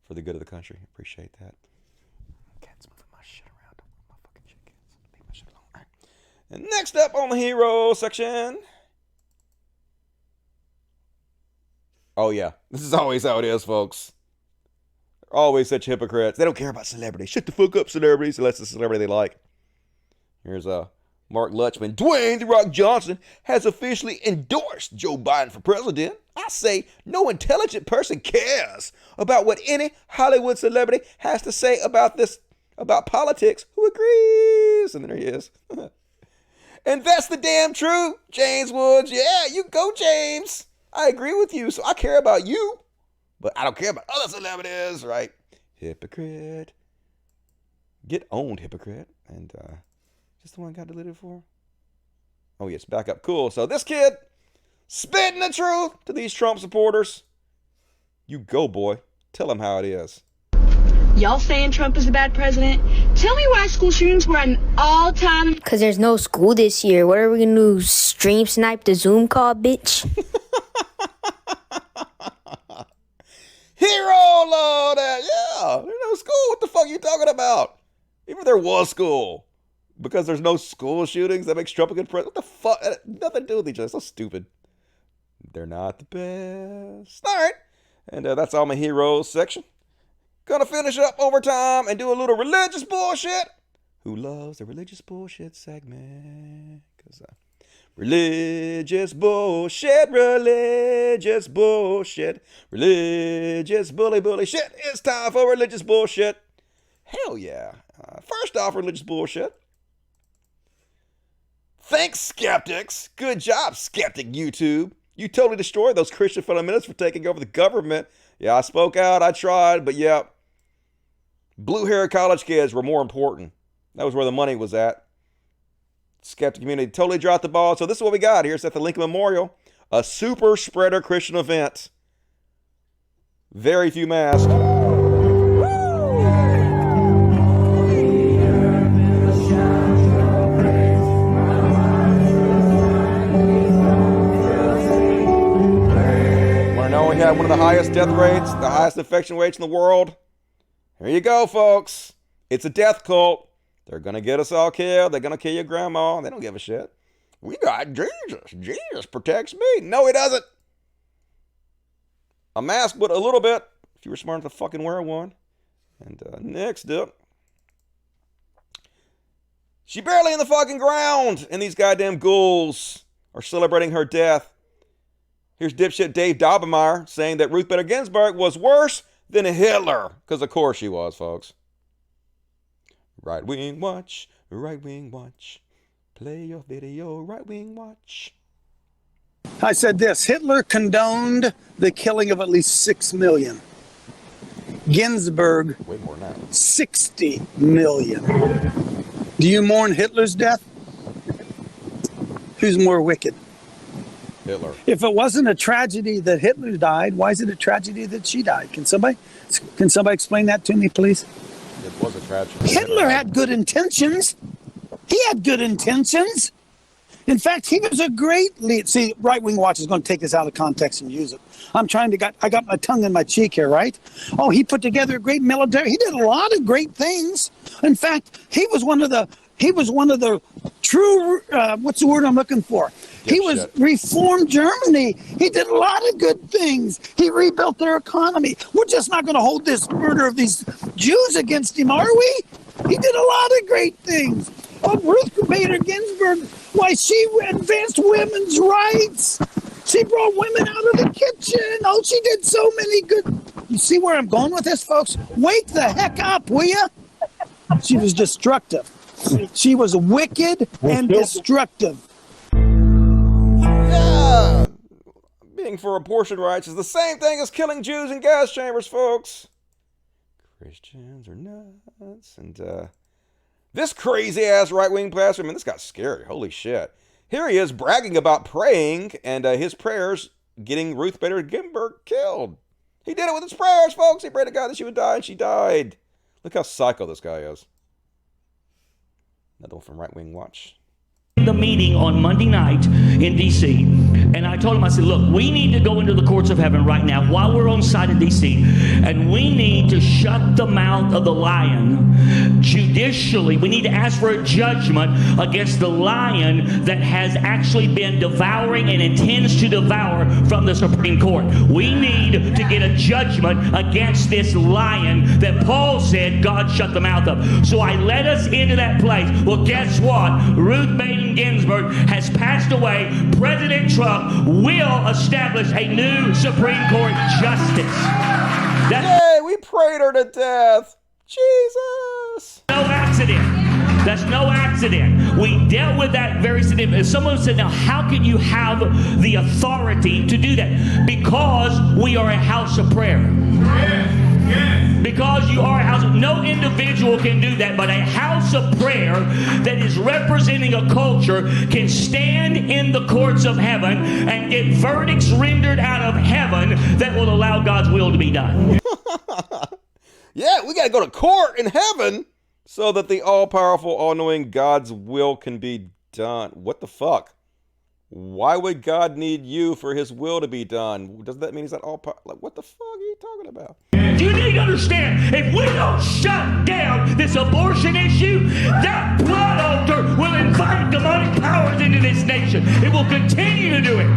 S1: For the good of the country. Appreciate that. Cat's moving my shit around. My fucking shit, cats. Leave my shit alone. All right. And next up on the hero section... Oh, yeah. This is always how it is, folks. They're always such hypocrites. They don't care about celebrities. Shut the fuck up, celebrities, unless it's a celebrity they like. Here's Mark Lutchman. Dwayne "The Rock" Johnson has officially endorsed Joe Biden for president. I say no intelligent person cares about what any Hollywood celebrity has to say about politics. Who agrees? And there he is. And that's the damn truth, James Woods. Yeah, you go, James. I agree with you, so I care about you, but I don't care about other celebrities, right? Hypocrite. Get owned, hypocrite. And, just the one I got deleted for? Oh, yes, back up. Cool. So this kid, spitting the truth to these Trump supporters. You go, boy. Tell them how it is.
S14: Y'all saying Trump is a bad president? Tell me why school shootings were an all-time...
S15: Because there's no school this year. What are we going to do? Stream snipe the Zoom call, bitch?
S1: Hero load! Yeah, there's no school. What the fuck are you talking about? Even if there was school. Because there's no school shootings, that makes Trump a good president. What the fuck? Nothing to do with each other. So stupid. They're not the best. All right. And that's all my heroes section. Gonna finish up overtime and do a little religious bullshit. Who loves the religious bullshit segment? Because religious bullshit, religious bullshit, religious bully shit. It's time for religious bullshit. Hell yeah. First off, religious bullshit. Thanks, skeptics. Good job, skeptic YouTube. You totally destroyed those Christian fundamentalists for taking over the government. Yeah, I spoke out. I tried. But yeah, blue-haired college kids were more important. That was where the money was at. Skeptic community totally dropped the ball. So this is what we got. Here's at the Lincoln Memorial. A super spreader Christian event. Very few masks. got one of the highest death rates, the highest infection rates in the world. Here you go, folks. It's a death cult. They're going to get us all killed. They're going to kill your grandma. They don't give a shit. We got Jesus. Jesus protects me. No, he doesn't. A mask would a little bit, if you were smart enough to fucking wear one. And next up, she barely in the fucking ground, and these goddamn ghouls are celebrating her death. Here's dipshit Dave Daubenmire saying that Ruth Bader Ginsburg was worse than Hitler. Because of course she was, folks. Right Wing Watch, Right Wing Watch. Play your video, Right Wing Watch.
S16: I said this, Hitler condoned the killing of at least 6 million. Ginsburg,
S1: way more than that.
S16: 60 million. Do you mourn Hitler's death? Who's more wicked?
S1: Hitler.
S16: If it wasn't a tragedy that Hitler died, why is it a tragedy that she died? Can somebody explain that to me, please?
S1: It was a tragedy.
S16: Hitler had good intentions. He had good intentions. In fact, he was a great leader. See, Right Wing Watch is going to take this out of context and use it. I got my tongue in my cheek here, right? Oh, he put together a great military. He did a lot of great things. In fact, he was one of the true, what's the word I'm looking for? He was reformed Germany. He did a lot of good things. He rebuilt their economy. We're just not going to hold this murder of these Jews against him, are we? He did a lot of great things. Oh, Ruth Bader Ginsburg, why, she advanced women's rights. She brought women out of the kitchen. Oh, she did so many good. You see where I'm going with this, folks? Wake the heck up, will you? She was destructive. She was wicked and destructive.
S1: Yeah. Being for abortion rights is the same thing as killing Jews in gas chambers, folks. Christians are nuts. And this crazy-ass right-wing pastor, I mean, this got scary. Holy shit. Here he is bragging about praying and his prayers getting Ruth Bader Ginsburg killed. He did it with his prayers, folks. He prayed to God that she would die, and she died. Look how psycho this guy is. Another one from Right Wing Watch.
S17: The meeting on Monday night in D.C., and I told him, I said, look, we need to go into the courts of heaven right now while we're on site in D.C., and we need to shut the mouth of the lion judicially. We need to ask for a judgment against the lion that has actually been devouring and intends to devour from the Supreme Court. We need to get a judgment against this lion that Paul said God shut the mouth of. So I led us into that place. Well, guess what? Ruth Bader Ginsburg has passed away. President Trump will establish a new Supreme Court justice.
S1: Yay, we prayed her to death. Jesus.
S17: No accident. That's no accident. We dealt with that very significant. Someone said, now how can you have the authority to do that? Because we are a house of prayer. Because you are a house of, no individual can do that, but a house of prayer that is representing a culture can stand in the courts of heaven and get verdicts rendered out of heaven that will allow God's will to be done.
S1: Yeah, we got to go to court in heaven so that the all-powerful, all-knowing God's will can be done. What the fuck? Why would God need you for his will to be done? Does that mean he's not all-powerful? Like, what the fuck are you talking about?
S17: You need to understand, if we don't shut down this abortion issue, that blood altar will invite demonic powers into this nation. It will continue to do it.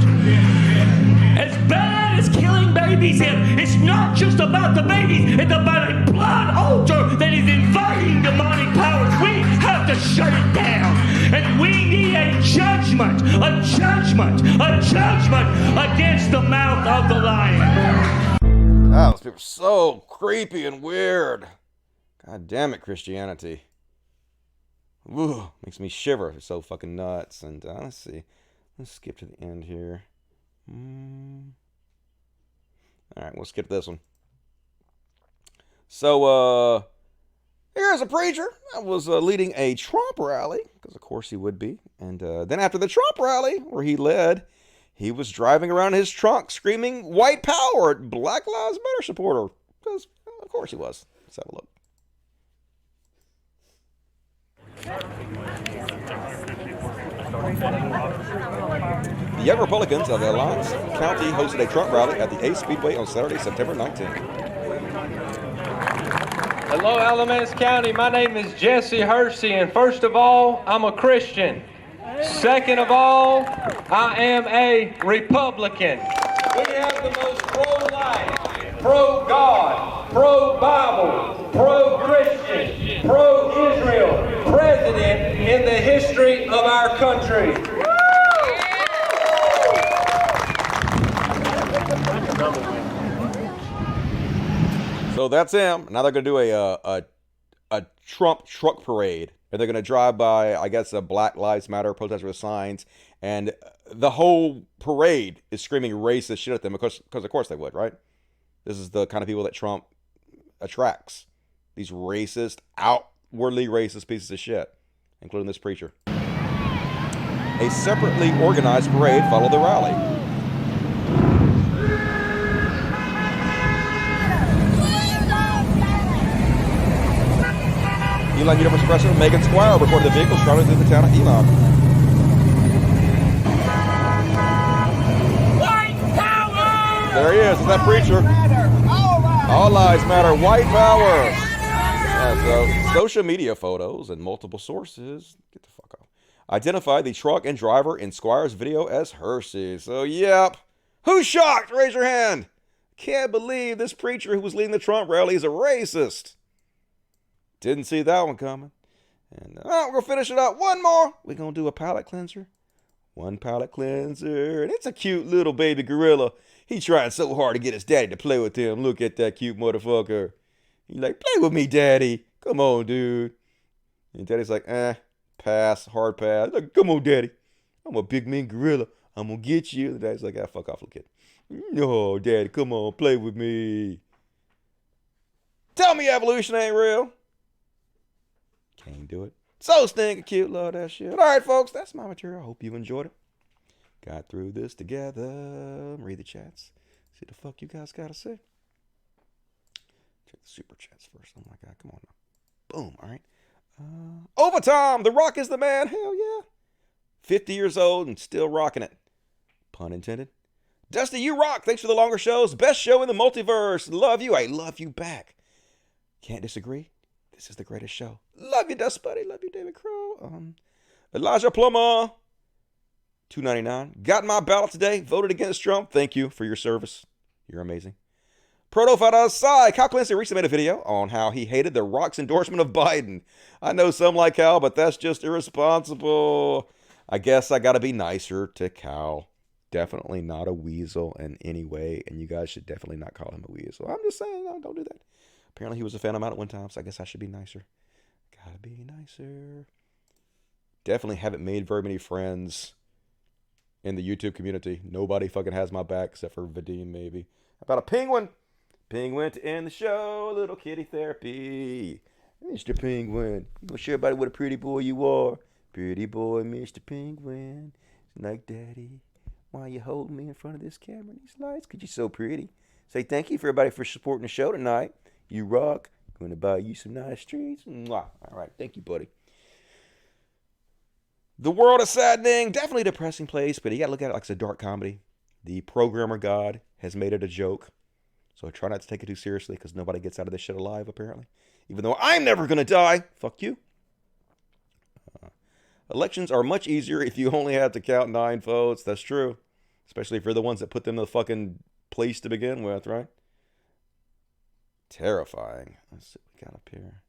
S17: As bad as killing babies is, it's not just about the babies, it's about a blood altar that is inviting demonic powers. We have to shut it down. And we need a judgment against the mouth of the lion.
S1: Oh, those people are so creepy and weird. God damn it, Christianity. Ooh, makes me shiver. They're so fucking nuts. And let's see. Let's skip to the end here. Alright, we'll skip this one. So, here's a preacher that was leading a Trump rally, because of course he would be. And then after the Trump rally, where he led, he was driving around in his trunk screaming white power at Black Lives Matter supporter. Because, of course he was. Let's have a look. The Young Republicans of Alliance County hosted a Trump rally at the Ace Speedway on Saturday, September 19th.
S8: Hello, Alamance County. My name is Jesse Hersey, and first of all, I'm a Christian. Second of all, I am a Republican. We have the most pro-life, pro-God, pro-Bible, pro-Christian, pro-Israel president in the history of our country.
S1: So that's him. Now they're going to do a Trump truck parade. And they're going to drive by, I guess, a Black Lives Matter protester with signs. And the whole parade is screaming racist shit at them. Because of course they would, right? This is the kind of people that Trump attracts. These racist, outwardly racist pieces of shit. Including this preacher. A separately organized parade followed the rally. Elon University President Megan Squire reported the vehicle traveling through the town of Elon.
S2: White power!
S1: There he is, that preacher. All lives matter, white power. Yeah, so social media photos and multiple sources, get the fuck off, identify the truck and driver in Squire's video as Hersey. So, yep. Who's shocked? Raise your hand. Can't believe this preacher who was leading the Trump rally is a racist. Didn't see that one coming. And we're going to finish it up. One more. We're going to do a palate cleanser. One palate cleanser. And it's a cute little baby gorilla. He trying so hard to get his daddy to play with him. Look at that cute motherfucker. He's like, play with me, daddy. Come on, dude. And daddy's like, pass, hard pass. Like, come on, daddy. I'm a big mean gorilla. I'm going to get you. The daddy's like, fuck off, little kid. No, daddy, come on, play with me. Tell me evolution ain't real. Can't do it. So stinking cute, love that shit. All right, folks, that's my material. I hope you enjoyed it. Got through this together. Read the chats. See the fuck you guys got to say. Check the super chats first. Oh my God, come on now. Boom, all right. Overtime, The Rock is the man. Hell yeah. 50 years old and still rocking it. Pun intended. Dusty, you rock. Thanks for the longer shows. Best show in the multiverse. Love you. I love you back. Can't disagree. This is the greatest show. Love you, Dust Buddy. Love you, David Crow. Elijah Plummer. $2.99. Got my ballot today. Voted against Trump. Thank you for your service. You're amazing. Proto Psy. Cal Clancy recently made a video on how he hated The Rock's endorsement of Biden. I know some like Cal, but that's just irresponsible. I guess I got to be nicer to Cal. Definitely not a weasel in any way, and you guys should definitely not call him a weasel. I'm just saying, no, don't do that. Apparently he was a fan of mine at one time, so I guess I should be nicer. Gotta be nicer. Definitely haven't made very many friends in the YouTube community. Nobody fucking has my back except for Vadim, maybe. About a penguin. Penguin to end the show. Little kitty therapy. Mr. Penguin. You gonna show everybody what a pretty boy you are. Pretty boy, Mr. Penguin. It's like, Daddy, why you holding me in front of this camera and these lights? Because you're so pretty. Say thank you for everybody for supporting the show tonight. You rock. Going to buy you some nice treats. Mwah. All right. Thank you, buddy. The world is saddening. Definitely a depressing place, but you got to look at it like it's a dark comedy. The programmer God has made it a joke. So I try not to take it too seriously because nobody gets out of this shit alive, apparently. Even though I'm never going to die. Fuck you. Elections are much easier if you only have to count 9 votes. That's true. Especially if you're the ones that put them in the fucking place to begin with, right? Terrifying. Let's see what we got up here.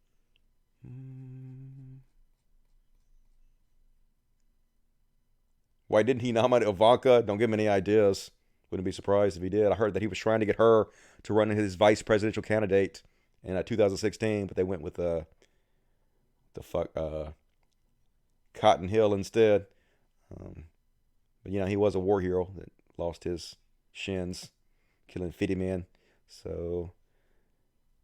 S1: Why didn't he nominate Ivanka? Don't give him any ideas. Wouldn't be surprised if he did. I heard that he was trying to get her to run his vice presidential candidate in 2016, but they went with Cotton Hill instead. But you know, he was a war hero that lost his shins killing 50 men. So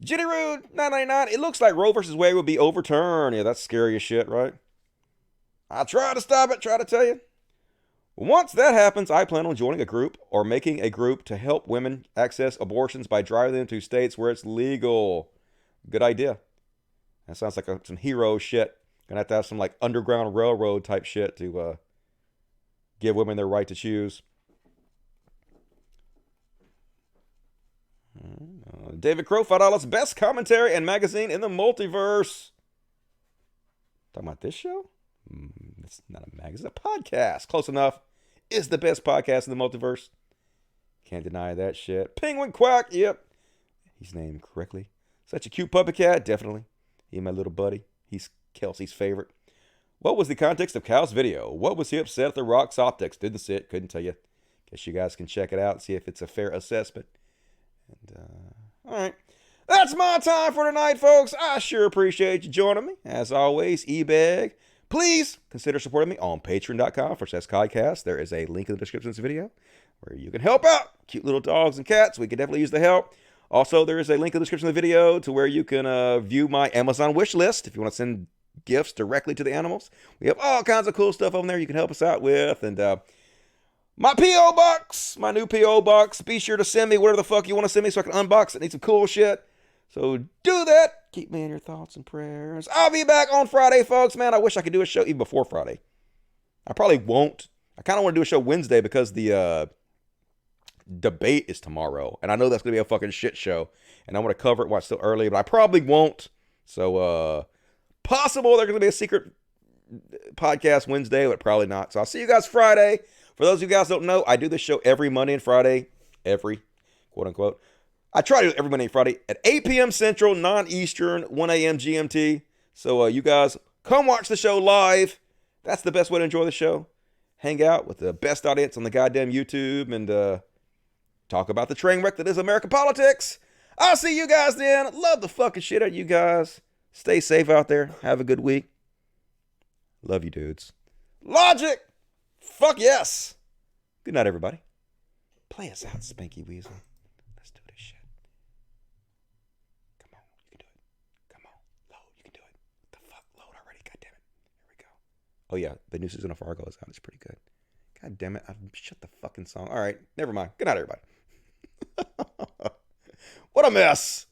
S1: Jenny Rude, $9.99. It looks like Roe versus Wade will be overturned. Yeah, that's scary as shit, right? I try to stop it, try to tell you. Once that happens, I plan on joining a group or making a group to help women access abortions by driving them to states where it's legal. Good idea. That sounds like some hero shit. Gonna have to have some like Underground Railroad type shit to give women their right to choose. David Crow, $5. Best commentary and magazine in the multiverse. Talking about this show? It's not a magazine, it's a podcast. Close enough. It's the best podcast in the multiverse. Can't deny that shit. Penguin Quack, yep. He's named correctly. Such a cute puppy cat, definitely. He my little buddy. He's Kelsey's favorite. What was the context of Cal's video? What was he upset at the Rock's optics? Didn't see it, couldn't tell you. Guess you guys can check it out and see if it's a fair assessment. And, all right. That's my time for tonight, folks. I sure appreciate you joining me. As always, eBag. Please consider supporting me on patreon.com/SkyCast. There is a link in the description of this video where you can help out cute little dogs and cats. We could definitely use the help. Also, there is a link in the description of the video to where you can view my Amazon wish list if you want to send gifts directly to the animals. We have all kinds of cool stuff on there you can help us out with. And my P.O. Box, my new P.O. Box. Be sure to send me whatever the fuck you want to send me so I can unbox it. Need some cool shit. So do that. Keep me in your thoughts and prayers. I'll be back on Friday, folks. Man, I wish I could do a show even before Friday. I probably won't. I kind of want to do a show Wednesday because the debate is tomorrow. And I know that's going to be a fucking shit show. And I want to cover it while it's still early, but I probably won't. So, possible there's going to be a secret podcast Wednesday, but probably not. So I'll see you guys Friday. For those of you guys who don't know, I do this show every Monday and Friday. Every, quote unquote. I try to do it every Monday and Friday at 8 p.m. Central, 9 Eastern, 1 a.m. GMT. So you guys come watch the show live. That's the best way to enjoy the show. Hang out with the best audience on the goddamn YouTube and talk about the train wreck that is American politics. I'll see you guys then. Love the fucking shit out of you guys. Stay safe out there. Have a good week. Love you, dudes. Logic. Fuck yes. Good night, everybody. Play us out, Spanky Weasel. Let's do this shit. Come on. You can do it. Come on. Load. You can do it. What the fuck? Load already. God damn it. Here we go. Oh, yeah. The new season of Fargo is out. It's pretty good. God damn it. I've shut the fucking song. All right. Never mind. Good night, everybody. What a mess.